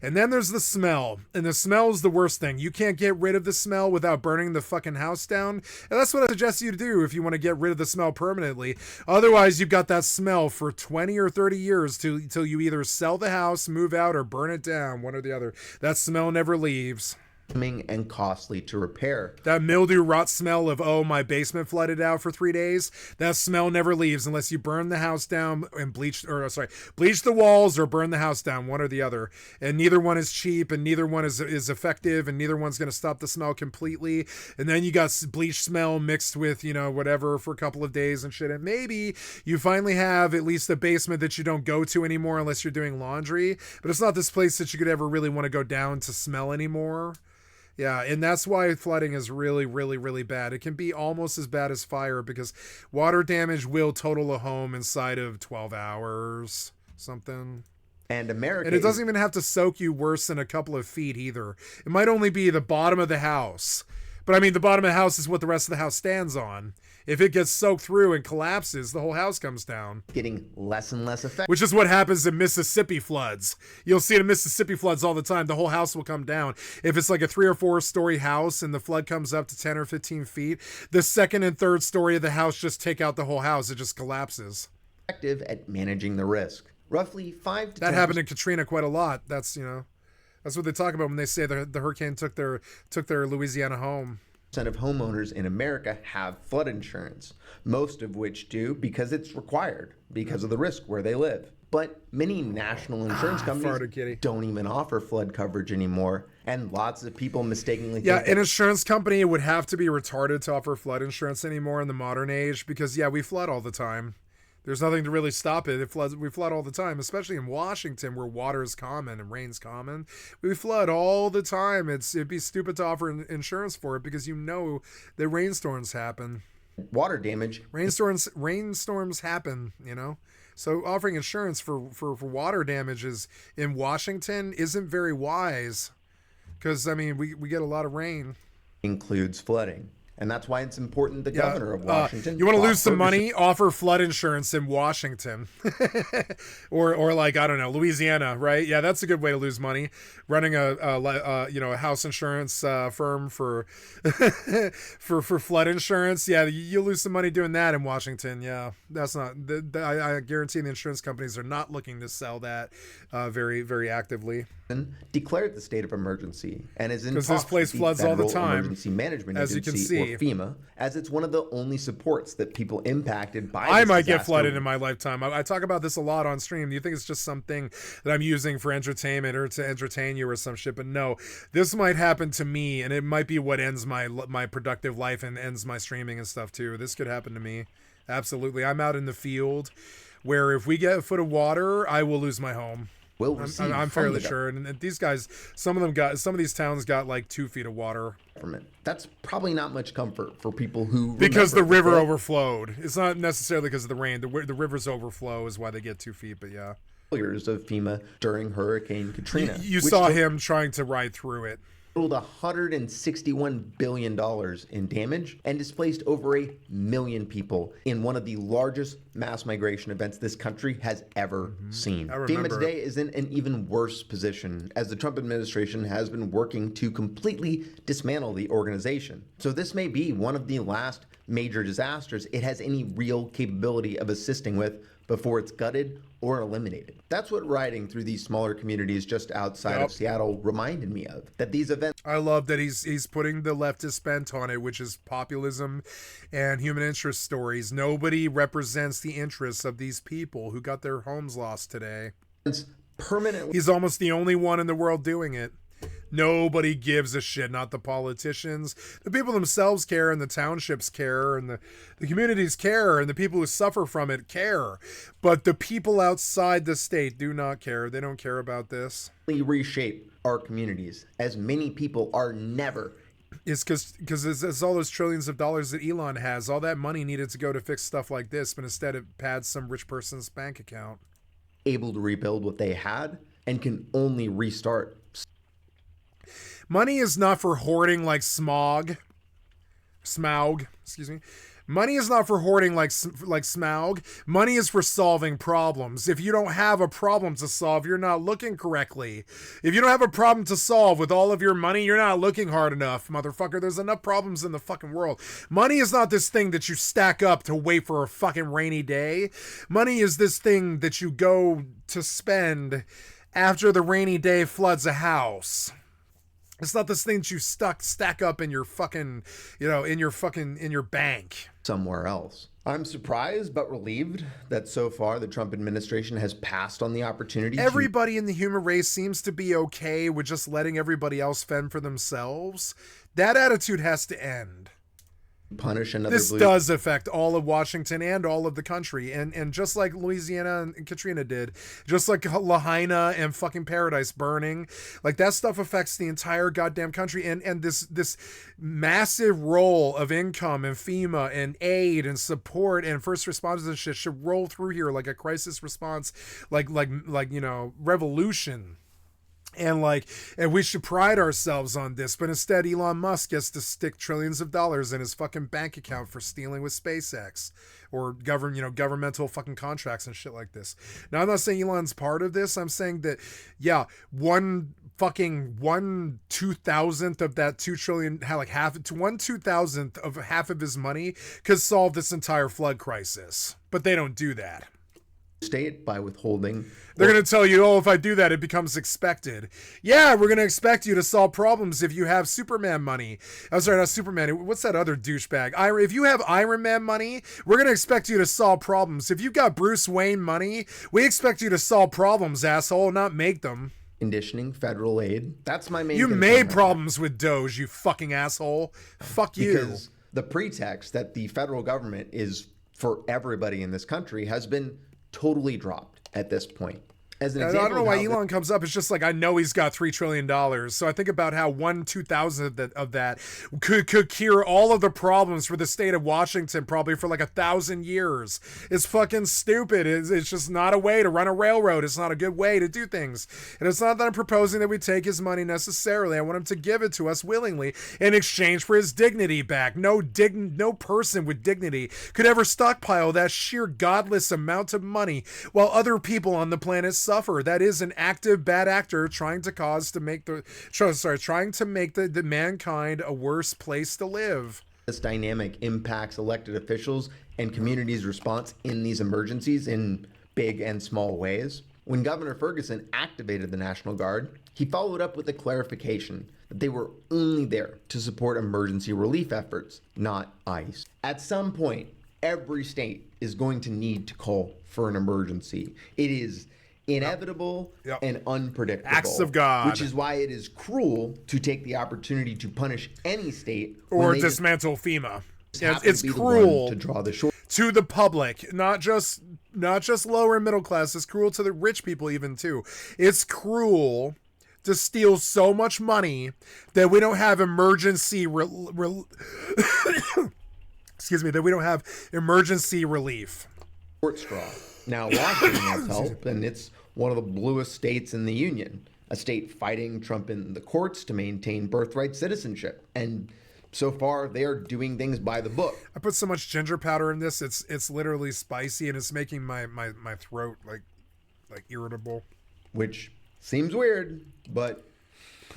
And then there's the smell, and the smell is the worst thing. You can't get rid of the smell without burning the fucking house down, and that's what I suggest you to do if you want to get rid of the smell permanently. Otherwise, you've got that smell for 20 or 30 years till you either sell the house, move out, or burn it down, one or the other. That smell never leaves. And costly to repair. That mildew rot smell of, oh, my basement flooded out for 3 days, that smell never leaves unless you burn the house down and bleach the walls or burn the house down, one or the other. And neither one is cheap, and neither one is effective, and neither one's going to stop the smell completely. And then you got bleach smell mixed with, you know, whatever for a couple of days and shit. And maybe you finally have at least a basement that you don't go to anymore unless you're doing laundry, but it's not this place that you could ever really want to go down to smell anymore. Yeah, and that's why flooding is really, really, really bad. It can be almost as bad as fire, because water damage will total a home inside of 12 hours, something. And And it doesn't even have to soak you worse than a couple of feet either. It might only be the bottom of the house. But I mean, the bottom of the house is what the rest of the house stands on. If it gets soaked through and collapses, the whole house comes down. Getting less and less effective. Which is what happens in Mississippi floods. You'll see it in Mississippi floods all the time. The whole house will come down. If it's like a 3 or 4 story house and the flood comes up to 10 or 15 feet, the second and third story of the house just take out the whole house. It just collapses. Effective at managing the risk. Roughly 5 to 10%. That happened in Katrina quite a lot. That's, you know, that's what they talk about when they say the hurricane took their Louisiana home. Of homeowners in America have flood insurance, most of which do because it's required because of the risk where they live. But many national insurance companies don't even offer flood coverage anymore, and lots of people mistakenly think an insurance company would have to be retarded to offer flood insurance anymore in the modern age, because we flood all the time. There's nothing to really stop it. We flood all the time, especially in Washington, where water is common and rain's common. We flood all the time. It'd be stupid to offer insurance for it, because you know that rainstorms happen. Water damage. Rainstorms happen, you know. So offering insurance for water damages in Washington isn't very wise, because, I mean, we get a lot of rain. Includes flooding. And that's why it's important the governor of Washington. You want to lose some money? Offer flood insurance in Washington. or like, I don't know, Louisiana, right? Yeah, that's a good way to lose money. Running a house insurance firm for for flood insurance. Yeah, you'll lose some money doing that in Washington. Yeah, that's not. I guarantee the insurance companies are not looking to sell that very, very actively. Declared the state of emergency and is in because this place floods all the time. Emergency Management as Agency, you can see, or FEMA, as it's one of the only supports that people impacted by. I might get flooded in my lifetime. I talk about this a lot on stream. You think it's just something that I'm using for entertainment or to entertain you or some shit, but no, this might happen to me, and it might be what ends my productive life and ends my streaming and stuff too. This could happen to me. Absolutely. I'm out in the field where if we get a foot of water, I will lose my home. I'm fairly sure. And these guys, some of these towns got like 2 feet of water. That's probably not much comfort for people who. Because the river overflowed. It's not necessarily because of the rain. The river's overflow is why they get 2 feet, but yeah. Failures of FEMA during Hurricane Katrina. You saw him trying to ride through it. totaled $161 billion in damage and displaced over 1 million people in one of the largest mass migration events this country has ever seen. FEMA today is in an even worse position as the Trump administration has been working to completely dismantle the organization. So this may be one of the last major disasters it has any real capability of assisting with before it's gutted or eliminated. That's what riding through these smaller communities just outside of Seattle reminded me of. That these events. I love that he's putting the leftist bent on it, which is populism and human interest stories. Nobody represents the interests of these people who got their homes lost today. Permanently. He's almost the only one in the world doing it. Nobody gives a shit, not the politicians. The people themselves care, and the townships care, and the communities care, and the people who suffer from it care. But the people outside the state do not care. They don't care about this. Reshape our communities, as many people are never. It's because it's all those trillions of dollars that Elon has. All that money needed to go to fix stuff like this, but instead it pads some rich person's bank account. Able to rebuild what they had and can only restart. Money is not for hoarding like Smaug, excuse me. Money is not for hoarding like Smaug. Money is for solving problems. If you don't have a problem to solve, you're not looking correctly. If you don't have a problem to solve with all of your money, you're not looking hard enough, motherfucker. There's enough problems in the fucking world. Money is not this thing that you stack up to wait for a fucking rainy day. Money is this thing that you go to spend after the rainy day floods a house. It's not this thing that you stack up in your fucking, in your bank. Somewhere else. I'm surprised but relieved that so far the Trump administration has passed on the opportunity. Everybody in the human race seems to be okay with just letting everybody else fend for themselves. That attitude has to end. Punish another. This does affect all of Washington and all of the country, and just like Louisiana and Katrina did, just like Lahaina and fucking Paradise burning, like that stuff affects the entire goddamn country. And this massive role of income and FEMA and aid and support and first responders and shit should roll through here like a crisis response, like revolution. And we should pride ourselves on this, but instead Elon Musk gets to stick trillions of dollars in his fucking bank account for stealing with SpaceX or governmental fucking contracts and shit like this. Now, I'm not saying Elon's part of this. I'm saying that, yeah, 1/2000th of that 2 trillion, like 1/2000th of half of his money could solve this entire flood crisis, but they don't do that. State by withholding. They're going to tell you, oh, if I do that, it becomes expected. Yeah, we're going to expect you to solve problems if you have Superman money. I'm sorry, not Superman. What's that other douchebag? If you have Iron Man money, we're going to expect you to solve problems. If you got Bruce Wayne money, we expect you to solve problems, asshole, not make them. Conditioning federal aid. That's my main You made problems with Doge, you fucking asshole. Fuck you. Because the pretext that the federal government is for everybody in this country has been totally dropped at this point. As an example, I don't know why Elon comes up. It's just like, I know he's got $3 trillion. So I think about how 1/2000th of that could cure all of the problems for the state of Washington probably for like 1,000 years. It's fucking stupid. It's just not a way to run a railroad. It's not a good way to do things. And it's not that I'm proposing that we take his money necessarily. I want him to give it to us willingly in exchange for his dignity back. No person with dignity could ever stockpile that sheer godless amount of money while other people on the planet suffer. That is an active bad actor trying to make the mankind a worse place to live. This dynamic impacts elected officials and communities' response in these emergencies in big and small ways. When Governor Ferguson activated the National Guard, he followed up with a clarification that they were only there to support emergency relief efforts, not ICE. At some point, every state is going to need to call for an emergency. It is inevitable and unpredictable. Acts of God. Which is why it is cruel to take the opportunity to punish any state or dismantle FEMA. It's cruel to draw the short to the public, not just lower and middle class. It's cruel to the rich people even too. It's cruel to steal so much money that we don't have emergency excuse me, that we don't have emergency relief. Short straw. Now, Washington has help, and it's one of the bluest states in the union. a state fighting Trump in the courts to maintain birthright citizenship. And so far, they are doing things by the book. I put so much ginger powder in this, it's literally spicy, and it's making my throat like irritable. Which seems weird, but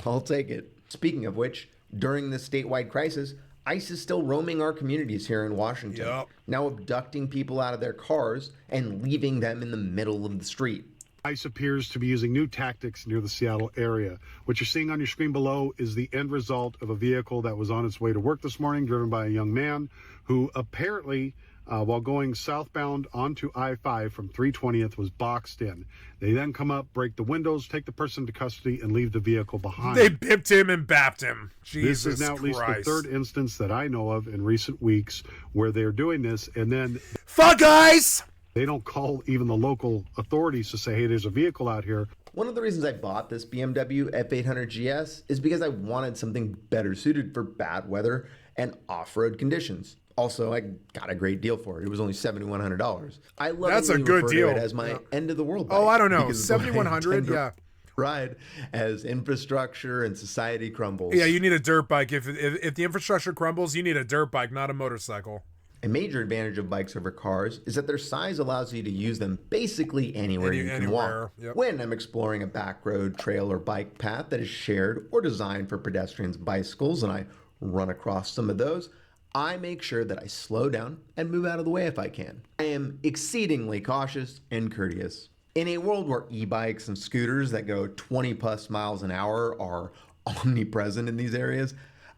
I'll take it. Speaking of which, during this statewide crisis, ICE is still roaming our communities here in Washington, now abducting people out of their cars and leaving them in the middle of the street. ICE appears to be using new tactics near the Seattle area. What you're seeing on your screen below is the end result of a vehicle that was on its way to work this morning, driven by a young man who apparently, while going southbound onto I-5 from 320th, was boxed in. They then come up, break the windows, take the person to custody, and leave the vehicle behind. They bipped him and bapped him. Jesus This is now at least the third instance that I know of in recent weeks where they're doing this, and then... Fuck guys! They don't call even the local authorities to say, hey, there's a vehicle out here. One of the reasons I bought this BMW F800 GS is because I wanted something better suited for bad weather and off-road conditions. Also, I got a great deal for it. It was only $7,100. I love That's a good deal. It as my end of the world bike. Oh, I don't know. 7,100, yeah. Ride as infrastructure and society crumbles. Yeah, you need a dirt bike. If the infrastructure crumbles, you need a dirt bike, not a motorcycle. A major advantage of bikes over cars is that their size allows you to use them basically anywhere you can walk. Yep. When I'm exploring a back road, trail, or bike path that is shared or designed for pedestrians and bicycles, and I run across some of those, I make sure that I slow down and move out of the way if I can. I am exceedingly cautious and courteous. In a world where e-bikes and scooters that go 20 plus miles an hour are omnipresent in these areas,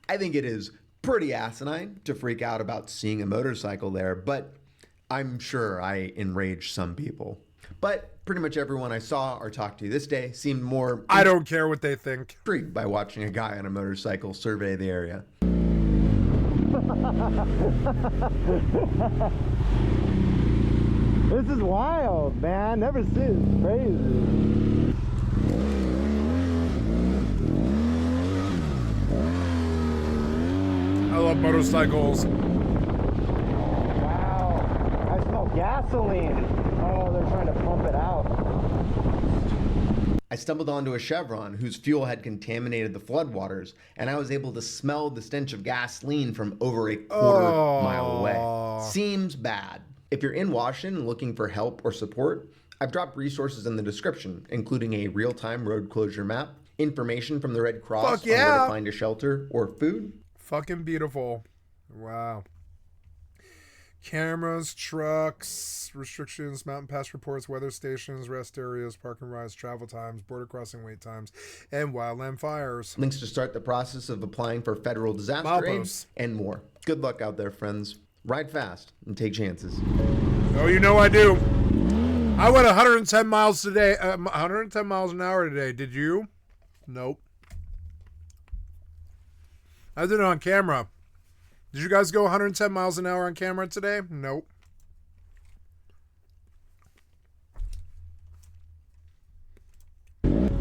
I think it is pretty asinine to freak out about seeing a motorcycle there, but I'm sure I enraged some people. But pretty much everyone I saw or talked to this day seemed more... I don't care what they think. ...intrigued by watching a guy on a motorcycle survey the area. This is wild, man. Never seen it. It's crazy. I love motorcycles. Wow. I smell gasoline. Oh, they're trying to pump it out. I stumbled onto a Chevron whose fuel had contaminated the floodwaters, and I was able to smell the stench of gasoline from over a quarter mile away. Seems bad. If you're in Washington and looking for help or support, I've dropped resources in the description, including a real-time road closure map, information from the Red Cross on where to find a shelter or food. Fucking beautiful. Wow. Cameras, trucks, restrictions, mountain pass reports, weather stations, rest areas, parking rides, travel times, border crossing wait times, and wildland fires. Links to start the process of applying for federal disaster aid and more. Good luck out there, friends. Ride fast and take chances. Oh, you know I do. I went 110 miles today. 110 miles an hour today. Did you? Nope. I did it on camera. Did you guys go 110 miles an hour on camera today? Nope. Woo.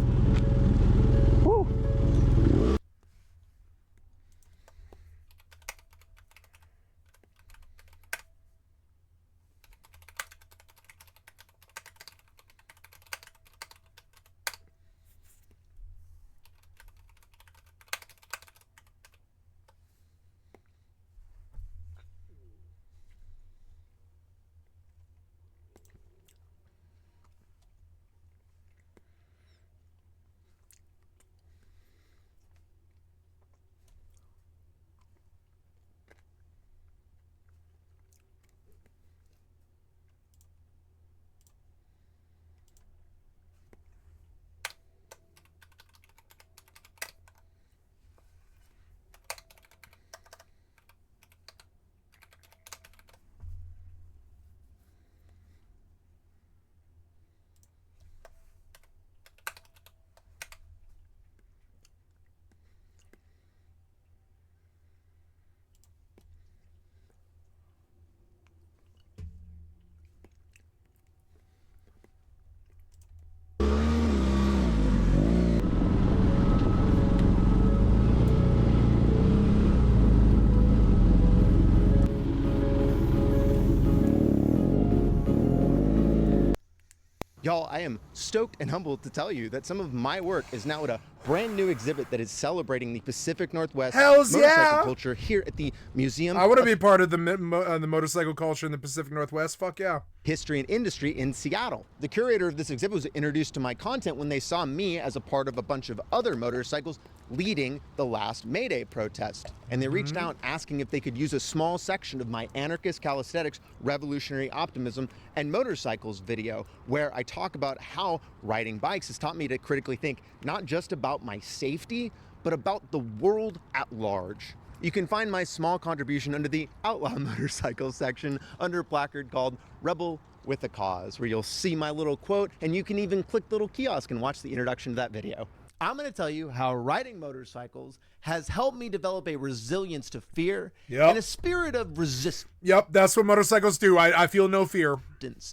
Y'all, I am stoked and humbled to tell you that some of my work is now at a brand new exhibit that is celebrating the Pacific Northwest motorcycle culture here at the Museum. I want to be part of the motorcycle culture in the Pacific Northwest. Fuck yeah. History and Industry in Seattle. The curator of this exhibit was introduced to my content when they saw me as a part of a bunch of other motorcycles leading the last May Day protest. And they reached out asking if they could use a small section of my anarchist calisthenics, revolutionary optimism, and motorcycles video where I talk about how riding bikes has taught me to critically think not just about my safety, but about the world at large. You can find my small contribution under the Outlaw Motorcycles section under a placard called Rebel with a Cause, where you'll see my little quote, and you can even click the little kiosk and watch the introduction to that video. I'm going to tell you how riding motorcycles has helped me develop a resilience to fear and a spirit of resistance. Yep, that's what motorcycles do. I feel no fear.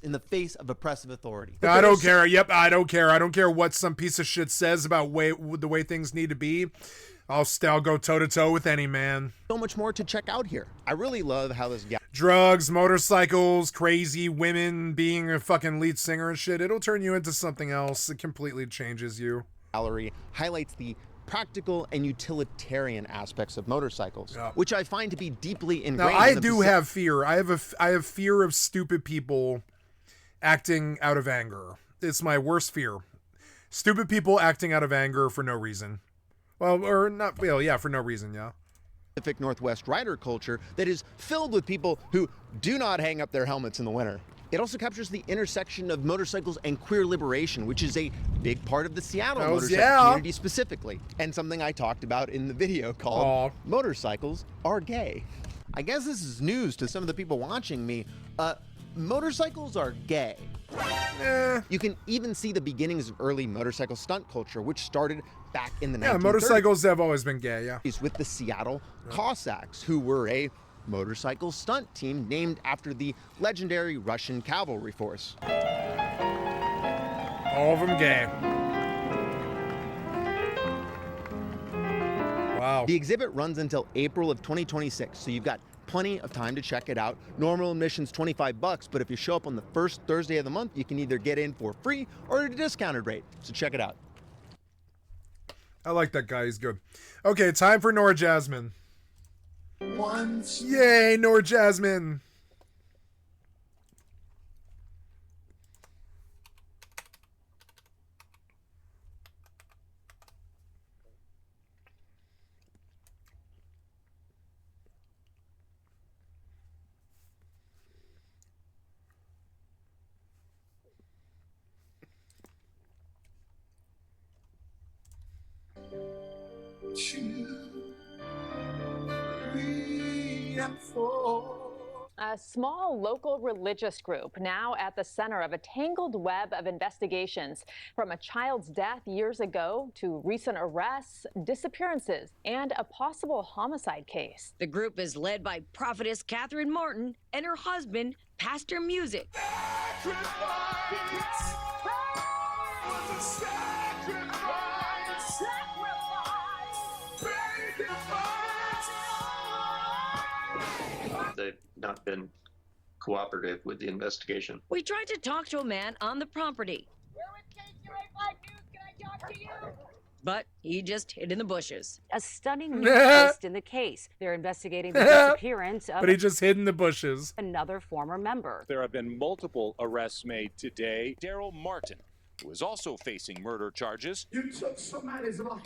In the face of oppressive authority. I don't care. Yep, I don't care. I don't care what some piece of shit says about the way things need to be. I'll go toe-to-toe with any man. So much more to check out here. I really love how this guy... Drugs, motorcycles, crazy women, being a fucking lead singer and shit. It'll turn you into something else. It completely changes you. Gallery highlights the practical and utilitarian aspects of motorcycles, which I find to be deeply ingrained. Now, I do have fear. I have fear of stupid people acting out of anger. It's my worst fear. Stupid people acting out of anger for no reason. Well, or not, well, yeah, for no reason, yeah. Pacific Northwest rider culture that is filled with people who do not hang up their helmets in the winter. It also captures the intersection of motorcycles and queer liberation, which is a big part of the Seattle motorcycle community specifically, and something I talked about in the video called Motorcycles Are Gay. I guess this is news to some of the people watching me. Motorcycles are gay. You can even see the beginnings of early motorcycle stunt culture, which started back in the 1930s. Yeah, motorcycles have always been gay, yeah. With the Seattle Cossacks, who were a motorcycle stunt team named after the legendary Russian cavalry force. All of them gay. Wow. The exhibit runs until April of 2026, so you've got plenty of time to check it out. Normal admission's $25, but if you show up on the first Thursday of the month, you can either get in for free or at a discounted rate. So check it out. I like that guy. He's good. Okay, time for Nora Jasmine. Yay, Nora Jasmine. A small local religious group now at the center of a tangled web of investigations, from a child's death years ago to recent arrests, disappearances, and a possible homicide case. The group is led by prophetess Catherine Martin and her husband, Pastor Music. They've not been cooperative with the investigation. We tried to talk to a man on the property. But he just hid in the bushes. A stunning new twist in the case. They're investigating the disappearance of but he just hid in the bushes. Another former member. There have been multiple arrests made today. Daryl Martin, who is also facing murder charges. You took somebody's life.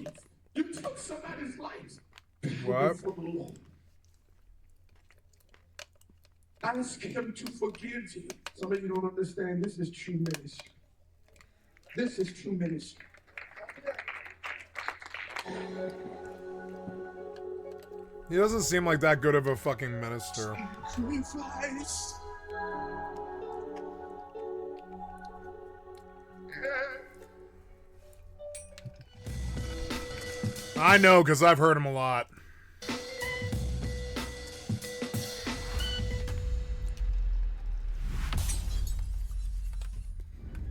You took somebody's life. What? Ask him to forgive you. Some of you don't understand. This is true ministry. This is true ministry. He doesn't seem like that good of a fucking minister. I know, because I've heard him a lot.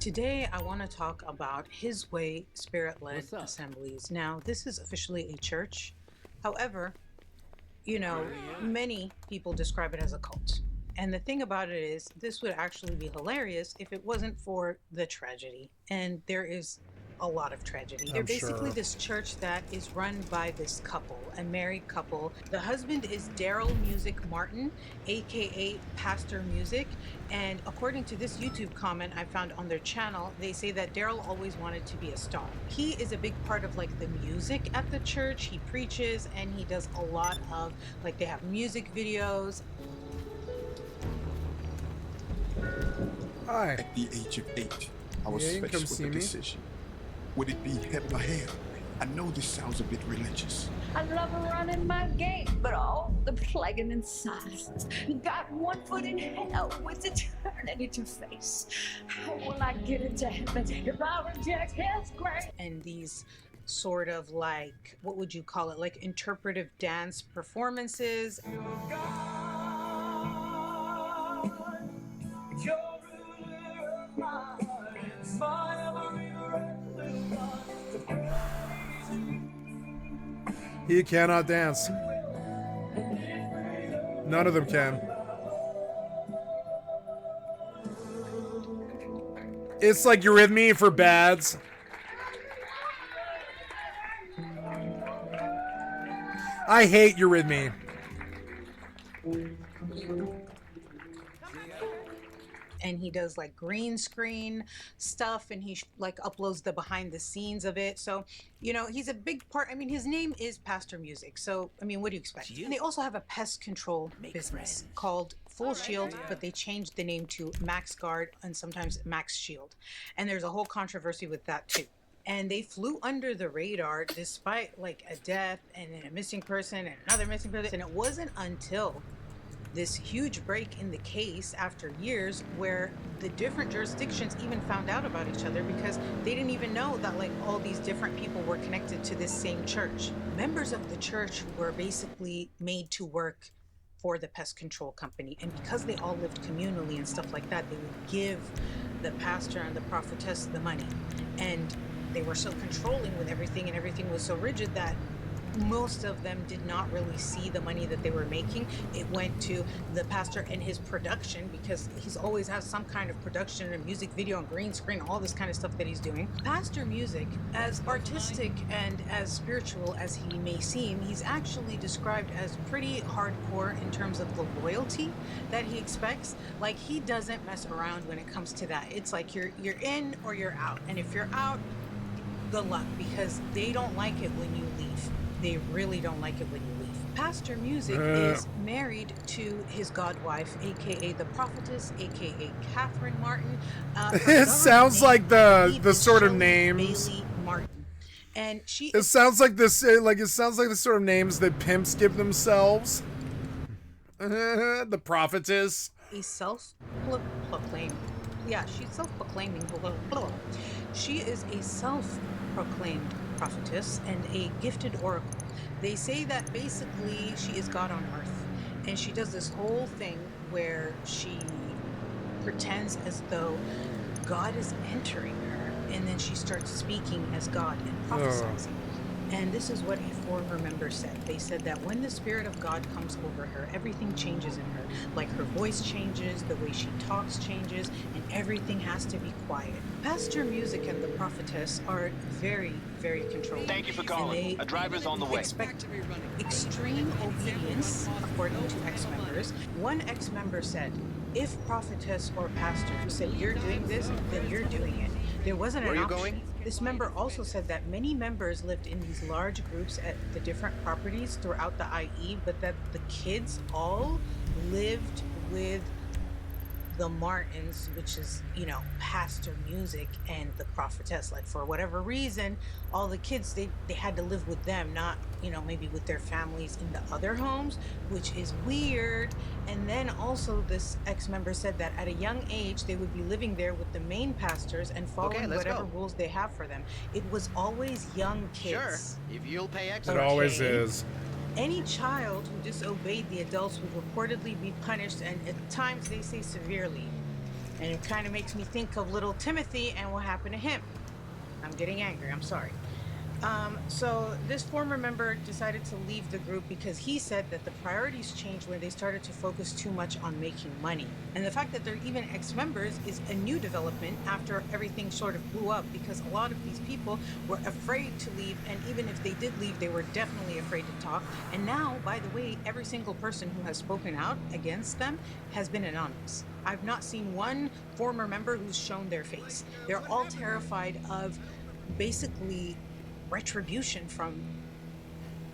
Today, I want to talk about His Way Spirit-led assemblies. Now, this is officially a church. However, you know, many people describe it as a cult. And the thing about it is, this would actually be hilarious if it wasn't for the tragedy. And there is a lot of tragedy. They're basically this church that is run by this couple, a married couple. The husband is Daryl Music Martin, aka Pastor Music. And according to this YouTube comment I found on their channel, they say that Daryl always wanted to be a star. He is a big part of like the music at the church. He preaches and he does a lot of like, they have music videos. Hi. At the age of 8, I was faced with a decision. Would it be heaven or hell? I know this sounds a bit religious. I love running my game, but all the plaguing inside. Got one foot in hell with eternity to face. How will I get into heaven if I reject his grace? And these sort of like, what would you call it? Like interpretive dance performances. He cannot dance. None of them can. It's like Eurythmy for bads. I hate Eurythmy. And he does like green screen stuff, and he like uploads the behind the scenes of it. So, you know, he's a big part. I mean, his name is Pastor Music. So, I mean, what do you expect? And they also have a pest control business called Full Shield, but they changed the name to Max Guard and sometimes Max Shield. And there's a whole controversy with that too. And they flew under the radar despite like a death and then a missing person and another missing person. And it wasn't until this huge break in the case after years where the different jurisdictions even found out about each other, because they didn't even know that like all these different people were connected to this same church. Members of the church were basically made to work for the pest control company, and because they all lived communally and stuff like that, they would give the pastor and the prophetess the money. And they were so controlling with everything, and everything was so rigid that most of them did not really see the money that they were making. It went to the pastor and his production, because he's always has some kind of production and music video and green screen, all this kind of stuff that he's doing. Pastor Music, as artistic and as spiritual as he may seem, he's actually described as pretty hardcore in terms of the loyalty that he expects. Like, he doesn't mess around when it comes to that. It's like you're in or you're out, and if you're out, good luck, because they don't like it when you leave. They really don't like it when you leave. Pastor Music is married to his godwife, aka the prophetess, aka Catherine Martin. It sounds like the sort of names. Bailey Martin. And she. It sounds like this. It sounds like the sort of names that pimps give themselves. The prophetess. A self-proclaimed. Yeah, she's self-proclaiming. She is a self-proclaimed prophetess and a gifted oracle. They say that basically she is God on earth, and she does this whole thing where she pretends as though God is entering her, and then she starts speaking as God and prophesizing. And this is what a former member said. They said that when the Spirit of God comes over her, everything changes in her. Like, her voice changes, the way she talks changes, and everything has to be quiet. Pastor Music and the prophetess are very, very controlling. Thank you for calling. A driver's on the way. Expect extreme obedience, according to ex-members. One ex-member said, if prophetess or pastor said you're doing this, then you're doing it. There wasn't an option. This member also said that many members lived in these large groups at the different properties throughout the IE, but that the kids all lived with the Martins, which is, you know, Pastor Music and the prophetess. Like, for whatever reason, all the kids, they had to live with them, not, you know, maybe with their families in the other homes, which is weird. And then also this ex-member said that at a young age, they would be living there with the main pastors and following whatever rules they have for them. It was always young kids. Sure, if you'll pay extra. It always is. Any child who disobeyed the adults would reportedly be punished, and at times they say severely. And it kind of makes me think of little Timothy and what happened to him. I'm getting angry, I'm sorry. So this former member decided to leave the group because he said that the priorities changed when they started to focus too much on making money. And the fact that they're even ex-members is a new development after everything sort of blew up, because a lot of these people were afraid to leave, and even if they did leave, they were definitely afraid to talk. And now, by the way, every single person who has spoken out against them has been anonymous. I've not seen one former member who's shown their face. They're all terrified of basically retribution from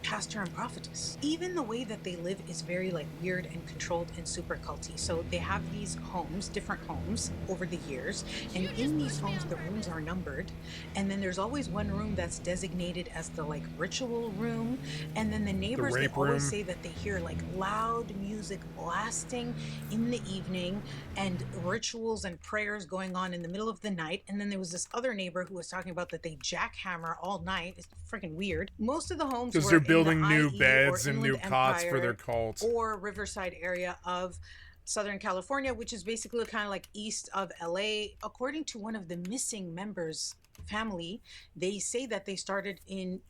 pastor and prophetess. Even the way that they live is very like weird and controlled and super culty. So they have these homes, different homes over the years, and in these homes the rooms are numbered, and then there's always one room that's designated as the like ritual room, and then the neighbors, they always say that they hear like loud music blasting in the evening and rituals and prayers going on in the middle of the night. And then there was this other neighbor who was talking about that they jackhammer all night. It's freaking weird. Most of the homes were building in the new IE beds or and new Inland cots for Empire their cult, or Riverside area of Southern California, which is basically kind of like east of LA. According to one of the missing members' family, they say that they started in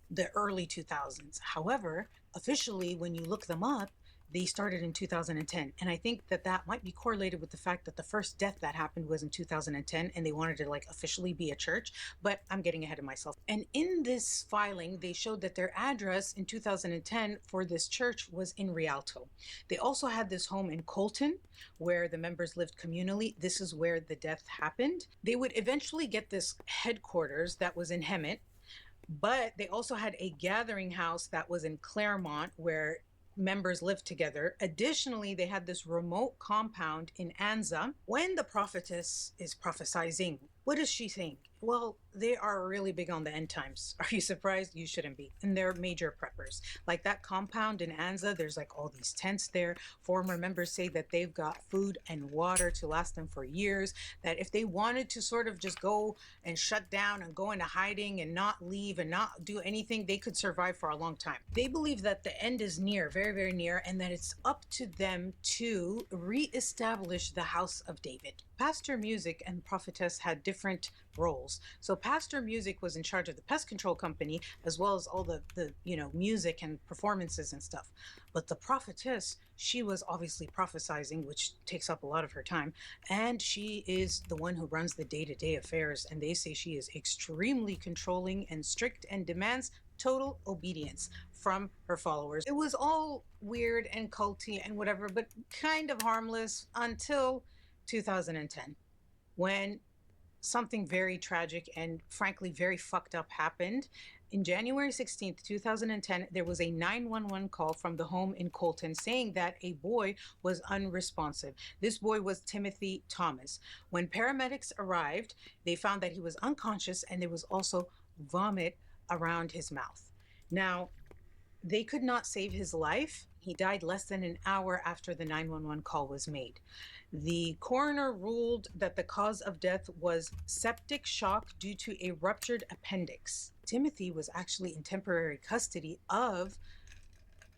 the early 2000s. However, officially, when you look them up, they started in 2010. And I think that that might be correlated with the fact that the first death that happened was in 2010 and they wanted to like officially be a church, but I'm getting ahead of myself. And in this filing, they showed that their address in 2010 for this church was in Rialto. They also had this home in Colton where the members lived communally. This is where the death happened. They would eventually get this headquarters that was in Hemet, but they also had a gathering house that was in Claremont where members lived together. Additionally, they had this remote compound in Anza. When the prophetess is prophesizing, what does she think? Well, they are really big on the end times. Are you surprised? You shouldn't be. And they're major preppers. Like that compound in Anza, there's like all these tents there. Former members say that they've got food and water to last them for years, that if they wanted to sort of just go and shut down and go into hiding and not leave and not do anything, they could survive for a long time. They believe that the end is near, very, very near, and that it's up to them to reestablish the house of David. Pastor Music and Prophetess had different roles. So Pastor Music was in charge of the pest control company, as well as all the music and performances and stuff. But the Prophetess, she was obviously prophesizing, which takes up a lot of her time. And she is the one who runs the day-to-day affairs. And they say she is extremely controlling and strict and demands total obedience from her followers. It was all weird and culty and whatever, but kind of harmless until 2010, when something very tragic and frankly very fucked up happened. In January 16th, 2010, there was a 911 call from the home in Colton saying that a boy was unresponsive. This boy was Timothy Thomas. When paramedics arrived, they found that he was unconscious and there was also vomit around his mouth. Now, they could not save his life. He died less than an hour after the 911 call was made. The coroner ruled that the cause of death was septic shock due to a ruptured appendix. Timothy was actually in temporary custody of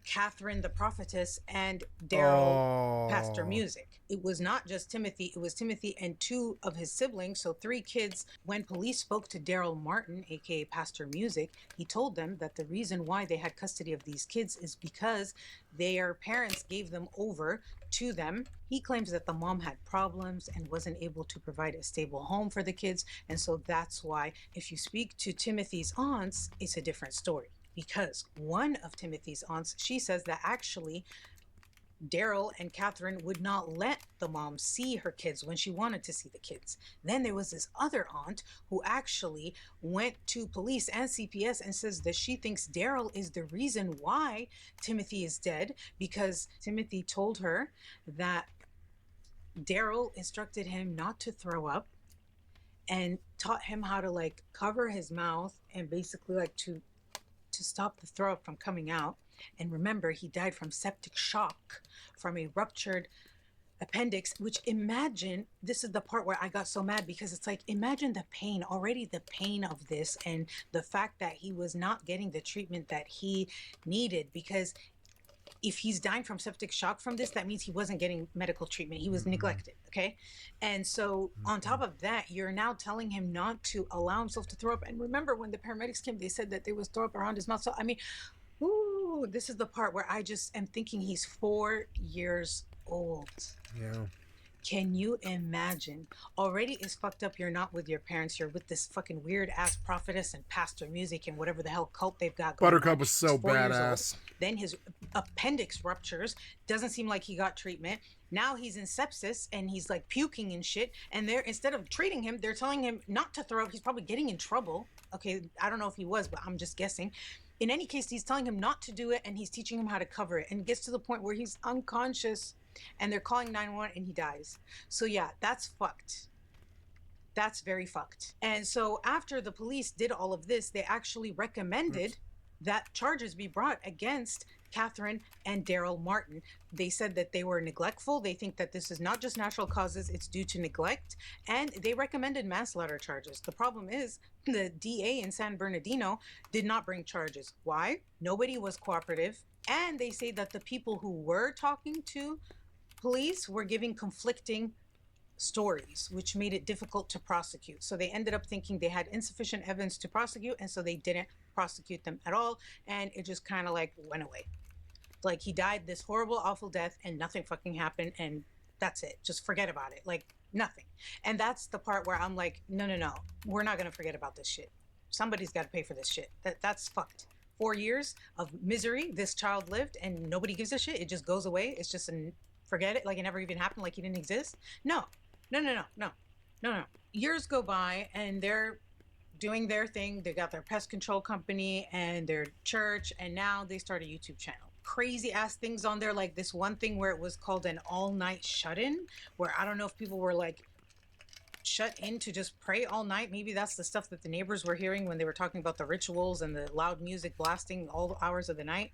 Catherine the prophetess and Daryl Pastor Music. It was not just Timothy, it was Timothy and two of his siblings, so 3 kids. When police spoke to Daryl Martin, aka Pastor Music, he told them that the reason why they had custody of these kids is because their parents gave them over to them. He claims that the mom had problems and wasn't able to provide a stable home for the kids, and so that's why if you speak to Timothy's aunts, it's a different story. Because one of Timothy's aunts, she says that actually Daryl and Catherine would not let the mom see her kids when she wanted to see the kids. Then there was this other aunt who actually went to police and CPS and says that she thinks Daryl is the reason why Timothy is dead, because Timothy told her that Daryl instructed him not to throw up and taught him how to like cover his mouth and basically like to stop the throw up from coming out. And remember, he died from septic shock from a ruptured appendix, which, imagine, this is the part where I got so mad, because it's like, imagine the pain, already the pain of this, and the fact that he was not getting the treatment that he needed, because If he's dying from septic shock from this, that means he wasn't getting medical treatment. He was neglected, okay? And so on top of that, you're now telling him not to allow himself to throw up. And remember, when the paramedics came, they said that they would throw up around his mouth. So, I mean, ooh, this is the part where I just am thinking he's 4 years old. Yeah. Can you imagine? Already is fucked up. You're not with your parents. You're with this fucking weird ass prophetess and pastor music and whatever the hell cult they've got going Buttercup on. was so He's 4 years badass. old. Then his appendix ruptures. Doesn't seem like he got treatment. Now he's in sepsis and he's like puking and shit. And they're, instead of treating him, they're telling him not to throw up. He's probably getting in trouble. Okay, I don't know if he was, but I'm just guessing. In any case, he's telling him not to do it and he's teaching him how to cover it. And it gets to the point where he's unconscious. And they're calling 911 and he dies. So yeah, that's fucked. That's very fucked. And so after the police did all of this, they actually recommended that charges be brought against Catherine and Daryl Martin. They said that they were neglectful. They think that this is not just natural causes, it's due to neglect. And they recommended manslaughter charges. The problem is the DA in San Bernardino did not bring charges. Why? Nobody was cooperative. And they say that the people who were talking to police were giving conflicting stories, which made it difficult to prosecute. So they ended up thinking they had insufficient evidence to prosecute, and so they didn't prosecute them at all, and it just kind of like went away. Like he died this horrible, awful death, and nothing fucking happened, and that's it. Just forget about it. Like nothing. And that's the part where I'm like, no, we're not gonna forget about this shit. Somebody's got to pay for this shit. That's fucked. 4 years of misery this child lived, and nobody gives a shit. It just goes away. It's just forget it, like it never even happened, like he didn't exist. No. Years go by and they're doing their thing. They got their pest control company and their church, and now they start a YouTube channel. Crazy ass things on there, like this one thing where it was called an all-night shut-in, where I don't know if people were like shut in to just pray all night. Maybe that's the stuff that the neighbors were hearing when they were talking about the rituals and the loud music blasting all the hours of the night.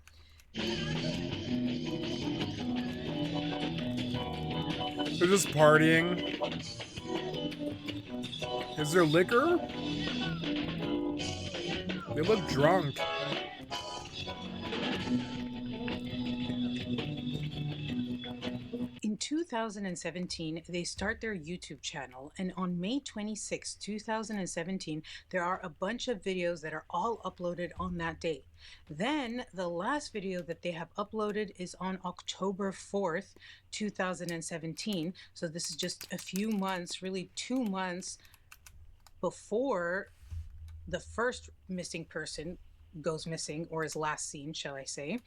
They're just partying. Is there liquor? They look drunk. In 2017, they start their YouTube channel, and on May 26, 2017, there are a bunch of videos that are all uploaded on that day. Then the last video that they have uploaded is on October 4th, 2017. So this is just a few months, really 2 months before the first missing person goes missing, or is last seen, shall I say.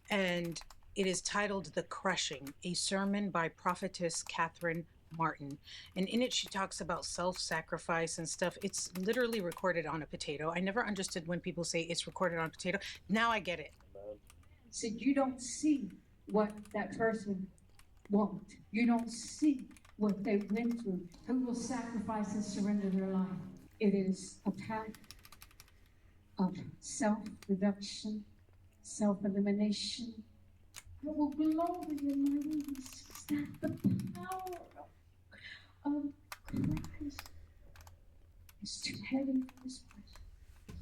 And it is titled The Crushing, a sermon by prophetess Catherine Martin. And in it, she talks about self-sacrifice and stuff. It's literally recorded on a potato. I never understood when people say it's recorded on a potato. Now I get it. So you don't see what that person wants. You don't see what they went through. Who will sacrifice and surrender their life? It is a path of self-reduction, self-elimination. It will blow your mind. Is that the power of Christ? It's too heavy for this person.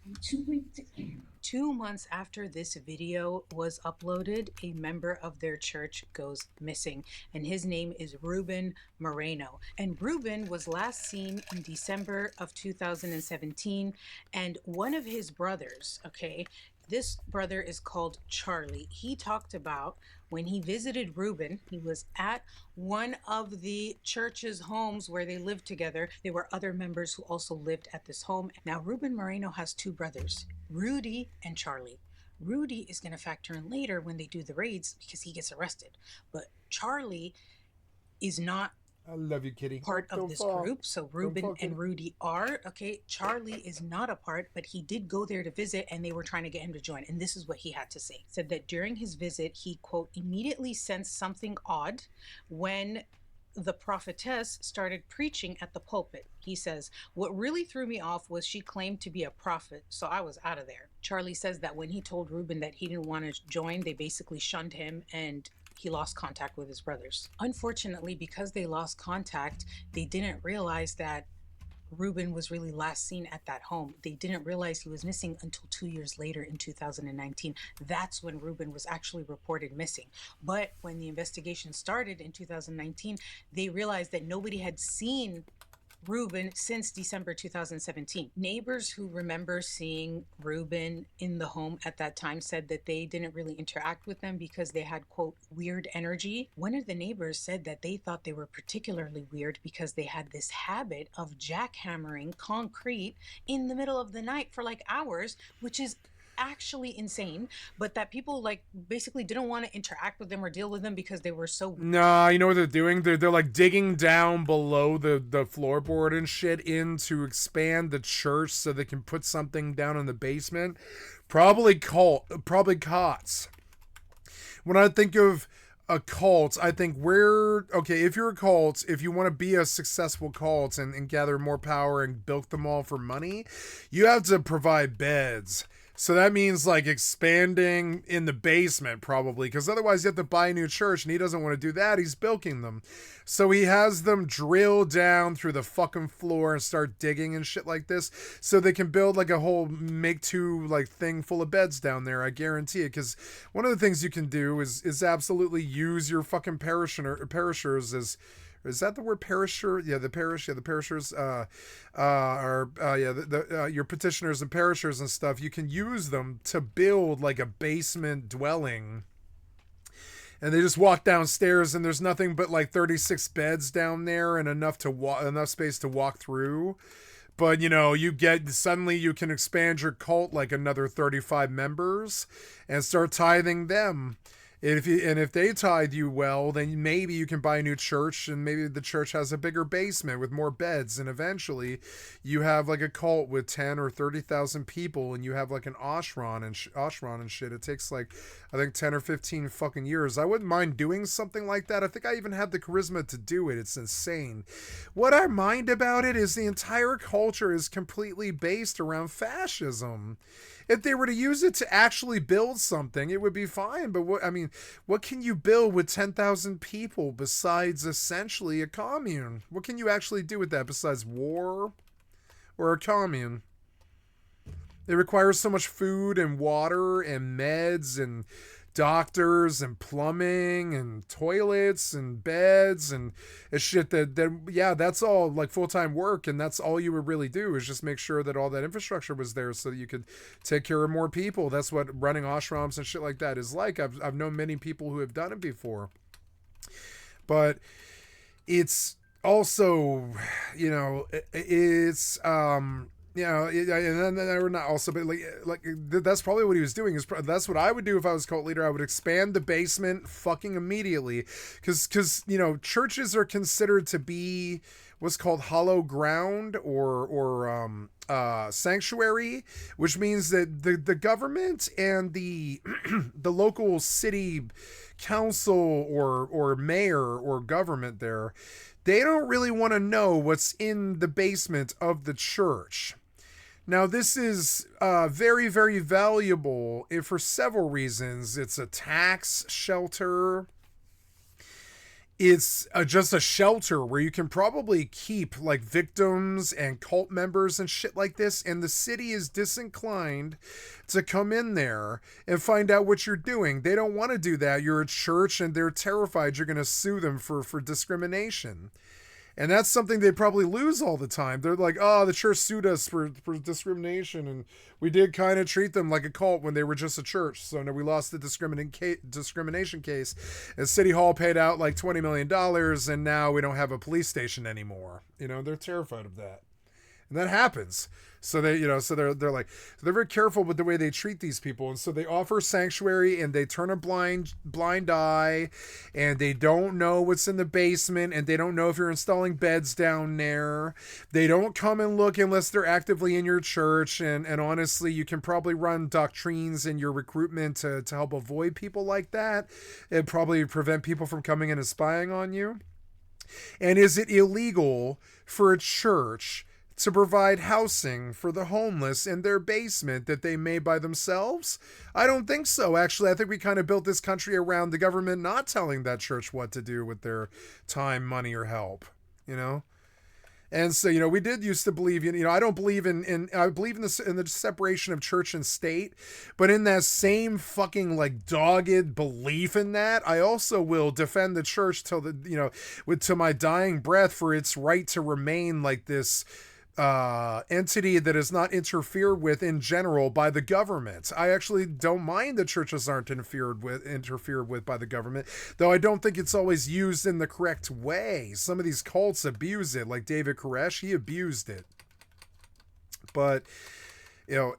I'm too weak to carry. 2 months after this video was uploaded, a member of their church goes missing, and his name is Ruben Moreno. And Ruben was last seen in December of 2017, and one of his brothers, okay, this brother is called Charlie. He talked about when he visited Ruben, he was at one of the church's homes where they lived together. There were other members who also lived at this home. Now, Ruben Moreno has two brothers, Rudy and Charlie. Rudy is going to factor in later when they do the raids because he gets arrested. But Charlie is not I love you, kitty. part of this group. So Ruben and Rudy are. Okay, Charlie is not a part, but he did go there to visit and they were trying to get him to join. And this is what he had to say. He said that during his visit, he, quote, immediately sensed something odd when the prophetess started preaching at the pulpit. He says, what really threw me off was she claimed to be a prophet, so I was out of there. Charlie says that when he told Ruben that he didn't want to join, they basically shunned him and he lost contact with his brothers. Unfortunately, because they lost contact, they didn't realize that Ruben was really last seen at that home. They didn't realize he was missing until 2 years later in 2019. That's when Ruben was actually reported missing. But when the investigation started in 2019, they realized that nobody had seen Ruben since December 2017. Neighbors who remember seeing Ruben in the home at that time said that they didn't really interact with them because they had, quote, weird energy. One of the neighbors said that they thought they were particularly weird because they had this habit of jackhammering concrete in the middle of the night for like hours, which is actually insane, but that people like basically didn't want to interact with them or deal with them because they were so. Nah, you know what they're doing? They're like digging down below the floorboard and shit in to expand the church so they can put something down in the basement. Probably cots. When I think of a cult, I think if you're a cult, if you want to be a successful cult and gather more power and bilk them all for money, you have to provide beds. So that means like expanding in the basement probably, because otherwise you have to buy a new church, and he doesn't want to do that. He's bilking them. So he has them drill down through the fucking floor and start digging and shit like this so they can build like a whole make-to like thing full of beds down there. I guarantee it, because one of the things you can do is absolutely use your fucking perishers as... Is that the word perisher? Yeah, the perishers, your petitioners and perishers and stuff. You can use them to build like a basement dwelling. And they just walk downstairs, and there's nothing but like 36 beds down there and enough space to walk through. But suddenly you can expand your cult like another 35 members and start tithing them. If they tithe you well, then maybe you can buy a new church, and maybe the church has a bigger basement with more beds, and eventually you have like a cult with 10 or 30,000 people, and you have like an ashram and shit. It takes like, I think 10 or 15 fucking years. I wouldn't mind doing something like that. I think I even have the charisma to do it. It's insane. What I mind about it is the entire culture is completely based around fascism. If they were to use it to actually build something, it would be fine. But what can you build with 10,000 people besides essentially a commune? What can you actually do with that besides war or a commune? It requires so much food and water and meds and doctors and plumbing and toilets and beds and shit that's all like full-time work, and that's all you would really do is just make sure that all that infrastructure was there so that you could take care of more people. That's what running ashrams and shit like that is like. I've known many people who have done it before, but it's also and then we're not also, but like that's probably what he was doing. That's what I would do if I was cult leader. I would expand the basement fucking immediately, because churches are considered to be what's called hollow ground or sanctuary, which means that the government and the the local city council or mayor or government there, they don't really want to know what's in the basement of the church. Now, this is very, very valuable for several reasons. It's a tax shelter. It's just a shelter where you can probably keep like victims and cult members and shit like this. And the city is disinclined to come in there and find out what you're doing. They don't want to do that. You're a church, and they're terrified you're going to sue them for discrimination. And that's something they probably lose all the time. They're like, oh, the church sued us for discrimination, and we did kind of treat them like a cult when they were just a church. So now we lost the discrimination case, and City Hall paid out like $20 million, and now we don't have a police station anymore. They're terrified of that. And that happens. So they're very careful with the way they treat these people. And so they offer sanctuary, and they turn a blind eye, and they don't know what's in the basement, and they don't know if you're installing beds down there. They don't come and look unless they're actively in your church. And honestly, you can probably run doctrines in your recruitment to help avoid people like that, and probably prevent people from coming in and spying on you. And is it illegal for a church to provide housing for the homeless in their basement that they made by themselves? I don't think so. Actually, I think we kind of built this country around the government not telling that church what to do with their time, money, or help, And so, you know, we did used to believe, you know, I don't believe I believe in the separation of church and state, but in that same fucking like dogged belief in that, I also will defend the church till the, you know, to my dying breath for its right to remain like this entity that is not interfered with in general by the government. I actually don't mind that churches aren't interfered with by the government, though I don't think it's always used in the correct way. Some of these cults abuse it, like David Koresh, he abused it. But, you know,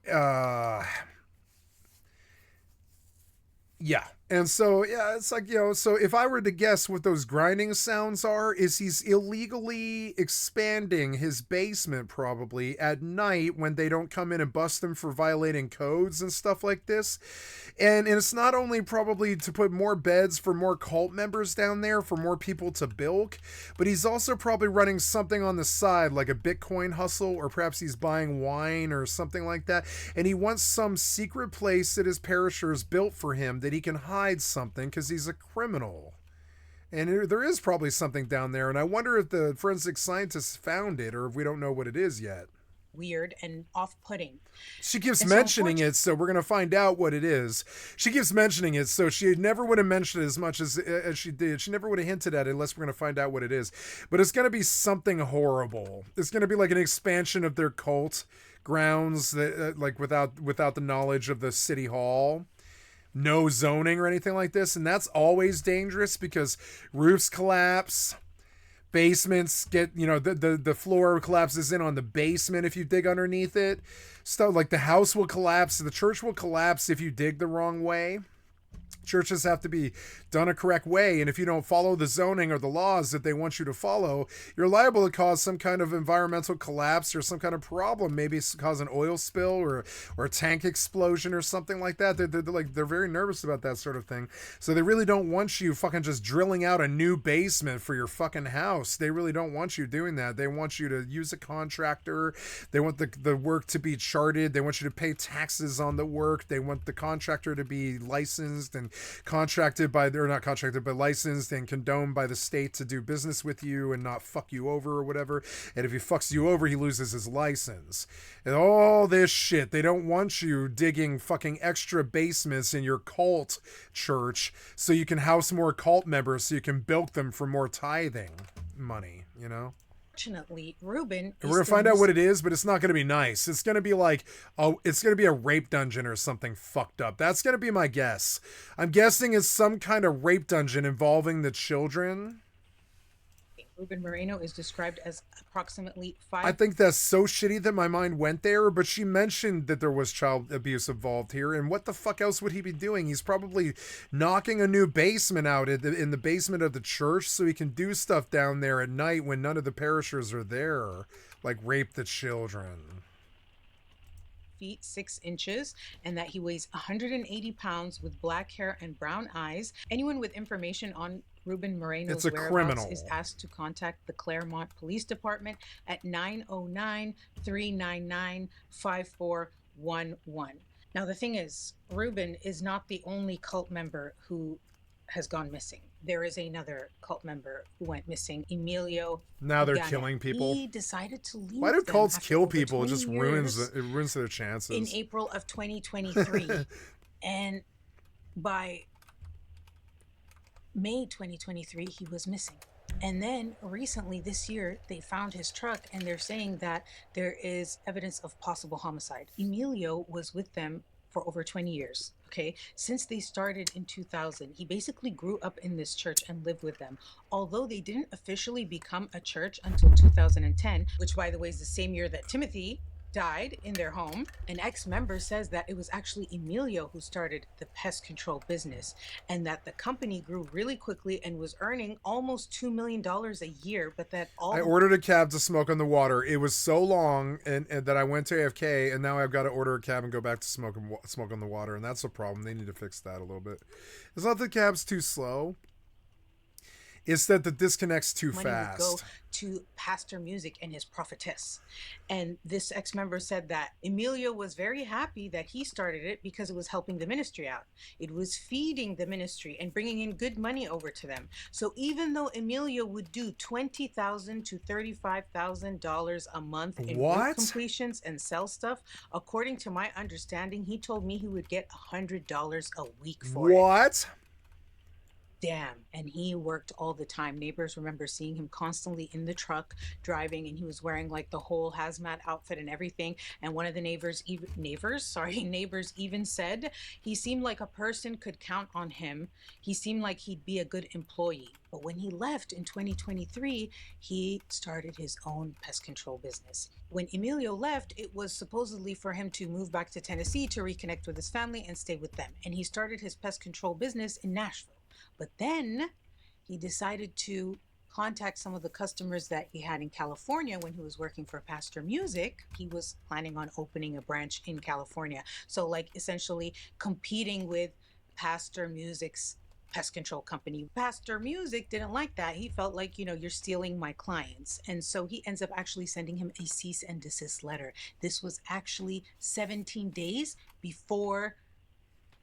yeah. And so, yeah, it's like, you know, so if I were to guess what those grinding sounds are, is he's illegally expanding his basement probably at night when they don't come in and bust him for violating codes and stuff like this. And it's not only probably to put more beds for more cult members down there, for more people to bilk, but he's also probably running something on the side, like a Bitcoin hustle, or perhaps he's buying wine or something like that. And he wants some secret place that his parishioners built for him that he can hide something, because he's a criminal. And there is probably something down there, and I wonder if the forensic scientists found it, or if we don't know what it is yet. Weird and off-putting. She keeps mentioning it, so we're going to find out what it is. She keeps mentioning it, so she never would have mentioned it as much as she did. She never would have hinted at it unless we're going to find out what it is. But it's going to be something horrible. It's going to be like an expansion of their cult grounds, that like without the knowledge of the city hall. No zoning or anything like this, and that's always dangerous because roofs collapse, basements get, you know, the floor collapses in on the basement if you dig underneath it. Stuff like the house will collapse, the church will collapse if you dig the wrong way. Churches have to be done a correct way, and if you don't follow the zoning or the laws that they want you to follow, you're liable to cause some kind of environmental collapse or some kind of problem, maybe cause an oil spill or a tank explosion or something like that. They're very nervous about that sort of thing, so they really don't want you fucking just drilling out a new basement for your fucking house. They really don't want you doing that. They want you to use a contractor. They want the work to be charted. They want you to pay taxes on the work. They want the contractor to be licensed and licensed and condoned by the state to do business with you and not fuck you over or whatever. And if he fucks you over, he loses his license. And all this shit. They don't want you digging fucking extra basements in your cult church so you can house more cult members, so you can bilk them for more tithing money, you know? Fortunately, Ruben. We're gonna find out what it is, but it's not gonna be nice. It's gonna be like, it's gonna be a rape dungeon or something fucked up. That's gonna be my guess. I'm guessing it's some kind of rape dungeon involving the children. Ruben Moreno is described as approximately 5. I think that's so shitty that my mind went there, but she mentioned that there was child abuse involved here, and what the fuck else would he be doing? He's probably knocking a new basement out in the basement of the church so he can do stuff down there at night when none of the parishioners are there, like rape the children. Feet 6 inches, and that he weighs 180 pounds with black hair and brown eyes. Anyone with information on Ruben Moreno's whereabouts is asked to contact the Claremont Police Department at 909-399-5411. Now, the thing is, Ruben is not the only cult member who has gone missing. There is another cult member who went missing, Emilio. Now they're killing people. He decided to leave. Why do cults kill people? It just ruins their chances. In April of 2023, and by May 2023, he was missing. And then recently this year, they found his truck, and they're saying that there is evidence of possible homicide. Emilio was with them for over 20 years. Okay, since they started in 2000, he basically grew up in this church and lived with them. Although they didn't officially become a church until 2010, which, by the way, is the same year that Timothy died in their home. An ex-member says that it was actually Emilio who started the pest control business, and that the company grew really quickly and was earning almost $2 million a year, but that all... I ordered a cab to smoke on the water. It was so long and that I went to AFK, and now I've got to order a cab and go back to smoke on the water, and that's a problem. They need to fix that a little bit. It's not that the cab's too slow. It's that the disconnect's too money would go fast. to Pastor Music and his prophetess. And this ex-member said that Emilio was very happy that he started it because it was helping the ministry out. It was feeding the ministry and bringing in good money over to them. So even though Emilio would do $20,000 to $35,000 a month in work completions and sell stuff, according to my understanding, he told me he would get $100 a week for it. What? Damn. And he worked all the time. Neighbors remember seeing him constantly in the truck driving, and he was wearing like the whole hazmat outfit and everything. And one of the neighbors even said he seemed like a person could count on him. He seemed like he'd be a good employee. But when he left in 2023, he started his own pest control business. When Emilio left, it was supposedly for him to move back to Tennessee to reconnect with his family and stay with them. And he started his pest control business in Nashville. But then he decided to contact some of the customers that he had in California when he was working for Pastor Music. He was planning on opening a branch in California. So like essentially competing with Pastor Music's pest control company. Pastor Music didn't like that. He felt like, you know, you're stealing my clients. And so he ends up actually sending him a cease and desist letter. This was actually 17 days before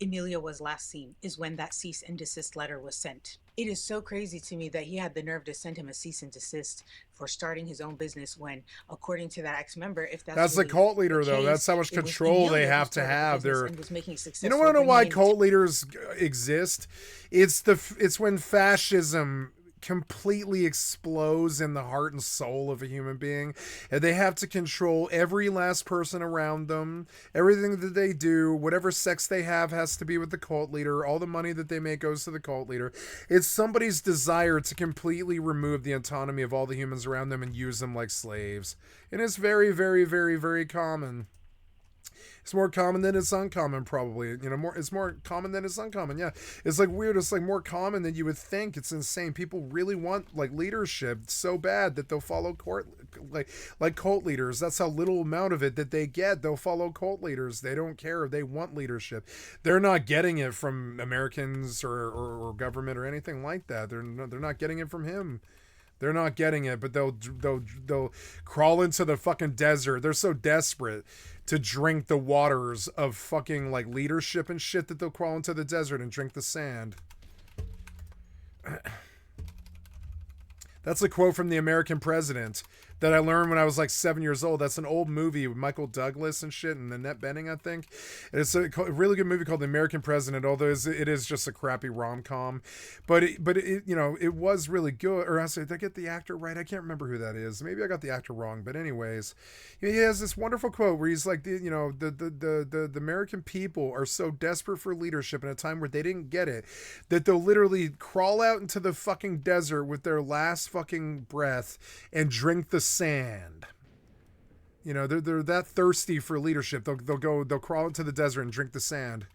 Emilio was last seen, is when that cease and desist letter was sent. It is so crazy to me that he had the nerve to send him a cease and desist for starting his own business when, according to that ex-member, if that's the really cult leader, the though. case, That's how much control they have to have. They're, you don't want to know why cult leaders exist? It's when fascism completely explodes in the heart and soul of a human being, and they have to control every last person around them. Everything that they do, whatever sex they have, has to be with the cult leader. All the money that they make goes to the cult leader. It's somebody's desire to completely remove the autonomy of all the humans around them and use them like slaves. And it's very, very, very, very common. It's more common than it's uncommon, probably. You know, it's more common than it's uncommon. Yeah, it's like weird. It's like more common than you would think. It's insane. People really want like leadership so bad that they'll follow like cult leaders. That's how little amount of it that they get. They'll follow cult leaders. They don't care. They want leadership. They're not getting it from Americans or government or anything like that. They're not getting it from him. They're not getting it, but they'll crawl into the fucking desert. They're so desperate to drink the waters of fucking like leadership and shit that they'll crawl into the desert and drink the sand. That's a quote from the American President that I learned when I was like 7 years old. That's an old movie with Michael Douglas and shit and Annette Bening, I think. And it's a really good movie called The American President, although it is just a crappy rom-com. But it you know, it was really good. Or I said, did I get the actor right? I can't remember who that is. Maybe I got the actor wrong. But anyways, he has this wonderful quote where he's like, the American people are so desperate for leadership in a time where they didn't get it, that they'll literally crawl out into the fucking desert with their last fucking breath and drink the sand. You know, they're that thirsty for leadership. They'll crawl into the desert and drink the sand.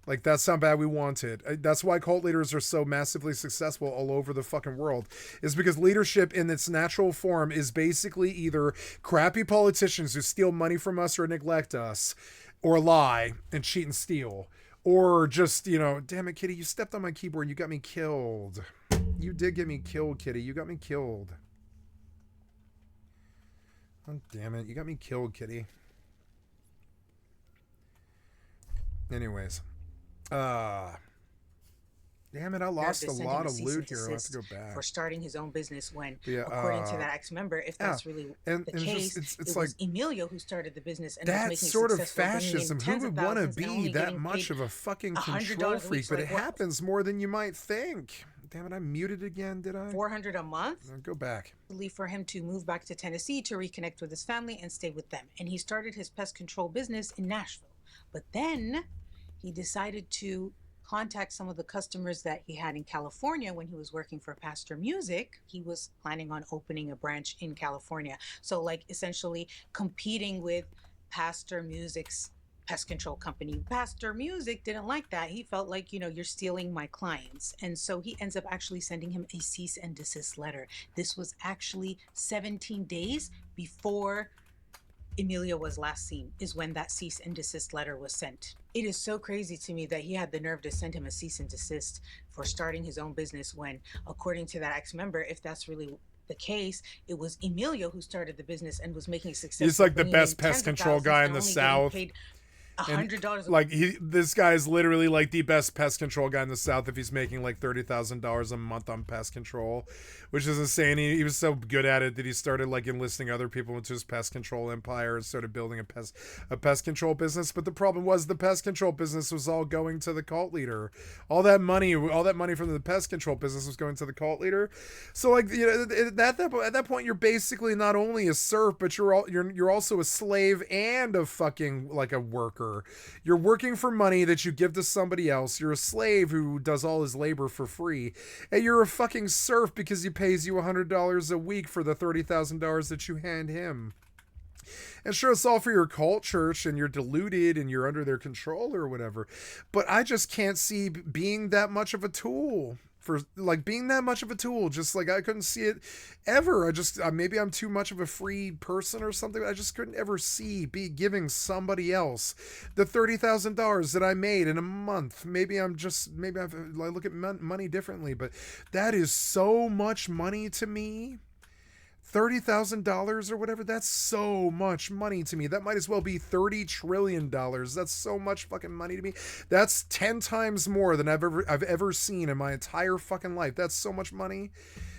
Like, that's how bad we want it. That's why cult leaders are so massively successful all over the fucking world, is because leadership in its natural form is basically either crappy politicians who steal money from us or neglect us, or lie and cheat and steal, or just, you know, damn it, Kitty, you stepped on my keyboard. You got me killed. You did get me killed, Kitty. You got me killed. Oh, damn it. You got me killed, Kitty. Anyways. Damn it, I lost a lot of loot here. I'll have to go back. For starting his own business when, according to that ex-member, if that's really the case, it's like Emilio who started the business and that was making sort of successful, fascism. Who would want to be that much of a fucking control freak? But it happens more than you might think. Damn it, I muted again, did I? $400 a month? Go back. For him to move back to Tennessee to reconnect with his family and stay with them. And he started his pest control business in Nashville. But then he decided to contact some of the customers that he had in California when he was working for Pastor Music. He was planning on opening a branch in California. So like essentially competing with Pastor Music's pest control company. Pastor Music didn't like that. He felt like, you know, you're stealing my clients. And so he ends up actually sending him a cease and desist letter. This was actually 17 days before Emilio was last seen, is when that cease and desist letter was sent. It is so crazy to me that he had the nerve to send him a cease and desist for starting his own business when, according to that ex-member, if that's really the case, it was Emilio who started the business and was making success. He's like the best pest control guy in the South. $100 like this guy is literally like the best pest control guy in the South if he's making like $30,000 a month on pest control, which is insane. He was so good at it that he started like enlisting other people into his pest control empire and started building a pest control business. But the problem was the pest control business was all going to the cult leader. All that money from the pest control business was going to the cult leader. So like, you know, at that point you're basically not only a serf, but you're also a slave and a fucking like a worker. You're working for money that you give to somebody else. You're a slave who does all his labor for free. And you're a fucking serf because he pays you $100 a week for the $30,000 that you hand him. And sure, it's all for your cult church and you're deluded and you're under their control or whatever. But I just can't see being that much of a tool. Just like I couldn't see it ever. I just maybe I'm too much of a free person or something. I just couldn't ever be giving somebody else the $30,000 that I made in a month. Maybe I look at money differently, but that is so much money to me. $30,000 or whatever, that's so much money to me. That might as well be $30 trillion. That's so much fucking money to me. That's 10 times more than I've ever seen in my entire fucking life. That's so much money.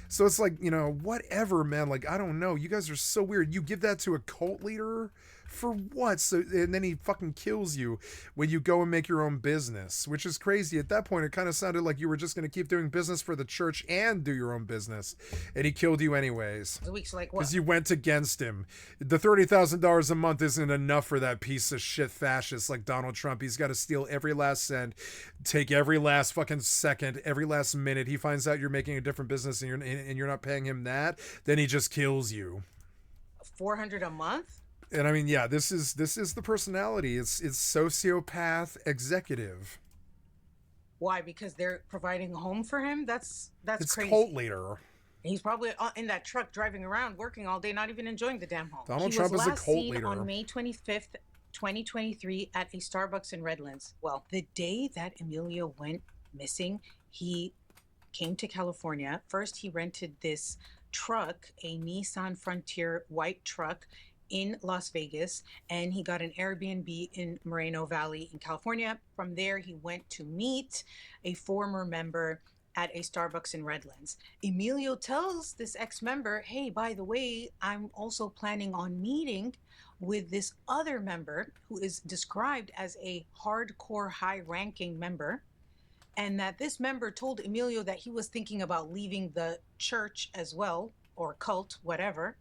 So it's like, you know, whatever, man. Like, I don't know. You guys are so weird. You give that to a cult leader for what? So, and then he fucking kills you when you go and make your own business, which is crazy. At that point, it kind of sounded like you were just going to keep doing business for the church and do your own business. And he killed you anyways. Because you went against him. The $30,000 a month isn't enough for that piece of shit fascist like Donald Trump. He's got to steal every last cent, take every last fucking second, every last minute. He finds out you're making a different business and you're not paying him that, then he just kills you. $400 a month? And I mean, yeah, this is the personality. It's sociopath executive. Why? Because they're providing a home for him? That's it's crazy. Cult leader. He's probably in that truck driving around, working all day, not even enjoying the damn home. Donald Trump is a cult leader. He was last seen on May 25th, 2023 at a Starbucks in Redlands. Well, the day that Emilio went missing, he came to California. First, he rented this truck, a Nissan Frontier white truck, in Las Vegas, and he got an Airbnb in Moreno Valley in California. From there, he went to meet a former member at a Starbucks in Redlands. Emilio tells this ex-member, hey, by the way, I'm also planning on meeting with this other member who is described as a hardcore high-ranking member, and that this member told Emilio that he was thinking about leaving the church as well, or cult, whatever.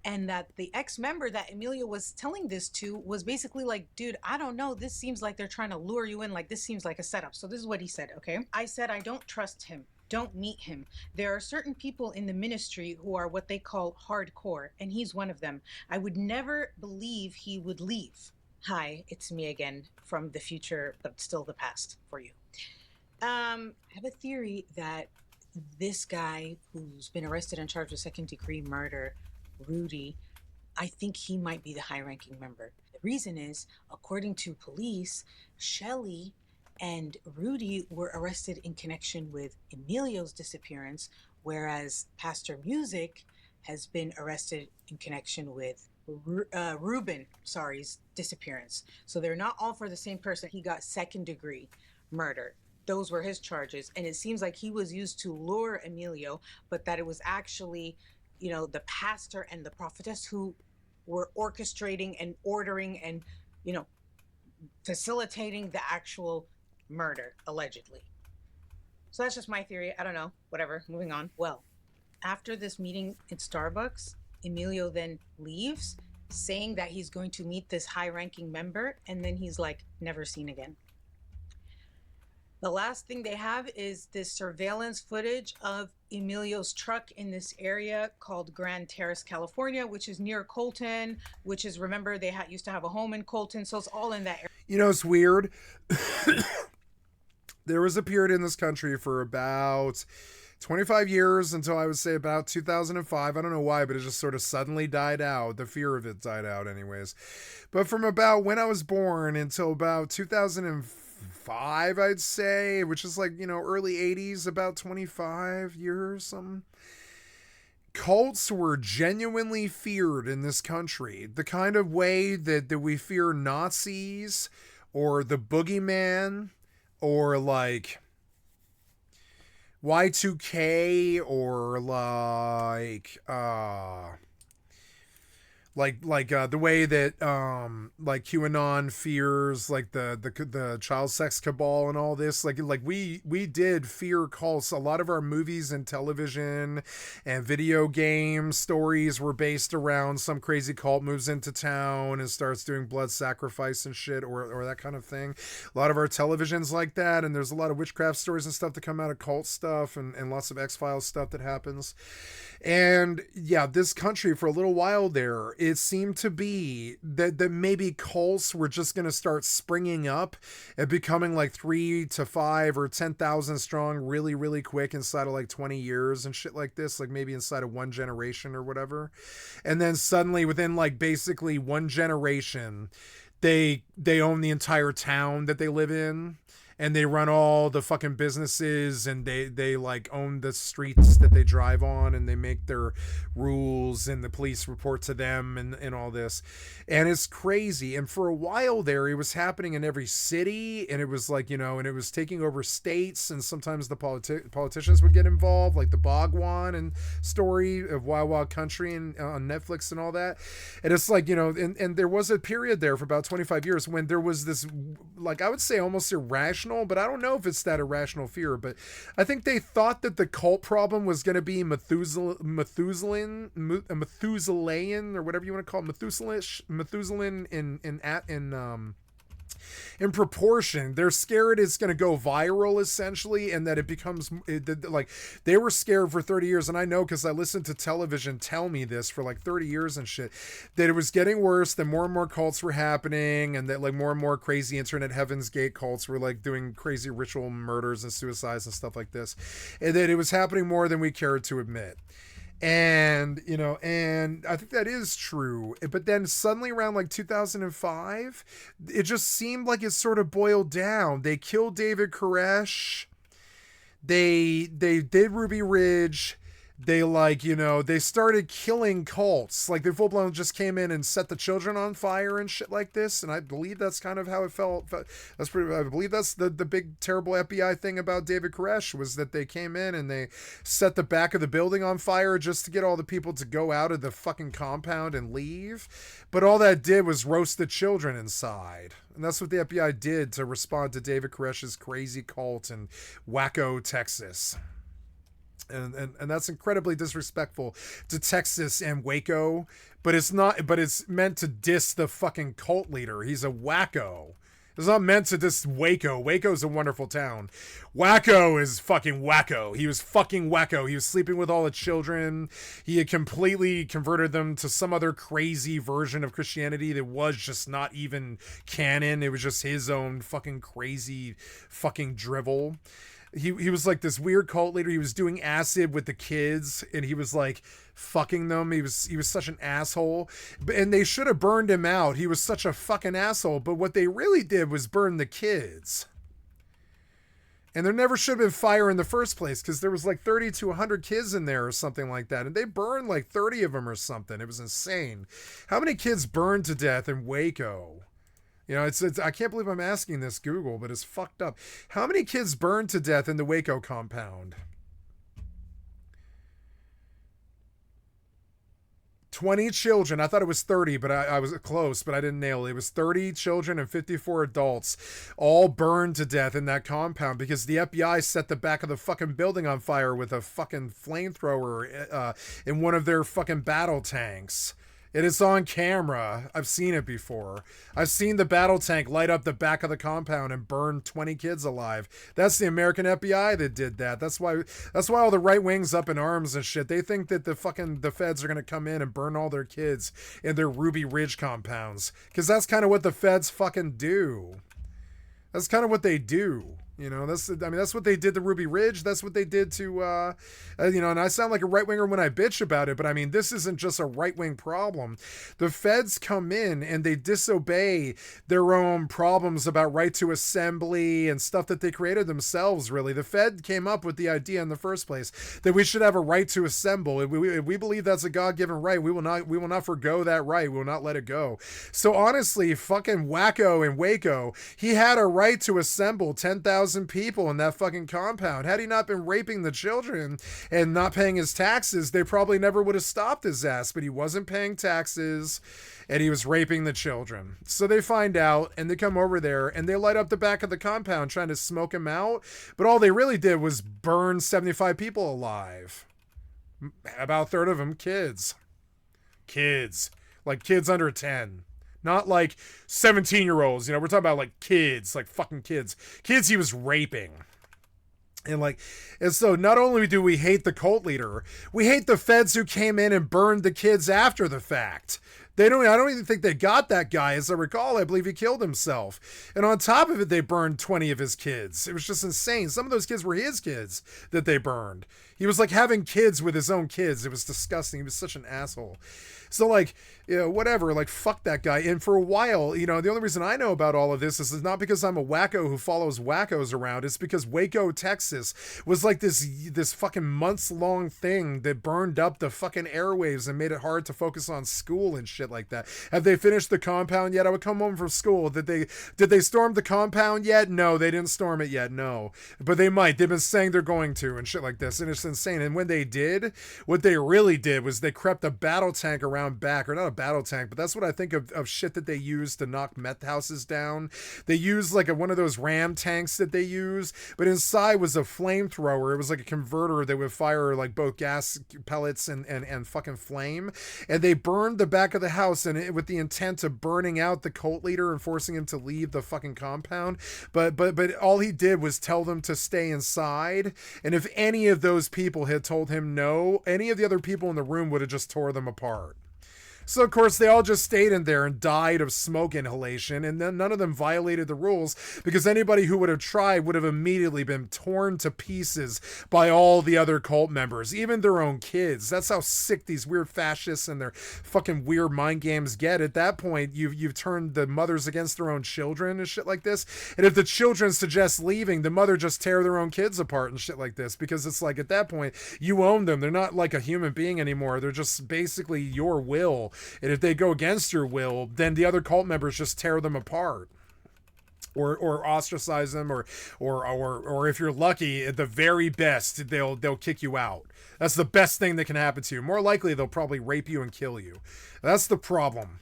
And that the ex-member that Emilio was telling this to was basically like, dude, I don't know. This seems like they're trying to lure you in. Like, this seems like a setup. So this is what he said, okay? I said, I don't trust him. Don't meet him. There are certain people in the ministry who are what they call hardcore, and he's one of them. I would never believe he would leave. Hi, it's me again from the future, but still the past for you. I have a theory that this guy who's been arrested and charged with second-degree murder, Rudy, I think he might be the high-ranking member. The reason is, according to police, Shelley and Rudy were arrested in connection with Emilio's disappearance, whereas Pastor Music has been arrested in connection with Ruben's disappearance. So they're not all for the same person. He got second-degree murder. Those were his charges. And it seems like he was used to lure Emilio, but that it was actually, you know, the pastor and the prophetess who were orchestrating and ordering and, you know, facilitating the actual murder, allegedly. So that's just my theory. I don't know. Whatever. Moving on. Well, after this meeting at Starbucks, Emilio then leaves, saying that he's going to meet this high-ranking member, and then he's like, never seen again. The last thing they have is this surveillance footage of Emilio's truck in this area called Grand Terrace, California, which is near Colton, which is, remember, they used to have a home in Colton, so it's all in that area. You know, it's weird. There was a period in this country for about 25 years until I would say about 2005. I don't know why, but it just sort of suddenly died out. The fear of it died out anyways. But from about when I was born until about 2005, I'd say, which is like, early 80s, about 25 years, something. Cults were genuinely feared in this country. The kind of way that we fear Nazis or the boogeyman or like Y2K or the way that like QAnon fears like the child sex cabal and all this, like we did fear cults. A lot of our movies and television and video game stories were based around some crazy cult moves into town and starts doing blood sacrifice and shit or that kind of thing. A lot of our television's like that, and there's a lot of witchcraft stories and stuff that come out of cult stuff and lots of X-Files stuff that happens. And yeah, this country for a little while there, it seemed to be that maybe cults were just going to start springing up and becoming like 3 to 5 or 10,000 strong really, really quick inside of like 20 years and shit like this, like maybe inside of one generation or whatever. And then suddenly within like basically one generation, they own the entire town that they live in. And they run all the fucking businesses, and they like own the streets that they drive on, and they make their rules, and the police report to them and all this. And it's crazy. And for a while there, it was happening in every city, and it was like, and it was taking over states, and sometimes the politicians would get involved, like the Bhagwan and story of Wild Wild Country and on Netflix and all that. And it's like, and there was a period there for about 25 years when there was this, like, I would say almost irrational, but I don't know if it's that irrational fear, but I think they thought that the cult problem was going to be Methuselan or whatever you want to call it, Methuselan in proportion. They're scared it's going to go viral essentially, and that it becomes like they were scared for 30 years. And I know, because I listened to television tell me this for like 30 years and shit, that it was getting worse, that more and more cults were happening, and that like more and more crazy internet Heaven's Gate cults were like doing crazy ritual murders and suicides and stuff like this, and that it was happening more than we cared to admit. And and I think that is true. But then suddenly around like 2005, it just seemed like it sort of boiled down. They killed David Koresh. They did Ruby Ridge. They they started killing cults. Like they full blown just came in and set the children on fire and shit like this. And I believe that's kind of how it felt. I believe that's the big terrible FBI thing about David Koresh, was that they came in and they set the back of the building on fire just to get all the people to go out of the fucking compound and leave. But all that did was roast the children inside. And that's what the FBI did to respond to David Koresh's crazy cult in Waco, Texas. And that's incredibly disrespectful to Texas and Waco, but it's not, but it's meant to diss the fucking cult leader. He's a wacko. It's not meant to diss Waco. Waco's a wonderful town. Wacko is fucking wacko. He was fucking wacko. He was sleeping with all the children. He had completely converted them to some other crazy version of Christianity that was just not even canon. It was just his own fucking crazy fucking drivel. He was like this weird cult leader. He was doing acid with the kids, and he was like fucking them. He was such an asshole, and they should have burned him out. He was such a fucking asshole. But what they really did was burn the kids. And there never should have been fire in the first place, because there was like 30 to 100 kids in there or something like that. And they burned like 30 of them or something. It was insane. How many kids burned to death in Waco? It's I can't believe I'm asking this, Google, but it's fucked up. How many kids burned to death in the Waco compound? 20 children. I thought it was 30, but I was close, but I didn't nail it. It was 30 children and 54 adults all burned to death in that compound because the FBI set the back of the fucking building on fire with a fucking flamethrower in one of their fucking battle tanks. It is on camera. I've seen it before. I've seen the battle tank light up the back of the compound and burn 20 kids alive. That's the American FBI that did that. That's why all the right wings up in arms and shit. They think that the feds are going to come in and burn all their kids in their Ruby Ridge compounds. Because that's kind of what the feds fucking do. That's kind of what they do. You know, that's what they did to Ruby Ridge. That's what they did to, and I sound like a right-winger when I bitch about it, but I mean, this isn't just a right-wing problem. The feds come in and they disobey their own problems about right to assembly and stuff that they created themselves, really. The Fed came up with the idea in the first place that we should have a right to assemble. If we believe that's a God-given right, we will not forgo that right. We will not let it go. So honestly, fucking Wacko in Waco, he had a right to assemble 10,000 people in that fucking compound. Had he not been raping the children and not paying his taxes, they probably never would have stopped his ass, but he wasn't paying taxes and he was raping the children. So they find out and they come over there and they light up the back of the compound trying to smoke him out, but all they really did was burn 75 people alive. About a third of them kids. Like kids under 10. Not like 17-year-olds, we're talking about like kids, like fucking kids. Kids he was raping. And so not only do we hate the cult leader, we hate the feds who came in and burned the kids after the fact. I don't even think they got that guy. As I recall, I believe he killed himself. And on top of it, they burned 20 of his kids. It was just insane. Some of those kids were his kids that they burned. He was like having kids with his own kids. It was disgusting. He was such an asshole. So like, whatever, like fuck that guy. And for a while, the only reason I know about all of this is not because I'm a wacko who follows wackos around. It's because Waco, Texas was like this fucking months long thing that burned up the fucking airwaves and made it hard to focus on school and shit like that. Have they finished the compound yet? I would come home from school. Did they storm the compound yet? No, they didn't storm it yet. No, but they might. They've been saying they're going to and shit like this. And it's insane. And when they did, what they really did was they crept a battle tank around back, or not a battle tank, but that's what I think of shit that they use to knock meth houses down. They use like one of those ram tanks that they use, but inside was a flamethrower. It was like a converter that would fire like both gas pellets and fucking flame. And they burned the back of the house with the intent of burning out the cult leader and forcing him to leave the fucking compound. But all he did was tell them to stay inside. And if any of those people had told him no, any of the other people in the room would have just tore them apart. So, of course, they all just stayed in there and died of smoke inhalation, and then none of them violated the rules because anybody who would have tried would have immediately been torn to pieces by all the other cult members, even their own kids. That's how sick these weird fascists and their fucking weird mind games get. At that point, you've turned the mothers against their own children and shit like this. And if the children suggest leaving, the mother just tear their own kids apart and shit like this, because it's like at that point, you own them. They're not like a human being anymore. They're just basically your will. And if they go against your will, then the other cult members just tear them apart, or ostracize them, or if you're lucky, at the very best, they'll kick you out. That's the best thing that can happen to you. More likely, they'll probably rape you and kill you. That's the problem.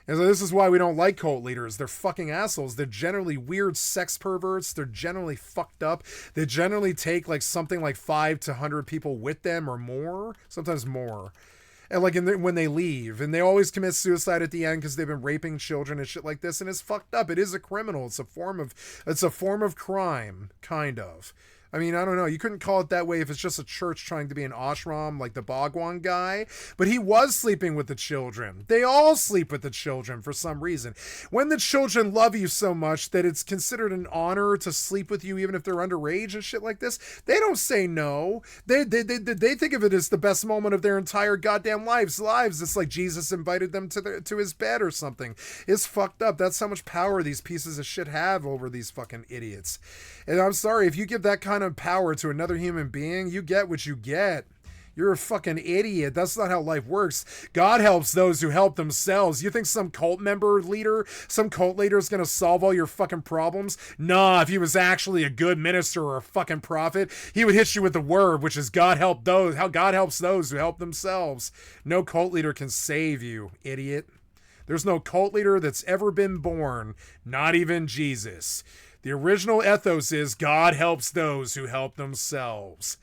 And so this is why we don't like cult leaders. They're fucking assholes. They're generally weird sex perverts. They're generally fucked up. They generally take like something like 5 to 100 people with them or more, sometimes more. And like when they leave, and they always commit suicide at the end because they've been raping children and shit like this, and it's fucked up. It is a criminal. It's a form of crime, kind of. I mean, I don't know. You couldn't call it that way if it's just a church trying to be an ashram like the Bhagwan guy. But he was sleeping with the children. They all sleep with the children for some reason. When the children love you so much that it's considered an honor to sleep with you even if they're underage and shit like this, they don't say no. They think of it as the best moment of their entire goddamn lives. It's like Jesus invited them to his bed or something. It's fucked up. That's how much power these pieces of shit have over these fucking idiots. And I'm sorry, if you give that kind of power to another human being, you get what you get. You're a fucking idiot. That's not how life works. God helps those who help themselves. You think some cult leader is going to solve all your fucking problems? Nah, if he was actually a good minister or a fucking prophet, he would hit you with the word, which is God helps those who help themselves. No cult leader can save you, idiot. There's no cult leader that's ever been born, not even Jesus. The original ethos is God helps those who help themselves.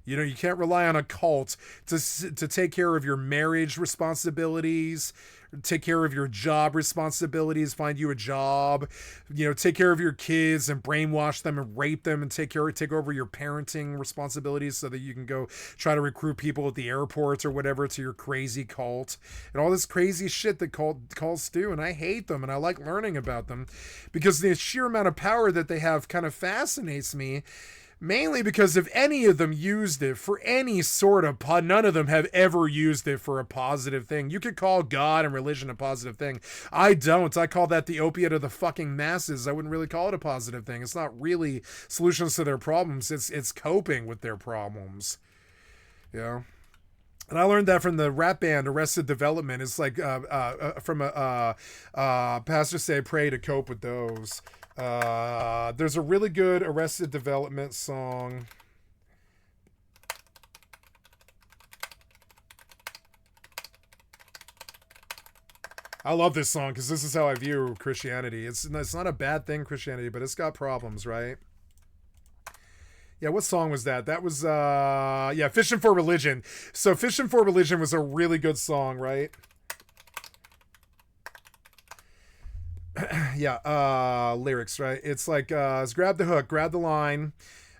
You know, you can't rely on a cult to take care of your marriage responsibilities, take care of your job responsibilities, find you a job, you know, take care of your kids and brainwash them and rape them and take over your parenting responsibilities so that you can go try to recruit people at the airports or whatever to your crazy cult and all this crazy shit that cults do. And I hate them and I like learning about them because the sheer amount of power that they have kind of fascinates me. Mainly because if any of them used it for any sort of none of them have ever used it for a positive thing. You could call God and religion a positive thing. I don't. I call that the opiate of the fucking masses. I wouldn't really call it a positive thing. It's not really solutions to their problems. It's coping with their problems. You know? And I learned that from the rap band Arrested Development. It's like from a pastor say pray to cope with those. There's a really good Arrested Development song. I love this song because this is how I view Christianity. It's not a bad thing, Christianity, but it's got problems, right? Yeah, what song was that? That was yeah, Fishing for Religion. So Fishing for Religion was a really good song, right? Yeah, lyrics, right? It's like it's grab the hook, grab the line,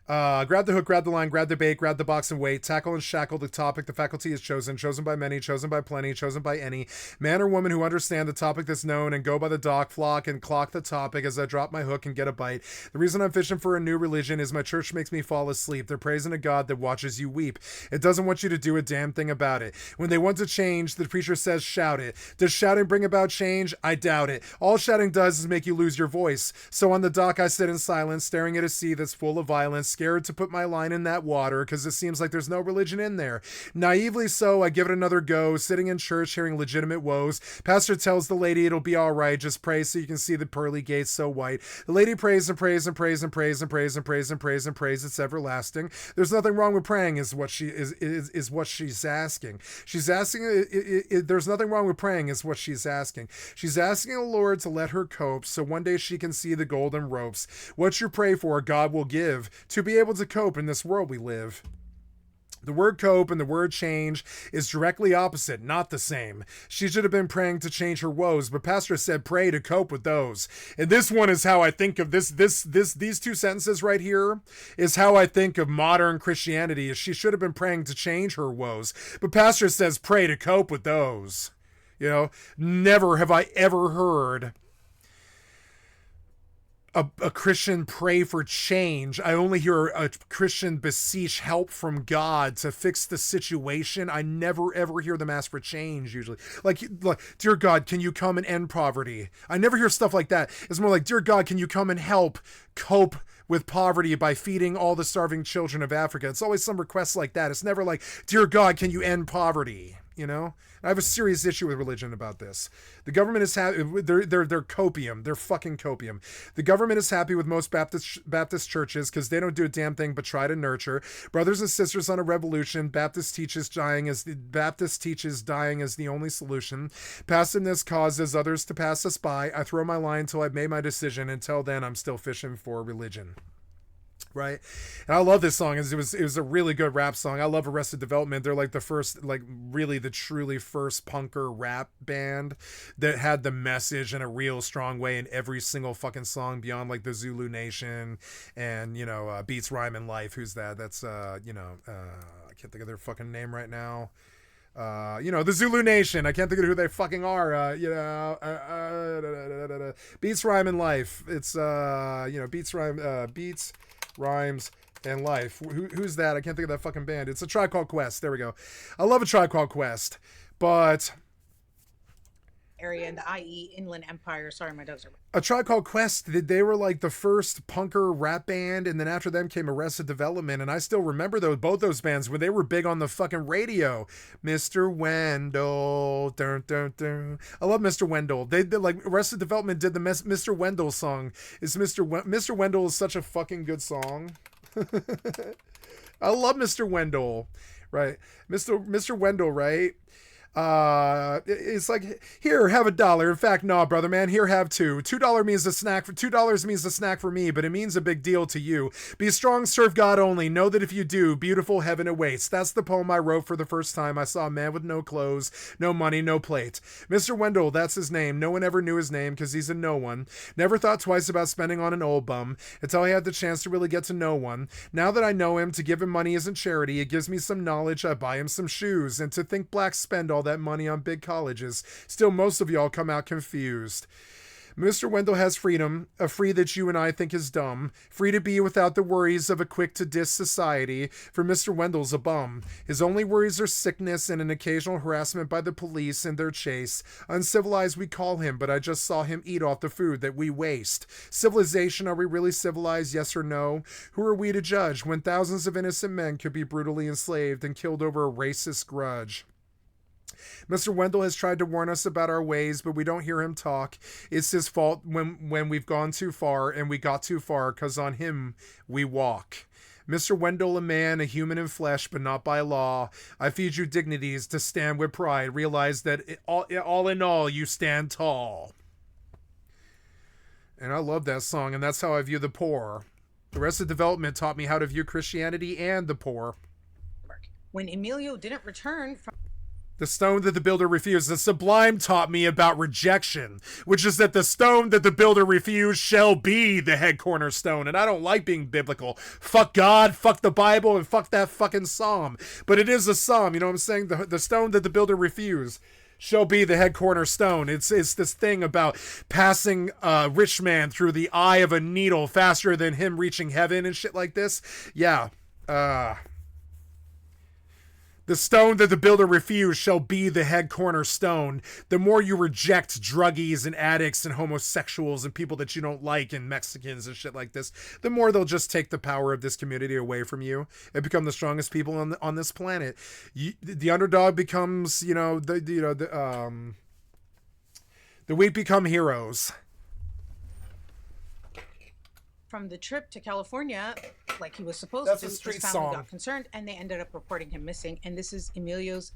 grab the hook, grab the line, grab the bait, grab the box and wait, tackle and shackle the topic the faculty is chosen by many, chosen by plenty, chosen by any man or woman who understand the topic that's known and go by the dock, flock and clock the topic as I drop my hook and get a bite. The reason I'm fishing for a new religion is my church makes me fall asleep. They're praising a God that watches you weep. It doesn't want you to do a damn thing about it. When they want to change, the preacher says shout it. Does shouting bring about change? I doubt it. All shouting does is make you lose your voice. So on the dock I sit in silence, staring at a sea that's full of violence, scared to put my line in that water because it seems like there's no religion in there. Naively so, I give it another go, sitting in church hearing legitimate woes. Pastor tells the lady it'll be all right, just pray so you can see the pearly gates so white. The lady prays and prays and prays and prays and prays and prays and prays and prays. It's everlasting. There's nothing wrong with praying is what she's asking. She's asking there's nothing wrong with praying is what she's asking. She's asking the Lord to let her cope so one day she can see the golden ropes. What you pray for, God will give to be able to cope in this world we live. The word cope and the word change is directly opposite, not the same. She should have been praying to change her woes, but pastor said pray to cope with those. And this one is how I think of these two sentences right here is how I think of modern Christianity. Is she should have been praying to change her woes, but pastor says pray to cope with those. You know, never have I ever heard a Christian pray for change. I only hear a Christian beseech help from God to fix the situation. I never ever hear them ask for change usually. Like, dear God, can you come and end poverty? I never hear stuff like that. It's more like, dear God, can you come and help cope with poverty by feeding all the starving children of Africa? It's always some requests like that. It's never like, dear God, can you end poverty? You know, I have a serious issue with religion about this. The government is happy. They're copium. They're fucking copium. The government is happy with most Baptist churches because they don't do a damn thing but try to nurture brothers and sisters on a revolution. Baptist teaches dying as the only solution. Passiveness causes others to pass us by. I throw my line till I've made my decision. Until then, I'm still fishing for religion. Right. And I love this song. It was a really good rap song. I love Arrested Development. They're like the first, like really the truly first punker rap band that had the message in a real strong way in every single fucking song beyond like the Zulu Nation and, you know, Beats, Rhyme and Life. Who's that? That's, you know, I can't think of their fucking name right now. You know, the Zulu Nation. I can't think of who they fucking are. You know, Beats, Rhyme and Life. It's, you know, Beats, Rhymes and Life. Who's that? I can't think of that fucking band. It's a Tribe Called Quest. There we go. I love a Tribe Called Quest, but area in the IE Inland Empire. Sorry, my dogs are. A Tribe Called Quest, they were like the first punker rap band, and then after them came Arrested Development, and I still remember both those bands when they were big on the fucking radio. Mr. Wendell, dun, dun, dun. I love Mr. Wendell. They did like Arrested Development did the Mr. Wendell song. Mr. Wendell is such a fucking good song. I love Mr. Wendell, right? Mr. Wendell, right? It's like, here, have $1. In fact, nah, brother man, here, have $2. $2 means a snack for $2 means a snack for me, but it means a big deal to you. Be strong, serve God only. Know that if you do, beautiful heaven awaits. That's the poem I wrote for the first time I saw a man with no clothes, no money, no plate. Mr. Wendell, that's his name. No one ever knew his name because he's a no one. Never thought twice about spending on an old bum until I had the chance to really get to know one. Now that I know him, to give him money isn't charity. It gives me some knowledge. I buy him some shoes. And to think blacks spend all that money on big colleges. Still, most of y'all come out confused. Mr. Wendell has freedom, a free that you and I think is dumb, free to be without the worries of a quick-to-diss society, for Mr. Wendell's a bum. His only worries are sickness and an occasional harassment by the police in their chase. Uncivilized we call him, but I just saw him eat off the food that we waste. Civilization, are we really civilized, yes or no? Who are we to judge when thousands of innocent men could be brutally enslaved and killed over a racist grudge? Mr. Wendell has tried to warn us about our ways, but we don't hear him talk. It's his fault when we've gone too far, and we got too far, 'cause on him we walk. Mr. Wendell, a man, a human in flesh, but not by law. I feed you dignities to stand with pride. Realize that all in all, you stand tall. And I love that song, and that's how I view the poor. The rest of development taught me how to view Christianity and the poor. When Emilio didn't return from The stone that the builder refused. The Sublime taught me about rejection, which is that the stone that the builder refused shall be the head cornerstone. And I don't like being biblical. Fuck God, fuck the Bible, and fuck that fucking psalm. But it is a psalm, you know what I'm saying? The stone that the builder refused shall be the head cornerstone. It's this thing about passing a rich man through the eye of a needle faster than him reaching heaven and shit like this. Yeah. The stone that the builder refused shall be the head cornerstone. The more you reject druggies and addicts and homosexuals and people that you don't like and Mexicans and shit like this, the more they'll just take the power of this community away from you and become the strongest people on this planet. The underdog becomes, the weak become heroes. From the trip to California, like he was supposed That's to, a street his family song. got concerned and they ended up reporting him missing. And this is Emilio's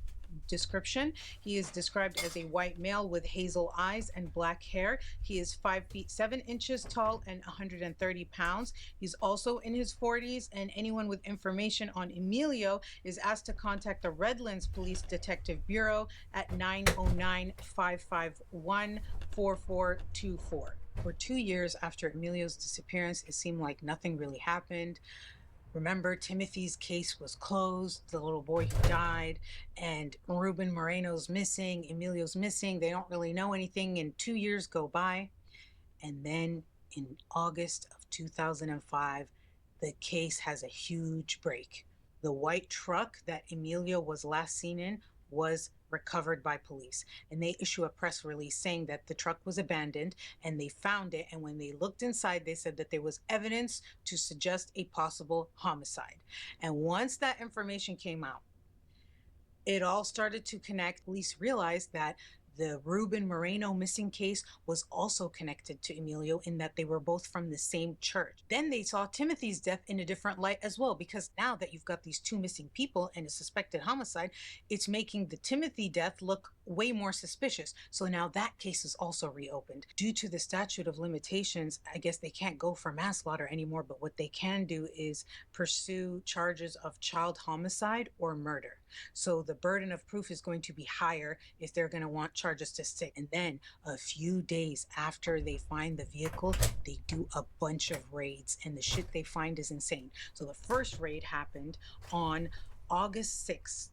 description. He is described as a white male with hazel eyes and black hair. He is 5 feet 7 inches tall and 130 pounds. He's also in his 40s, and anyone with information on Emilio is asked to contact the Redlands Police Detective Bureau at 909-551-4424. For 2 years after Emilio's disappearance, it seemed like nothing really happened. Remember, Timothy's case was closed, the little boy who died, and Ruben Moreno's missing, Emilio's missing. They don't really know anything, and 2 years go by. And then in August of 2005, the case has a huge break. The white truck that Emilio was last seen in was recovered by police, and they issue a press release saying that the truck was abandoned and they found it, and when they looked inside they said that there was evidence to suggest a possible homicide. And once that information came out, it all started to connect. Police realized that the Ruben Moreno missing case was also connected to Emilio in that they were both from the same church. Then they saw Timothy's death in a different light as well, because now that you've got these two missing people and a suspected homicide, it's making the Timothy death look way more suspicious. So now that case is also reopened. Due to the statute of limitations, I guess they can't go for manslaughter anymore, but what they can do is pursue charges of child homicide or murder. So the burden of proof is going to be higher if they're going to want charges to stick. And then a few days after they find the vehicle, they do a bunch of raids, and the shit they find is insane. So the first raid happened on August 6th,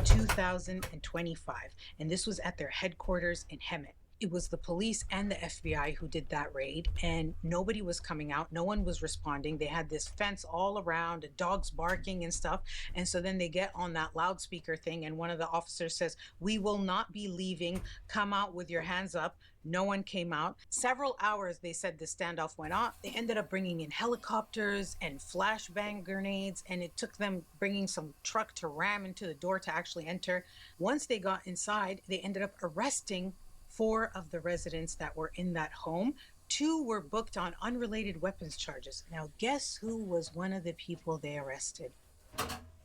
2025, and this was at their headquarters in Hemet. It was the police and the FBI who did that raid, and nobody was coming out. No one was responding. They had this fence all around, dogs barking and stuff. And so then they get on that loudspeaker thing, and one of the officers says, "We will not be leaving. Come out with your hands up." No one came out. Several hours, they said, the standoff went on. They ended up bringing in helicopters and flashbang grenades, and it took them bringing some truck to ram into the door to actually enter. Once they got inside, they ended up arresting 4 of the residents that were in that home. 2 were booked on unrelated weapons charges. Now, guess who was one of the people they arrested?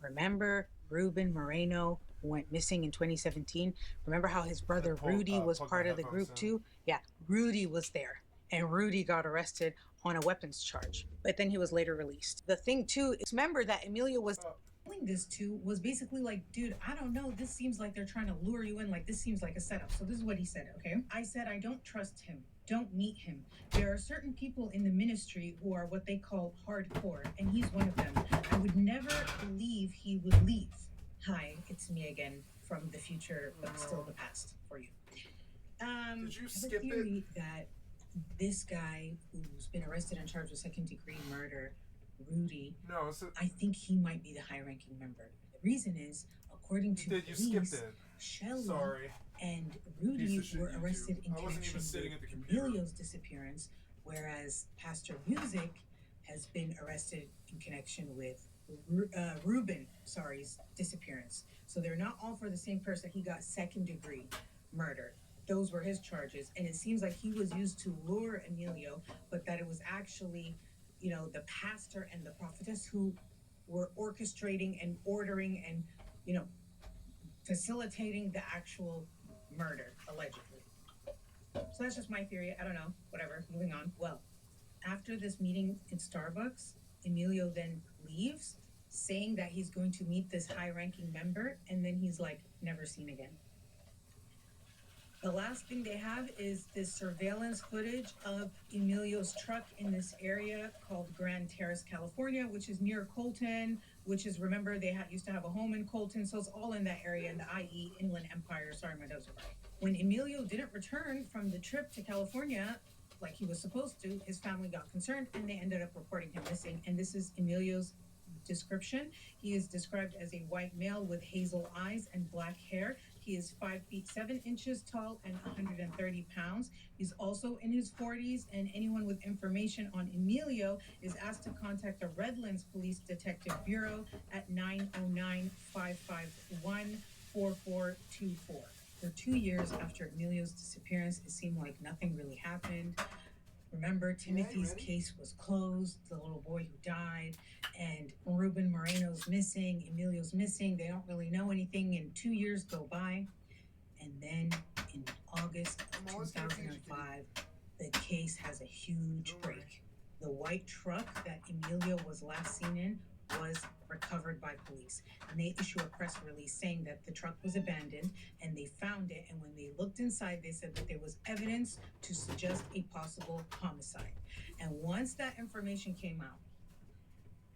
Remember Ruben Moreno went missing in 2017. Remember how his brother Rudy was part of the group too? Yeah, Rudy was there, and Rudy got arrested on a weapons charge, but then he was later released. The thing too is, remember that Emilio was telling this to was basically like, dude, I don't know, this seems like they're trying to lure you in, like this seems like a setup. So this is what he said, okay? I said, I don't trust him. Don't meet him. There are certain people in the ministry who are what they call hardcore, and he's one of them. I would never believe he would leave. Hi, it's me again from the future, but still the past for you. Did you skip I have a theory that this guy who's been arrested and charged with second-degree murder, Rudy, I think he might be the high-ranking member. The reason is, according to police, Shelly and Rudy were arrested in connection with Emilio's disappearance, whereas Pastor Music has been arrested in connection with Ruben's disappearance. So they're not all for the same person. He got second-degree murder. Those were his charges, and it seems like he was used to lure Emilio, but that it was actually, you know, the pastor and the prophetess who were orchestrating and ordering and, you know, facilitating the actual murder, allegedly. So that's just my theory. I don't know. Whatever. Moving on. Well, after this meeting in Starbucks, Emilio then leaves, saying that he's going to meet this high-ranking member, and then he's like never seen again. The last thing they have is this surveillance footage of Emilio's truck in this area called Grand Terrace, California, which is near Colton, which is, remember, they used to have a home in Colton, so it's all in that area in the IE, Inland Empire. Sorry, my dogs are right. When Emilio didn't return from the trip to California, like he was supposed to, his family got concerned, and they ended up reporting him missing. And this is Emilio's description. He is described as a white male with hazel eyes and black hair. He is 5 feet 7 inches tall and 130 pounds. He's also in his 40s, and anyone with information on Emilio is asked to contact the Redlands Police Detective Bureau at 909-551-4424. For 2 years after Emilio's disappearance, it seemed like nothing really happened. Remember, Timothy's case was closed, the little boy who died, and Ruben Moreno's missing, Emilio's missing. They don't really know anything, and 2 years go by. And then in August of 2005, the case has a huge break. The white truck that Emilio was last seen in was recovered by police, and they issue a press release saying that the truck was abandoned, and they found it, and when they looked inside, they said that there was evidence to suggest a possible homicide. And once that information came out,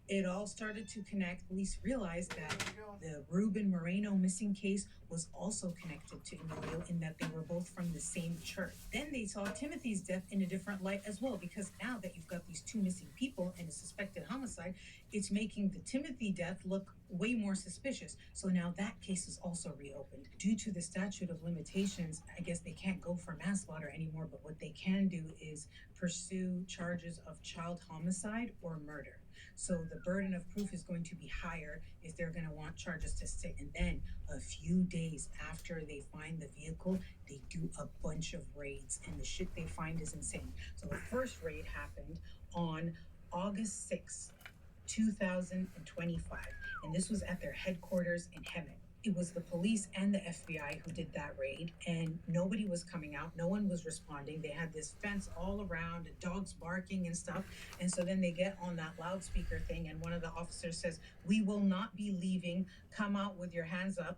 it all started to connect. Police realized that the Ruben Moreno missing case was also connected to Emilio, in that they were both from the same church. Then they saw Timothy's death in a different light as well, because now that you've got these two missing people and a suspected homicide, it's making the Timothy death look way more suspicious. So now that case is also reopened. Due to the statute of limitations, I guess they can't go for manslaughter anymore, but what they can do is pursue charges of child homicide or murder. So the burden of proof is going to be higher if they're going to want charges to stick. And then a few days after they find the vehicle, they do a bunch of raids, and the shit they find is insane. So the first raid happened on August 6th, 2025, and this was at their headquarters in Hemet. It was the police and the FBI who did that raid, and nobody was coming out. No one was responding. They had this fence all around, dogs barking and stuff. And so then they get on that loudspeaker thing, and one of the officers says, "We will not be leaving. Come out with your hands up."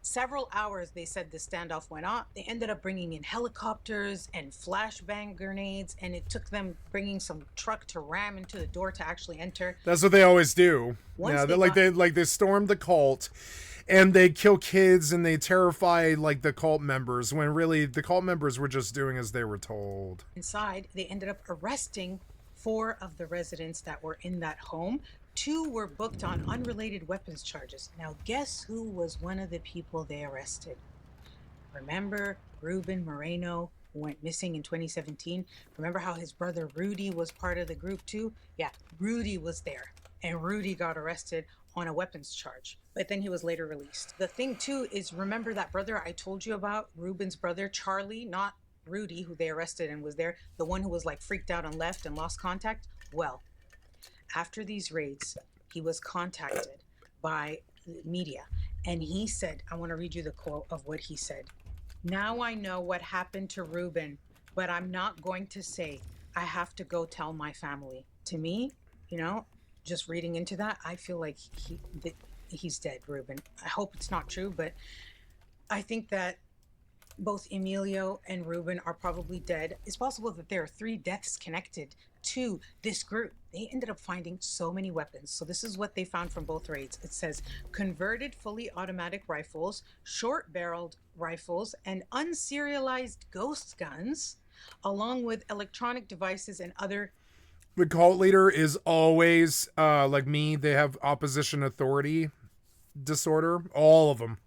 Several hours, they said, the standoff went on. They ended up bringing in helicopters and flashbang grenades, and it took them bringing some truck to ram into the door to actually enter. That's what they always do. Yeah, they storm the cult, and they kill kids, and they terrify like the cult members, when really the cult members were just doing as they were told. Inside, they ended up arresting 4 of the residents that were in that home. 2 were booked on unrelated weapons charges. Now, guess who was one of the people they arrested? Remember Ruben Moreno, who went missing in 2017? Remember how his brother Rudy was part of the group too? Yeah, Rudy was there, and Rudy got arrested on a weapons charge, but then he was later released. The thing too is, remember that brother I told you about, Ruben's brother, Charlie, not Rudy, who they arrested and was there, the one who was like freaked out and left and lost contact? Well, after these raids, he was contacted by media. And he said, I want to read you the quote of what he said. "Now I know what happened to Ruben, but I'm not going to say. I have to go tell my family." To me, you know, just reading into that, I feel like he's dead, Ruben. I hope it's not true, but I think that both Emilio and Ruben are probably dead. It's possible that there are 3 deaths connected to this group. They ended up finding so many weapons. So this is what they found from both raids. It says converted fully automatic rifles, short-barreled rifles, and unserialized ghost guns, along with electronic devices and other. The cult leader is always like me. They have opposition authority disorder. All of them.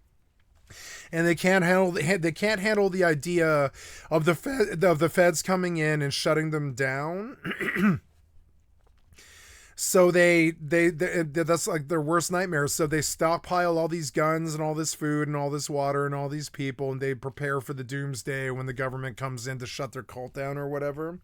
And they can't handle the idea of the feds coming in and shutting them down. So they that's like their worst nightmare. So they stockpile all these guns and all this food and all this water and all these people, and they prepare for the doomsday when the government comes in to shut their cult down or whatever.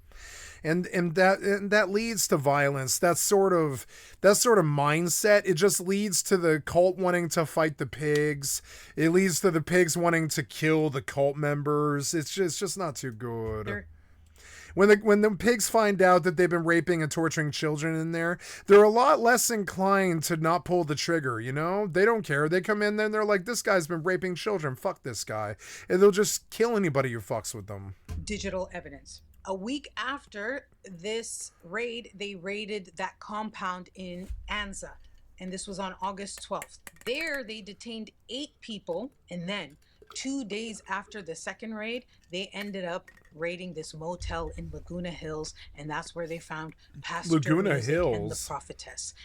And that leads to violence. That sort of mindset, it just leads to the cult wanting to fight the pigs. It leads to the pigs wanting to kill the cult members. It's just not too good. When the pigs find out that they've been raping and torturing children in there, they're a lot less inclined to not pull the trigger, you know? They don't care. They come in there and they're like, this guy's been raping children. Fuck this guy. And they'll just kill anybody who fucks with them. Digital evidence. A week after this raid, they raided that compound in Anza. And this was on August 12th. There, they detained 8 people. And then 2 days after the second raid, they ended up raiding this motel in Laguna Hills, and that's where they found Pastor Music and the Prophetess.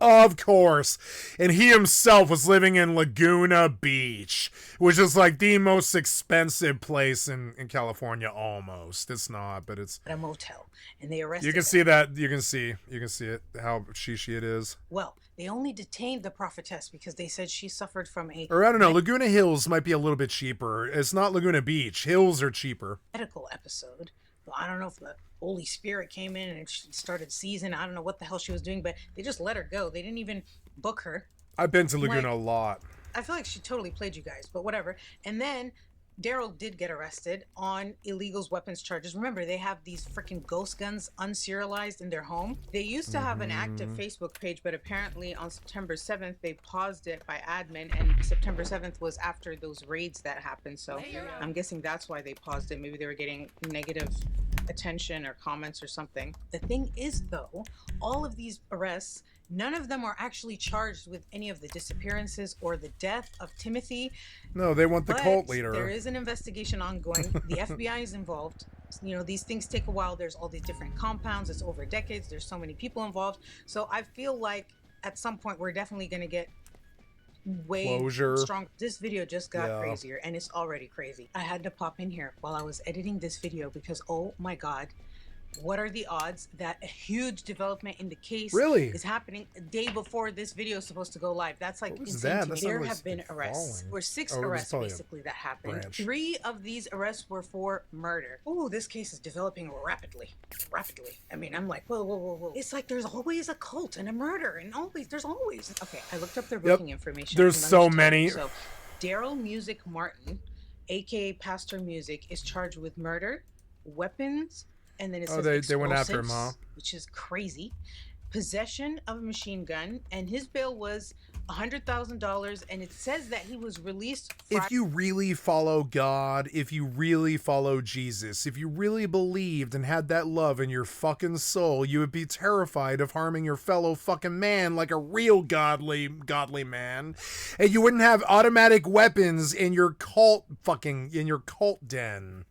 Of course. And he himself was living in Laguna Beach, which is like the most expensive place in California almost. It's not, but it's a motel. And they arrested You can see that. You can see it, how shishi it is. Well, they only detained the Prophetess because they said she suffered from a... Or I don't know, Laguna Hills might be a little bit cheaper. It's not Laguna Beach. Hills are cheaper. Medical episode. Well, I don't know if the Holy Spirit came in and she started seizing. I don't know what the hell she was doing, but they just let her go. They didn't even book her. I've been to Laguna a lot. I feel like she totally played you guys, but whatever. And then Daryl did get arrested on illegals weapons charges. Remember, they have these freaking ghost guns unserialized in their home. They used to have an active Facebook page, but apparently on September 7th, they paused it by admin, and September 7th was after those raids that happened. So I'm guessing that's why they paused it. Maybe they were getting negative attention or comments or something. The thing is, though, all of these arrests, none of them are actually charged with any of the disappearances or the death of Timothy. No, they want the cult leader. There is an investigation ongoing. The FBI is involved. You know, these things take a while. There's all these different compounds. It's over decades. There's so many people involved. So I feel like at some point we're definitely going to get way strong. This video just got crazier, and it's already crazy. I had to pop in here while I was editing this video because, oh my God, what are the odds that a huge development in the case is happening a day before this video is supposed to go live? That's like insane to me. There have been arrests, or 6 arrests basically that happened. 3 of these arrests were for murder. Oh, this case is developing rapidly. I mean, I'm like, whoa. It's like there's always a cult and a murder, and there's always. Okay, I looked up their booking information. There's so many. So, Daryl Music Martin, aka Pastor Music, is charged with murder, weapons. And then it says they went after him, huh? Which is crazy. Possession of a machine gun, and his bail was $100,000, and it says that he was released. If you really follow God, if you really follow Jesus, if you really believed and had that love in your fucking soul, you would be terrified of harming your fellow fucking man like a real godly man, and you wouldn't have automatic weapons in your cult den.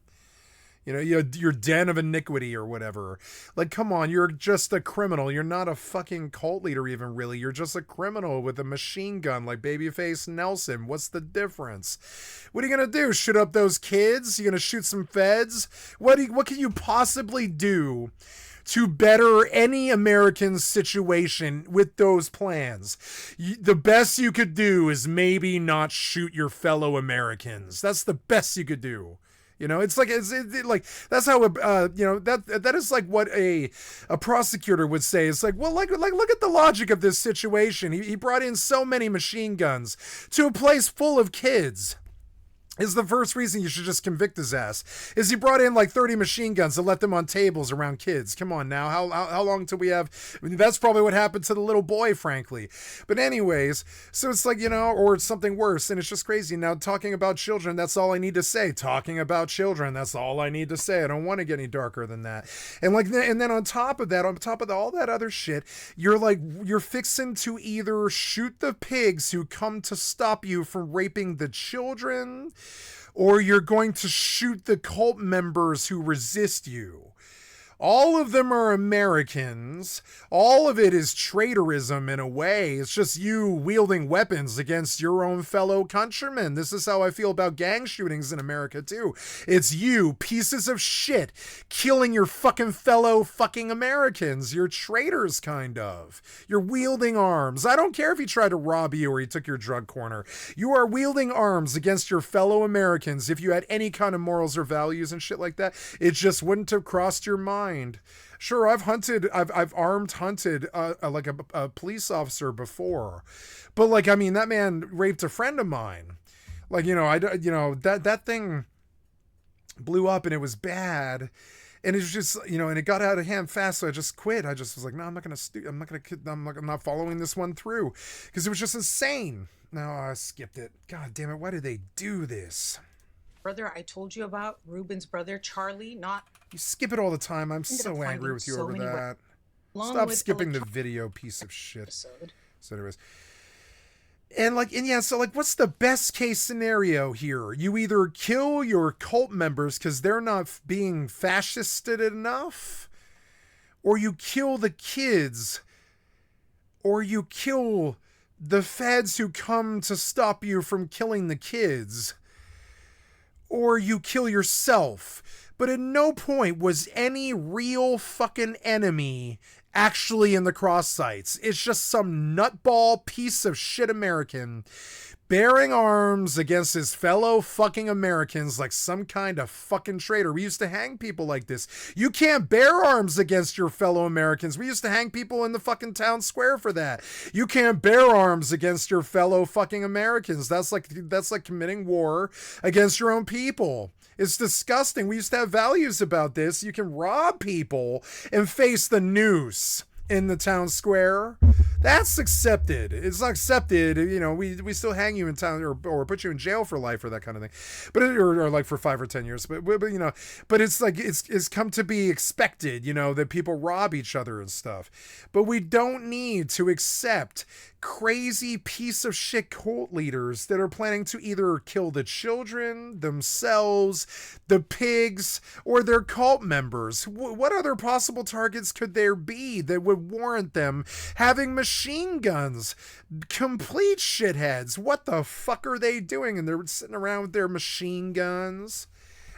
You know, your den of iniquity or whatever. Like, come on, you're just a criminal. You're not a fucking cult leader even, really. You're just a criminal with a machine gun like Babyface Nelson. What's the difference? What are you going to do? Shoot up those kids? You going to shoot some feds? What can you possibly do to better any American situation with those plans? The best you could do is maybe not shoot your fellow Americans. That's the best you could do. You know, it's like like that's how you know, that is like what a prosecutor would say. It's like, well, like look at the logic of this situation. He brought in so many machine guns to a place full of kids. Is the first reason you should just convict his ass. Is he brought in like 30 machine guns and let them on tables around kids. Come on now. How long till we have... I mean, that's probably what happened to the little boy, frankly. But anyways, so it's like, you know, or it's something worse. And it's just crazy. Now, talking about children, that's all I need to say. Talking about children, that's all I need to say. I don't want to get any darker than that. And like, and then on top of that, all that other shit, you're fixing to either shoot the pigs who come to stop you from raping the children, or you're going to shoot the cult members who resist you. All of them are Americans. All of it is traitorism in a way. It's just you wielding weapons against your own fellow countrymen. This is how I feel about gang shootings in America too. It's you, pieces of shit, killing your fucking fellow fucking Americans. You're traitors, kind of. You're wielding arms. I don't care if he tried to rob you or he took your drug corner. You are wielding arms against your fellow Americans. If you had any kind of morals or values and shit like that, it just wouldn't have crossed your mind. Sure, I've armed hunted like a police officer before, but like, I mean, that man raped a friend of mine. Like, you know, that thing blew up and it was bad, and it was just, you know, and it got out of hand fast. So I just quit. I just was like, no, I'm not following this one through, because it was just insane. No, I skipped it. God damn it! Why did they do this? Brother, I told you about Ruben's brother, Charlie, not... You skip it all the time. I'm so angry with you over that. Stop skipping the video, piece of shit. So anyways. And like, and yeah, so like, what's the best case scenario here? You either kill your cult members because they're not being fascisted enough, or you kill the kids, or you kill the feds who come to stop you from killing the kids, or you kill yourself. But at no point was any real fucking enemy actually in the cross sights. It's just some nutball piece of shit American bearing arms against his fellow fucking Americans like some kind of fucking traitor. We used to hang people like this. You can't bear arms against your fellow Americans. We used to hang people in the fucking town square for that. You can't bear arms against your fellow fucking Americans. That's like committing war against your own people. It's disgusting. We used to have values about this. You can rob people and face the noose in the town square. That's accepted. It's not accepted. You know, we still hang you in town or put you in jail for life or that kind of thing. But or like for 5 or 10 years. But you know, but it's like it's come to be expected, you know, that people rob each other and stuff. But we don't need to accept crazy piece of shit cult leaders that are planning to either kill the children, themselves, the pigs, or their cult members. What other possible targets could there be that would warrant them having machine guns? Complete shitheads. What the fuck are they doing? And they're sitting around with their machine guns.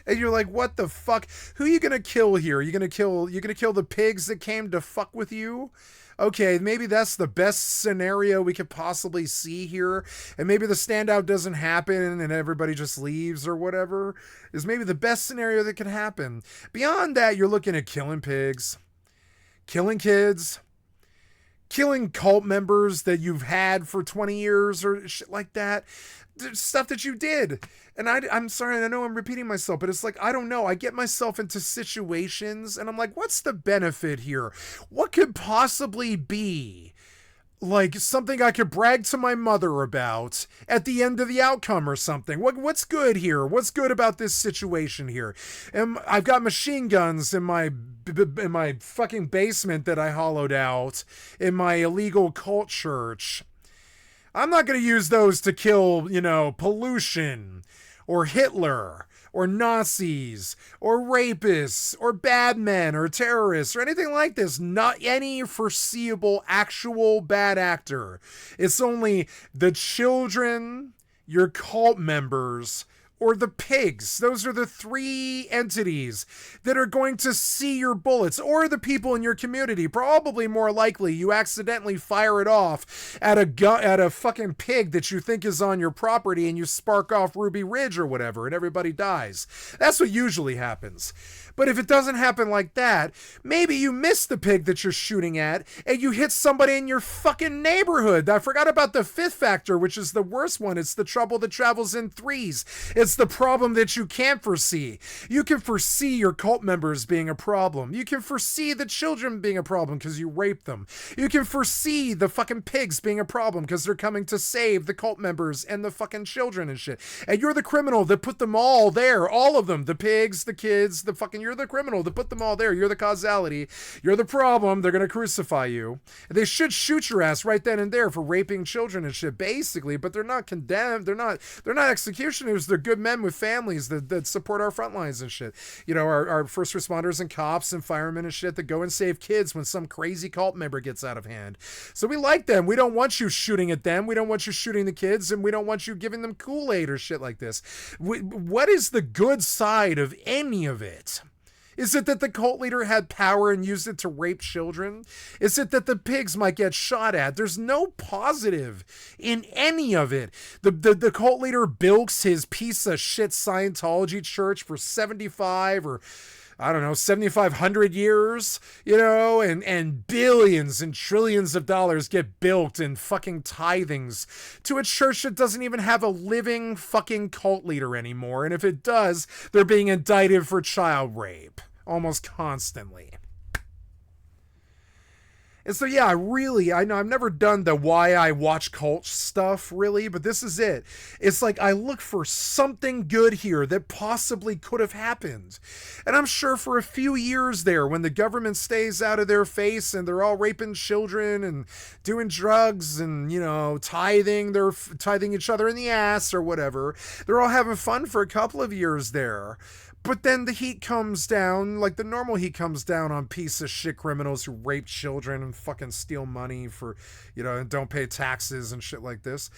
And you're like, what the fuck? Who are you gonna kill here? You're gonna kill the pigs that came to fuck with you? Okay, maybe that's the best scenario we could possibly see here. And maybe the standout doesn't happen and everybody just leaves or whatever. Is maybe the best scenario that could happen. Beyond that, you're looking at killing pigs, killing kids, killing cult members that you've had for 20 years or shit like that. Stuff that you did. And I'm sorry, I know I'm repeating myself, but it's like, I don't know. I get myself into situations and I'm like, what's the benefit here? What could possibly be like something I could brag to my mother about at the end of the outcome or something? What's good here? What's good about this situation here? And I've got machine guns in my fucking basement that I hollowed out in my illegal cult church. I'm not going to use those to kill, you know, pollution or Hitler or Nazis or rapists or bad men or terrorists or anything like this. Not any foreseeable actual bad actor. It's only the children, your cult members, or the pigs. Those are the three entities that are going to see your bullets, or the people in your community. Probably more likely you accidentally fire it off at a fucking pig that you think is on your property, and you spark off Ruby Ridge or whatever, and everybody dies. That's what usually happens. But if it doesn't happen like that, maybe you miss the pig that you're shooting at and you hit somebody in your fucking neighborhood. I forgot about the fifth factor, which is the worst one. It's the trouble that travels in threes. It's the problem that you can't foresee. You can foresee your cult members being a problem. You can foresee the children being a problem because you raped them. You can foresee the fucking pigs being a problem because they're coming to save the cult members and the fucking children and shit. And you're the criminal that put them all there. All of them. The pigs, the kids, the fucking... You're the criminal that put them all there. You're the causality. You're the problem. They're going to crucify you. They should shoot your ass right then and there for raping children and shit, basically, but they're not condemned. They're not executioners. They're good men with families that support our front lines and shit. You know, our first responders and cops and firemen and shit that go and save kids when some crazy cult member gets out of hand. So we like them. We don't want you shooting at them. We don't want you shooting the kids, and we don't want you giving them Kool-Aid or shit like this. What is the good side of any of it? Is it that the cult leader had power and used it to rape children? Is it that the pigs might get shot at? There's no positive in any of it. The cult leader bilks his piece of shit Scientology church for 75 or... I don't know, 7,500 years, you know, and billions and trillions of dollars get bilked in fucking tithings to a church that doesn't even have a living fucking cult leader anymore. And if it does, they're being indicted for child rape almost constantly. And so, yeah, I know I've never done the why I watch cult stuff, really, but this is it. It's like I look for something good here that possibly could have happened. And I'm sure for a few years there, when the government stays out of their face and they're all raping children and doing drugs and, you know, they're tithing each other in the ass or whatever, they're all having fun for a couple of years there. But then the heat comes down, like the normal heat comes down on piece of shit criminals who rape children and fucking steal money for, you know, and don't pay taxes and shit like this.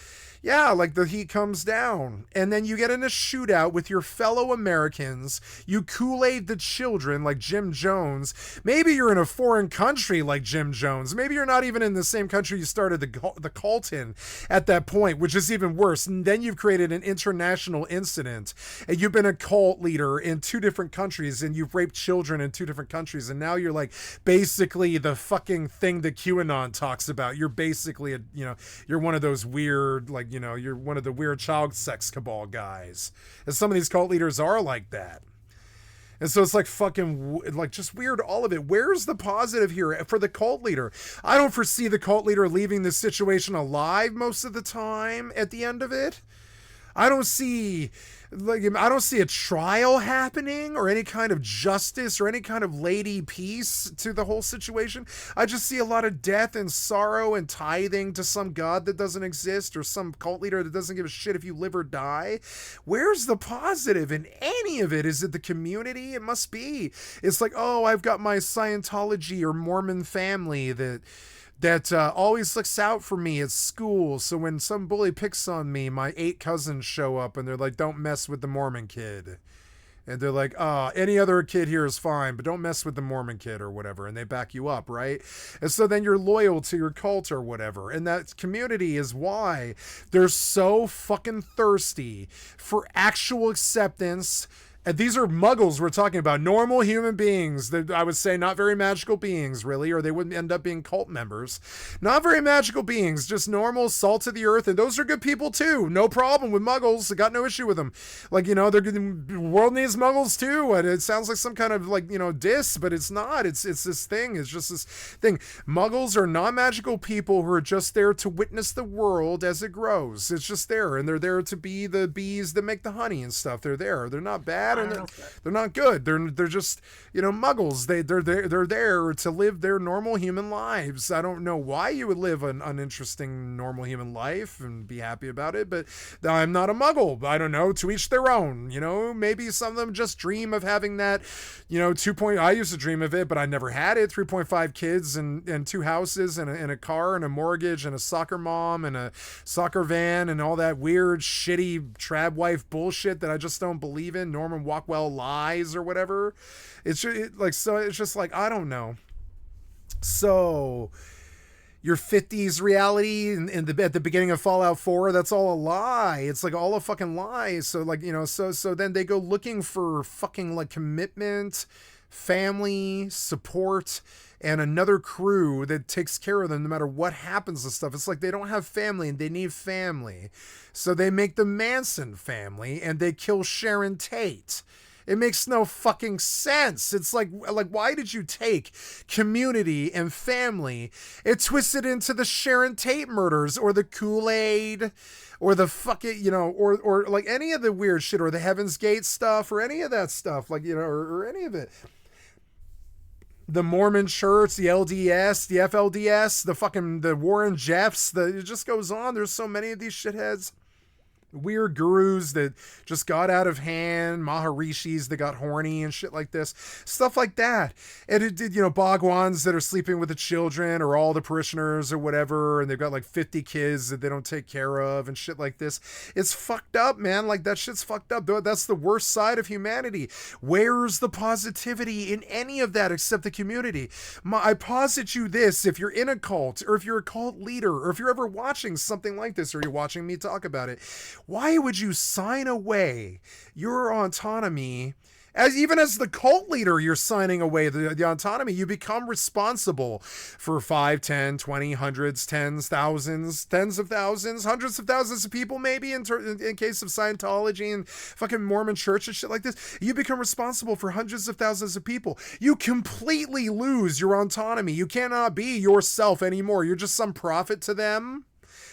Yeah, like the heat comes down. And then you get in a shootout with your fellow Americans. You Kool-Aid the children like Jim Jones. Maybe you're in a foreign country like Jim Jones. Maybe you're not even in the same country you started the cult in at that point, which is even worse. And then you've created an international incident. And you've been a cult leader in 2 different countries, and you've raped children in 2 different countries, and now you're like basically the fucking thing that QAnon talks about. You're basically you're one of those weird, like, you know, you're one of the weird child sex cabal guys, and some of these cult leaders are like that. And so it's like fucking, like, just weird, all of it. Where's the positive here for the cult leader? I don't foresee the cult leader leaving this situation alive most of the time at the end of it. I don't see a trial happening or any kind of justice or any kind of lady peace to the whole situation. I just see a lot of death and sorrow and tithing to some god that doesn't exist or some cult leader that doesn't give a shit if you live or die. Where's the positive in any of it? Is it the community? It must be. It's like, oh, I've got my Scientology or Mormon family that always looks out for me at school. So when some bully picks on me, my 8 cousins show up and they're like, don't mess with the Mormon kid. And they're like, any other kid here is fine, but don't mess with the Mormon kid or whatever. And they back you up, right? And so then you're loyal to your cult or whatever. And that community is why they're so fucking thirsty for actual acceptance. And these are muggles we're talking about, normal human beings that I would say not very magical beings, really, or they wouldn't end up being cult members. Not very magical beings, just normal, salt of the earth, and those are good people too. No problem with muggles. I got no issue with them. Like, you know, the world needs muggles too, and it sounds like some kind of, like, you know, diss, but it's not. It's this thing. It's just this thing. Muggles are non-magical people who are just there to witness the world as it grows. It's just there, and they're there to be the bees that make the honey and stuff. They're there. They're not bad. bad and they're not good. They're just, you know, muggles. They're there to live their normal human lives. I don't know why you would live an uninteresting normal human life and be happy about it, but I'm not a muggle. I don't know, to each their own. You know, maybe some of them just dream of having that, you know, I used to dream of it, but I never had it. 3.5 kids and 2 houses and a car and a mortgage and a soccer mom and a soccer van and all that weird, shitty trad wife bullshit that I just don't believe in. Norman Rockwell lies or whatever. It's just like, I don't know. So your 50s reality at the beginning of Fallout 4, that's all a lie. It's like all a fucking lie. So like, you know, so then they go looking for fucking like commitment, family, support, and another crew that takes care of them no matter what happens to stuff. It's like they don't have family and they need family. So they make the Manson family and they kill Sharon Tate. It makes no fucking sense. It's like why did you take community and family and twist it into the Sharon Tate murders or the Kool-Aid or the fucking, you know, or like any of the weird shit or the Heaven's Gate stuff or any of that stuff, like, you know, or any of it. The Mormon Church, the LDS, the FLDS, the Warren Jeffs, it just goes on. There's so many of these shitheads. Weird gurus that just got out of hand, Maharishis that got horny and shit like this, stuff like that. And it did, you know, Bhagwans that are sleeping with the children or all the parishioners or whatever, and they've got like 50 kids that they don't take care of and shit like this. It's fucked up, man. Like, that shit's fucked up. That's the worst side of humanity. Where's the positivity in any of that except the community? I posit you this: if you're in a cult, or if you're a cult leader, or if you're ever watching something like this, or you're watching me talk about it, why would you sign away your autonomy? Even as the cult leader, you're signing away the autonomy. You become responsible for 5, 10, 20, hundreds, tens, thousands, tens of thousands, hundreds of thousands of people, maybe in case of Scientology and fucking Mormon church and shit like this. You become responsible for hundreds of thousands of people. You completely lose your autonomy. You cannot be yourself anymore. You're just some prophet to them.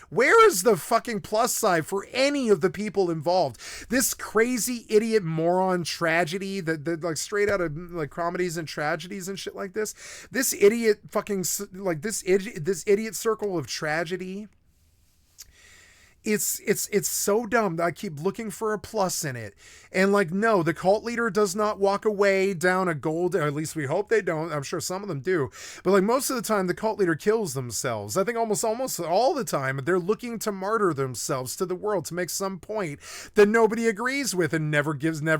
Where is the fucking plus side for any of the people involved? This crazy idiot moron tragedy that like straight out of like comedies and tragedies and shit like this. This idiot fucking like this idiot circle of tragedy. It's so dumb that I keep looking for a plus in it. And like, no, the cult leader does not walk away down a gold, or at least we hope they don't. I'm sure some of them do. But like most of the time, the cult leader kills themselves. I think almost all the time, they're looking to martyr themselves to the world to make some point that nobody agrees with and never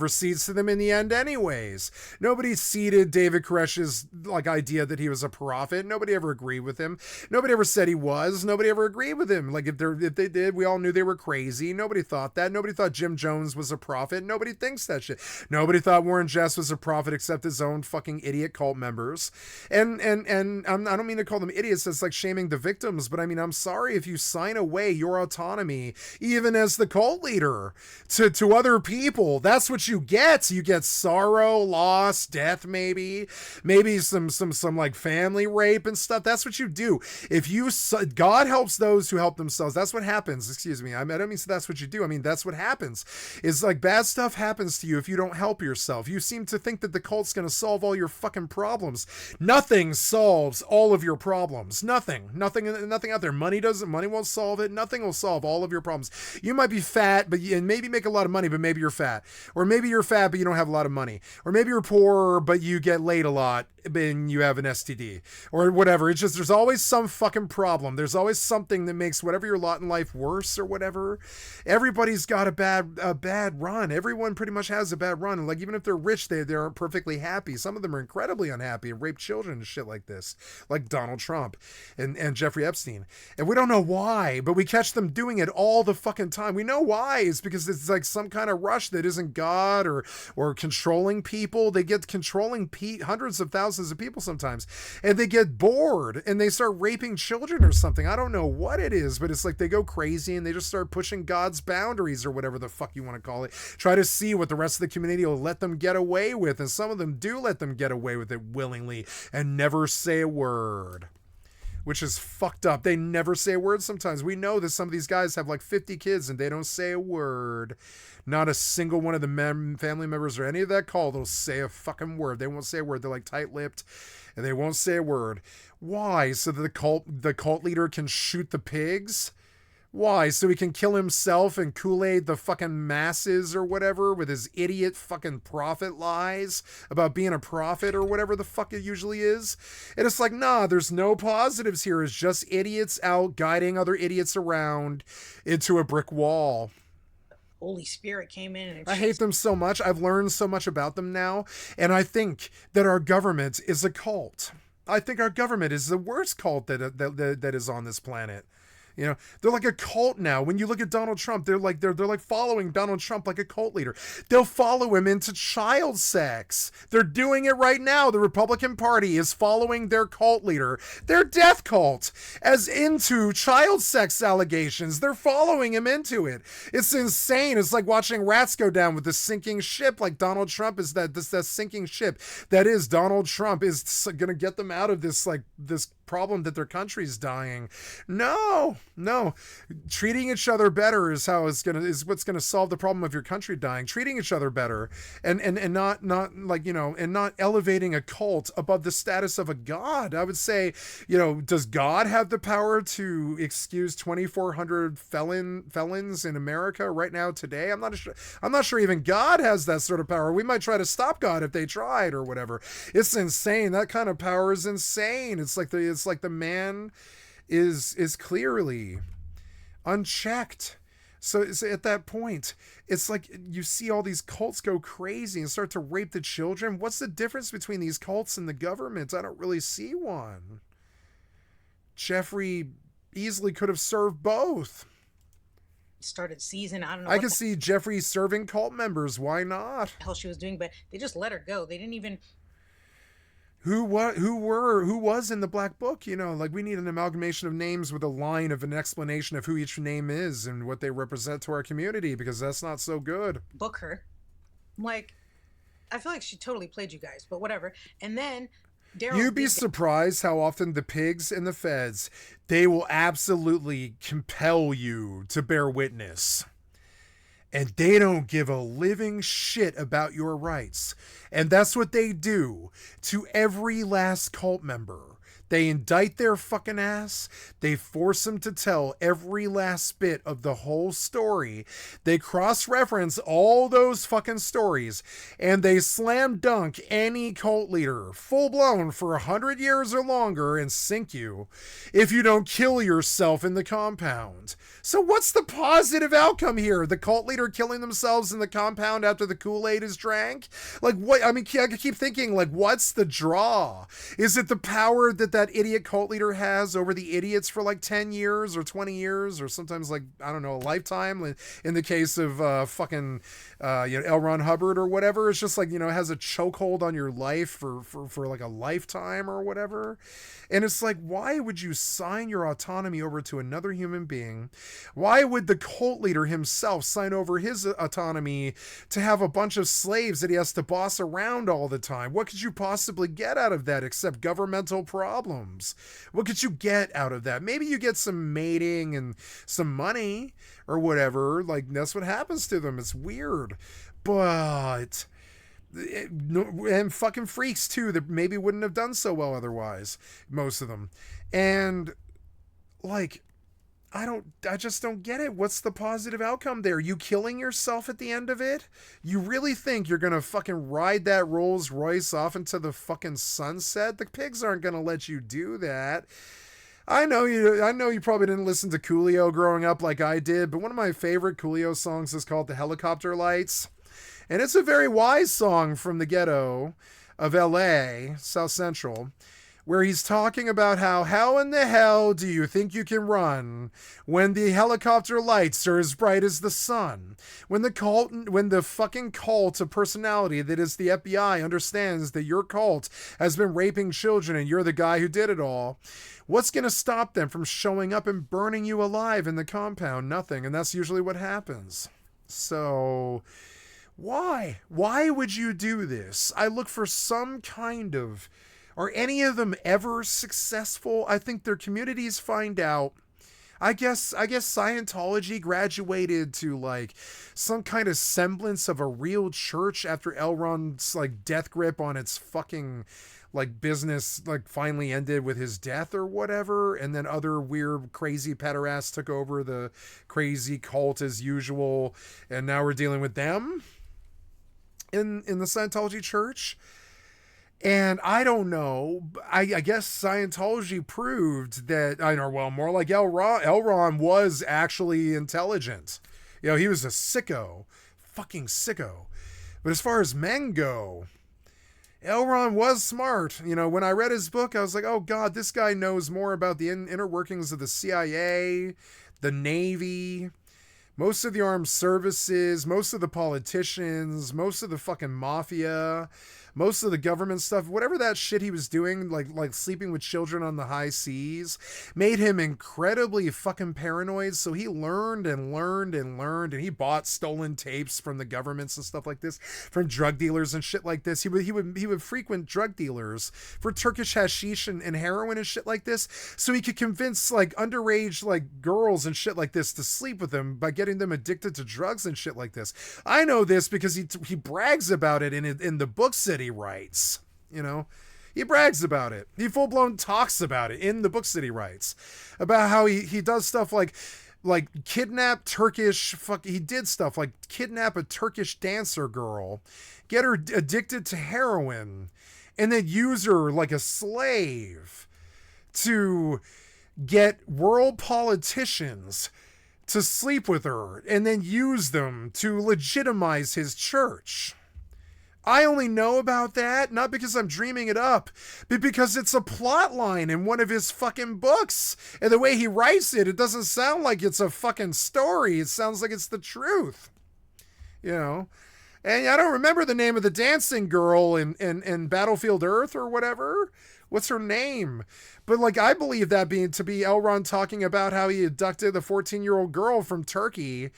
cedes to them in the end anyways. Nobody ceded David Koresh's like idea that he was a prophet. Nobody ever agreed with him. Nobody ever said he was. Nobody ever agreed with him. Like if they did, we all knew they were crazy. Nobody thought that. Nobody thought Jim Jones was a prophet. Nobody thinks that shit. Nobody thought Warren Jeffs was a prophet except his own fucking idiot cult members. And I don't mean to call them idiots. It's like shaming the victims, but I mean, I'm sorry if you sign away your autonomy, even as the cult leader, to other people. That's what you get. You get sorrow, loss, death, maybe some like family rape and stuff. That's what you do. God helps those who help themselves. That's what happens. Excuse me. I don't mean so that's what you do. I mean, that's what happens. Is like bad stuff happens to you if you don't help yourself. You seem to think that the cult's going to solve all your fucking problems. Nothing solves all of your problems. Nothing out there. Money won't solve it. Nothing will solve all of your problems. You might be fat, and maybe make a lot of money, but maybe you're fat. Or maybe you're fat, but you don't have a lot of money. Or maybe you're poor, but you get laid a lot and you have an STD or whatever. It's just, there's always some fucking problem. There's always something that makes whatever your lot in life worse or whatever. Everybody's got a bad run. Everyone pretty much has a bad run. And like, even if they're rich, they aren't perfectly happy. Some of them are incredibly unhappy and rape children and shit like this, like Donald Trump and Jeffrey Epstein. And we don't know why, but we catch them doing it all the fucking time. We know why. It's because it's like some kind of rush that isn't God or controlling people. They get controlling hundreds of thousands of people sometimes, and they get bored and they start raping children or something. I don't know what it is, but it's like they go crazy and they just start pushing God's boundaries or whatever the fuck you want to call it. Try to see what the rest of the community will let them get away with, and some of them do let them get away with it willingly and never say a word. which is fucked up. They never say a word sometimes. We know that some of these guys have like 50 kids and they don't say a word. Not a single one of the family members or any of that cult will say a fucking word. They won't say a word. They're like tight-lipped and they won't say a word. Why? So that the cult leader can shoot the pigs? Why? So he can kill himself and Kool-Aid the fucking masses or whatever with his idiot fucking prophet lies about being a prophet or whatever the fuck it usually is. And it's like, nah, there's no positives here. It's just idiots out guiding other idiots around into a brick wall. Holy Spirit came in and I hate them so much. I've learned so much about them now. And I think that our government is a cult. I think our government is the worst cult that is on this planet. You know, they're like a cult now. When you look at Donald Trump, they're like following Donald Trump like a cult leader. They'll follow him into child sex. They're doing it right now. The Republican Party is following their cult leader, their death cult, as into child sex allegations. They're following him into it. It's insane. It's like watching rats go down with the sinking ship. Like Donald Trump is that sinking ship. That is, Donald Trump is gonna get them out of this problem that their country's dying. No. Treating each other better is what's gonna solve the problem of your country dying. Treating each other better and not like, you know, and not elevating a cult above the status of a god. I would say, you know, does God have the power to excuse 2,400 felons in America right now today? I'm not sure even God has that sort of power. We might try to stop God if they tried or whatever. It's insane. That kind of power is insane. It's like the man is clearly unchecked. So at that point, it's like you see all these cults go crazy and start to rape the children. What's the difference between these cults and the government? I don't really see one. Jeffrey easily could have served both. Started season. I don't know. I can see Jeffrey serving cult members. Why not? The hell she was doing, but they just let her go. They didn't even. Who was in the black book? You know, like we need an amalgamation of names with a line of an explanation of who each name is and what they represent to our community, because that's not so good. Book her. Like, I feel like she totally played you guys, but whatever. And then Daryl. You'd be surprised how often the pigs and the feds, they will absolutely compel you to bear witness. And they don't give a living shit about your rights. And that's what they do to every last cult member. They indict their fucking ass. They force them to tell every last bit of the whole story. They cross-reference all those fucking stories. And they slam dunk any cult leader, full-blown for 100 years or longer, and sink you if you don't kill yourself in the compound. So what's the positive outcome here? The cult leader killing themselves in the compound after the Kool-Aid is drank? Like, what? I mean, I keep thinking, like, what's the draw? Is it the power that idiot cult leader has over the idiots for like 10 years or 20 years or sometimes, like, I don't know, a lifetime? In the case of fucking L. Ron Hubbard or whatever, it's just like, you know, it has a chokehold on your life for like a lifetime or whatever. And it's like, why would you sign your autonomy over to another human being? Why would the cult leader himself sign over his autonomy to have a bunch of slaves that he has to boss around all the time? What could you possibly get out of that except governmental problems? What could you get out of that? Maybe you get some mating and some money or whatever. Like, that's what happens to them. It's weird. But... and fucking freaks too that maybe wouldn't have done so well otherwise, most of them. And like, I just don't get it. What's the positive outcome there? You killing yourself at the end of it? You really think you're gonna fucking ride that Rolls Royce off into the fucking sunset? The pigs aren't gonna let you do that. I know you probably didn't listen to Coolio growing up like I did, but one of my favorite Coolio songs is called The Helicopter Lights. And it's a very wise song from the ghetto of LA, South Central, where he's talking about how in the hell do you think you can run when the helicopter lights are as bright as the sun? When the fucking cult of personality that is the FBI understands that your cult has been raping children and you're the guy who did it all, what's going to stop them from showing up and burning you alive in the compound? Nothing. And that's usually what happens. So... Why would you do this? I look for some kind of Are any of them ever successful? I think their communities find out. I guess Scientology graduated to like some kind of semblance of a real church after L. Ron's like death grip on its fucking like business like finally ended with his death or whatever, and then other weird crazy pederasts took over the crazy cult as usual, and now we're dealing with them in the Scientology church. And I don't know, I guess Scientology proved that, I know, well, more like L. Ron was actually intelligent. You know, he was a sicko, fucking sicko. But as far as men go, L. Ron was smart. You know, when I read his book, I was like, oh God, this guy knows more about the inner workings of the CIA, the Navy, most of the armed services, most of the politicians, most of the fucking mafia, most of the government stuff, whatever that shit he was doing, like sleeping with children on the high seas, made him incredibly fucking paranoid. So he learned and learned and learned, and he bought stolen tapes from the governments and stuff like this, from drug dealers and shit like this. He would frequent drug dealers for Turkish hashish and heroin and shit like this, so he could convince like underage like girls and shit like this to sleep with him by getting them addicted to drugs and shit like this. I know this because he brags about it in the books that he writes. You know, he brags about it. He full-blown talks about it in the books that he writes, about how he does stuff like kidnap Turkish he did stuff like kidnap a Turkish dancer girl, get her addicted to heroin, and then use her like a slave to get world politicians to sleep with her, and then use them to legitimize his church. I only know about that, not because I'm dreaming it up, but because it's a plot line in one of his fucking books. And the way he writes it, it doesn't sound like it's a fucking story. It sounds like it's the truth. You know? And I don't remember the name of the dancing girl in Battlefield Earth or whatever. What's her name? But like, I believe that to be L. Ron talking about how he abducted the 14-year-old girl from Turkey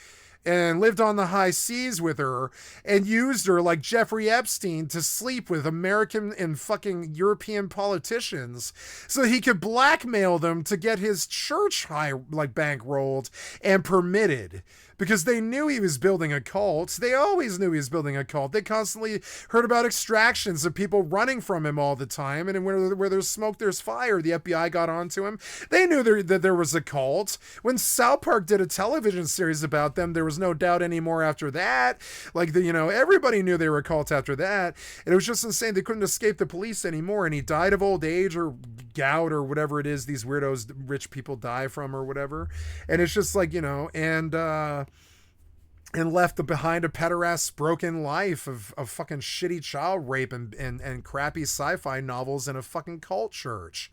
and lived on the high seas with her and used her like Jeffrey Epstein to sleep with American and fucking European politicians so he could blackmail them to get his church bankrolled and permitted. Because they knew he was building a cult. They always knew he was building a cult. They constantly heard about extractions of people running from him all the time. And where there's smoke, there's fire. The FBI got onto him. They knew that there was a cult. When South Park did a television series about them, there was no doubt anymore after that. Like, everybody knew they were a cult after that. And it was just insane. They couldn't escape the police anymore. And he died of old age or gout or whatever it is these weirdos, rich people die from or whatever. And it's just like, and left behind a pederast's broken life of fucking shitty child rape and crappy sci-fi novels in a fucking cult church.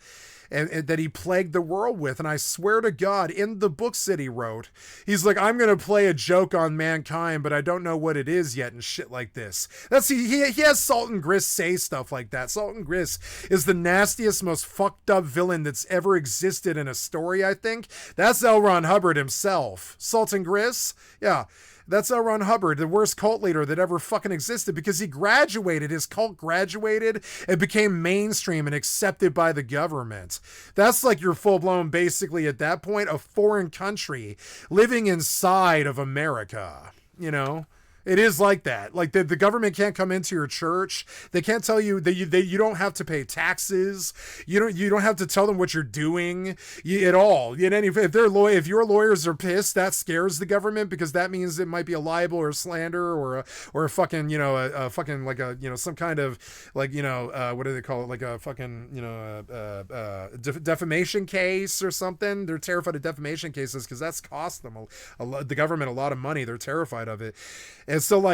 And that he plagued the world with. And I swear to God, in the books that he wrote, he's like, I'm going to play a joke on mankind, but I don't know what it is yet and shit like this. He has Sultan Grist say stuff like that. Sultan Grist is the nastiest, most fucked up villain that's ever existed in a story, I think. That's L. Ron Hubbard himself. Sultan Grist? Yeah. That's L. Ron Hubbard, the worst cult leader that ever fucking existed, because he graduated, his cult graduated and became mainstream and accepted by the government. That's like your full-blown, basically at that point, a foreign country living inside of America, you know? It is like that. Like the government can't come into your church. They can't tell you that you don't have to pay taxes. You don't have to tell them what you're doing at all. If your lawyers are pissed, that scares the government, because that means it might be a libel or slander or a fucking a fucking like a some kind of like what do they call it, like a fucking defamation case or something. They're terrified of defamation cases because that's cost them the government a lot of money. They're terrified of it. And so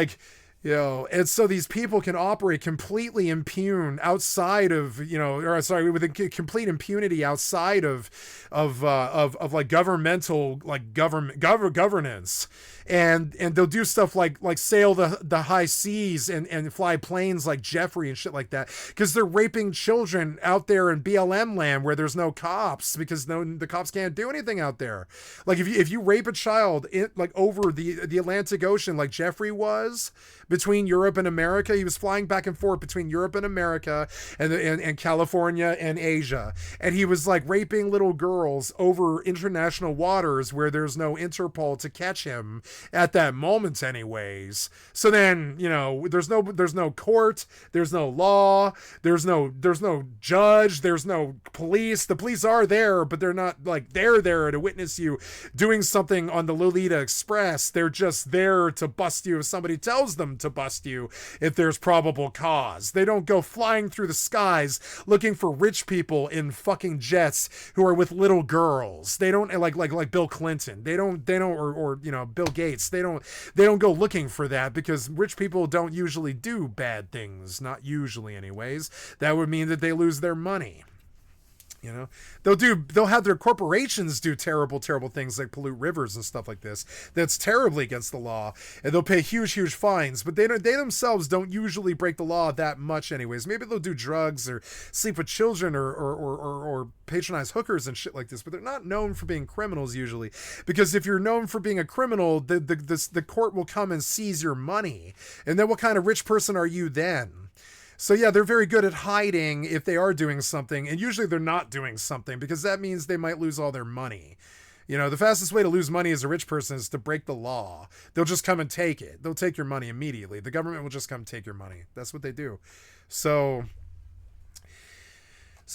and so these people can operate completely impugned outside of, with a complete impunity outside of like governmental, like governance. And they'll do stuff like sail the high seas and fly planes like Jeffrey and shit like that, because they're raping children out there in BLM land where there's no cops, because the cops can't do anything out there. Like if you rape a child over the Atlantic Ocean like Jeffrey was between Europe and America. He was flying back and forth between Europe and America and California and Asia. And he was like raping little girls over international waters where there's no Interpol to catch him at that moment anyways. So then, you know, there's no court, there's no law, there's no judge, there's no police. The police are there, but they're not like they're there to witness you doing something on the Lolita Express. They're just there to bust you if somebody tells them to bust you if there's probable cause. They don't go flying through the skies looking for rich people in fucking jets who are with little girls. They don't like Bill Clinton. They don't or you know, Bill Gates. They don't go looking for that because rich people don't usually do bad things, not usually anyways. That would mean that they lose their money. You know, they'll have their corporations do terrible things like pollute rivers and stuff like this. That's terribly against the law, and they'll pay huge fines. But they themselves don't usually break the law that much, anyways. Maybe they'll do drugs or sleep with children or patronize hookers and shit like this. But they're not known for being criminals usually, because if you're known for being a criminal, the court will come and seize your money, and then what kind of rich person are you then? So yeah, they're very good at hiding if they are doing something, and usually they're not doing something because that means they might lose all their money. You know, the fastest way to lose money as a rich person is to break the law. They'll just come and take it. They'll take your money immediately. The government will just come take your money. That's what they do. So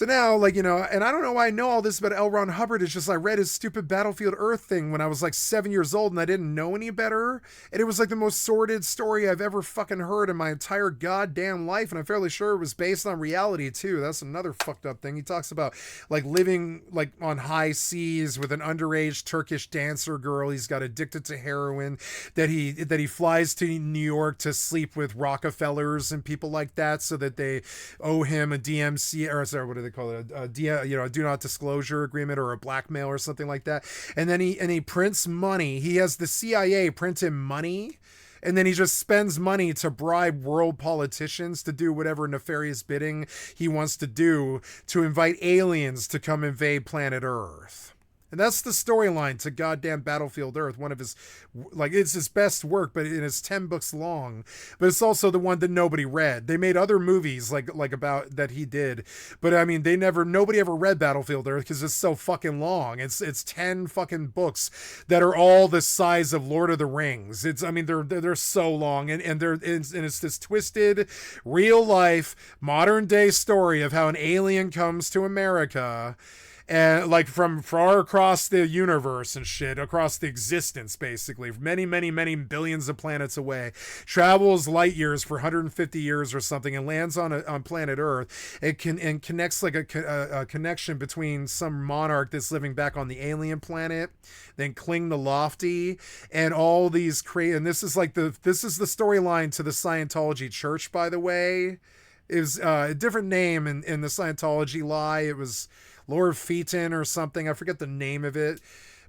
now, like, you know, and I don't know why I know all this about L. Ron Hubbard. It's just I read his stupid Battlefield Earth thing when I was like 7 years old and I didn't know any better. And it was like the most sordid story I've ever fucking heard in my entire goddamn life. And I'm fairly sure it was based on reality too. That's another fucked up thing. He talks about like living like on high seas with an underage Turkish dancer girl. He's got addicted to heroin, that he flies to New York to sleep with Rockefellers and people like that so that they owe him a DMC, or sorry, what do they call it? A do not disclosure agreement or a blackmail or something like that. And then he prints money. He has the CIA print him money, and then he just spends money to bribe world politicians to do whatever nefarious bidding he wants to do to invite aliens to come invade planet Earth. And that's the storyline to goddamn Battlefield Earth. One of his, like, it's his best work, but it is 10 books long. But it's also the one that nobody read. They made other movies like about that he did, but I mean, nobody ever read Battlefield Earth because it's so fucking long. It's 10 fucking books that are all the size of Lord of the Rings. I mean, they're so long, and it's this twisted, real life, modern day story of how an alien comes to America. And like from far across the universe and shit, across the existence, basically, many billions of planets away, travels light years for 150 years or something, and lands on planet Earth. It connects like a connection between some monarch that's living back on the alien planet, then Kling the Lofty, and all these and this is the storyline to the Scientology Church, by the way. It was a different name in the Scientology lie. It was Lord Featon or something. I forget the name of it.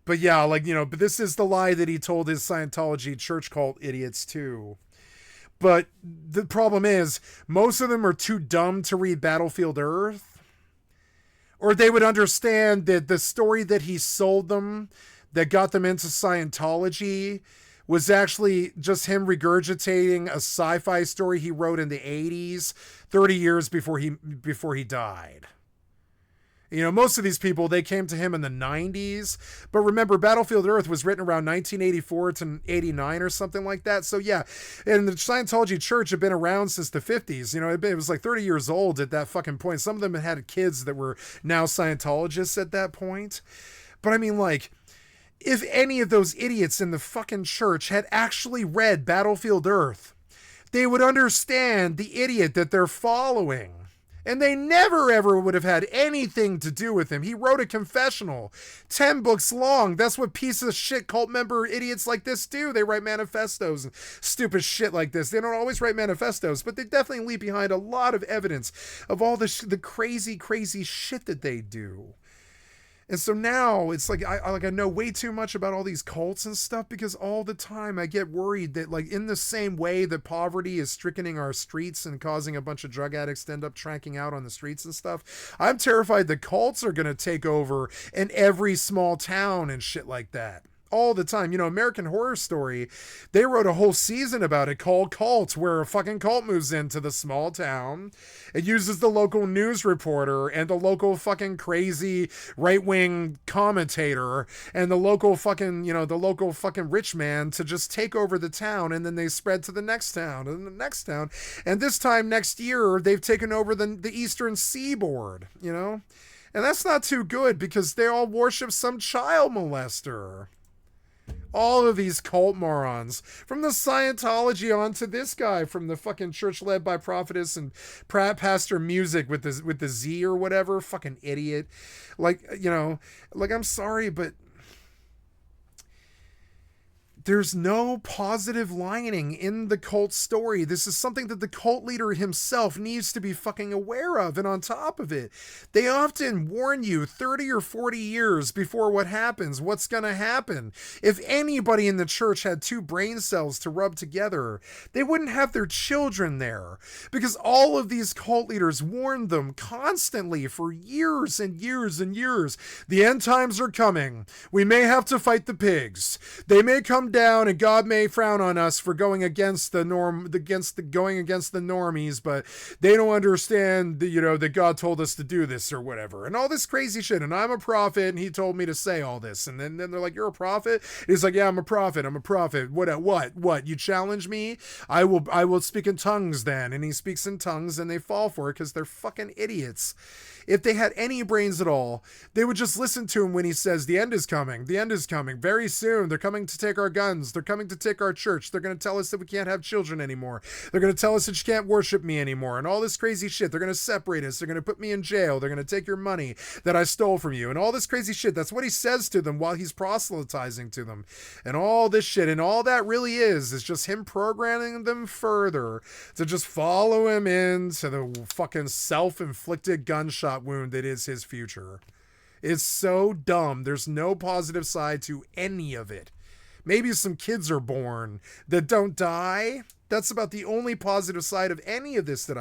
But yeah, like, you know, but this is the lie that he told his Scientology church cult idiots too. But the problem is, most of them are too dumb to read Battlefield Earth. Or they would understand that the story that he sold them that got them into Scientology was actually just him regurgitating a sci-fi story he wrote in the 80s, 30 years before he died. You know, most of these people, they came to him in the 90s. But remember, Battlefield Earth was written around 1984 to 89 or something like that. So yeah, and the Scientology Church had been around since the 50s. You know, it was like 30 years old at that fucking point. Some of them had kids that were now Scientologists at that point. But I mean, like, if any of those idiots in the fucking church had actually read Battlefield Earth, they would understand the idiot that they're following. And they never, ever would have had anything to do with him. He wrote a confessional, 10 books long. That's what pieces of shit cult member idiots like this do. They write manifestos and stupid shit like this. They don't always write manifestos, but they definitely leave behind a lot of evidence of all the crazy, crazy shit that they do. And so now it's like I know way too much about all these cults and stuff, because all the time I get worried that, like, in the same way that poverty is strickening our streets and causing a bunch of drug addicts to end up tranking out on the streets and stuff, I'm terrified the cults are going to take over in every small town and shit like that. all the time. You know, American Horror Story, they wrote a whole season about it called Cult, where a fucking cult moves into the small town. It uses the local news reporter and the local fucking crazy right-wing commentator and the local fucking, you know, the local fucking rich man to just take over the town, and then they spread to the next town and the next town. And this time next year, they've taken over the eastern seaboard, you know? And that's not too good because they all worship some child molester. All of these cult morons, from the Scientology on to this guy from the fucking church led by prophetess and pastor music with the Z or whatever, fucking idiot. Like, you know, like, I'm sorry, but there's no positive lining in the cult story. This is something that the cult leader himself needs to be fucking aware of. And on top of it, they often warn you 30 or 40 years before what happens, what's going to happen. If anybody in the church had two brain cells to rub together, they wouldn't have their children there, because all of these cult leaders warned them constantly for years and years and years. The end times are coming. We may have to fight the pigs. They may come down and God may frown on us for going against the norm, going against the normies, but they don't understand that, you know, that God told us to do this or whatever, and all this crazy shit. And I'm a prophet and he told me to say all this. And then they're like, you're a prophet? He's like, yeah, I'm a prophet. What? You challenge me? I will speak in tongues then. And he speaks in tongues and they fall for it because they're fucking idiots. If they had any brains at all, they would just listen to him when he says, the end is coming. The end is coming very soon. They're coming to take our guns. They're coming to take our church. They're going to tell us that we can't have children anymore. They're going to tell us that you can't worship me anymore and all this crazy shit. They're going to separate us. They're going to put me in jail. They're going to take your money that I stole from you and all this crazy shit. That's what he says to them while he's proselytizing to them and all this shit. And all that really is just him programming them further to just follow him into the fucking self-inflicted gunshot wound that is his future. It's so dumb. There's no positive side to any of it. Maybe some kids are born that don't die. That's about the only positive side of any of this that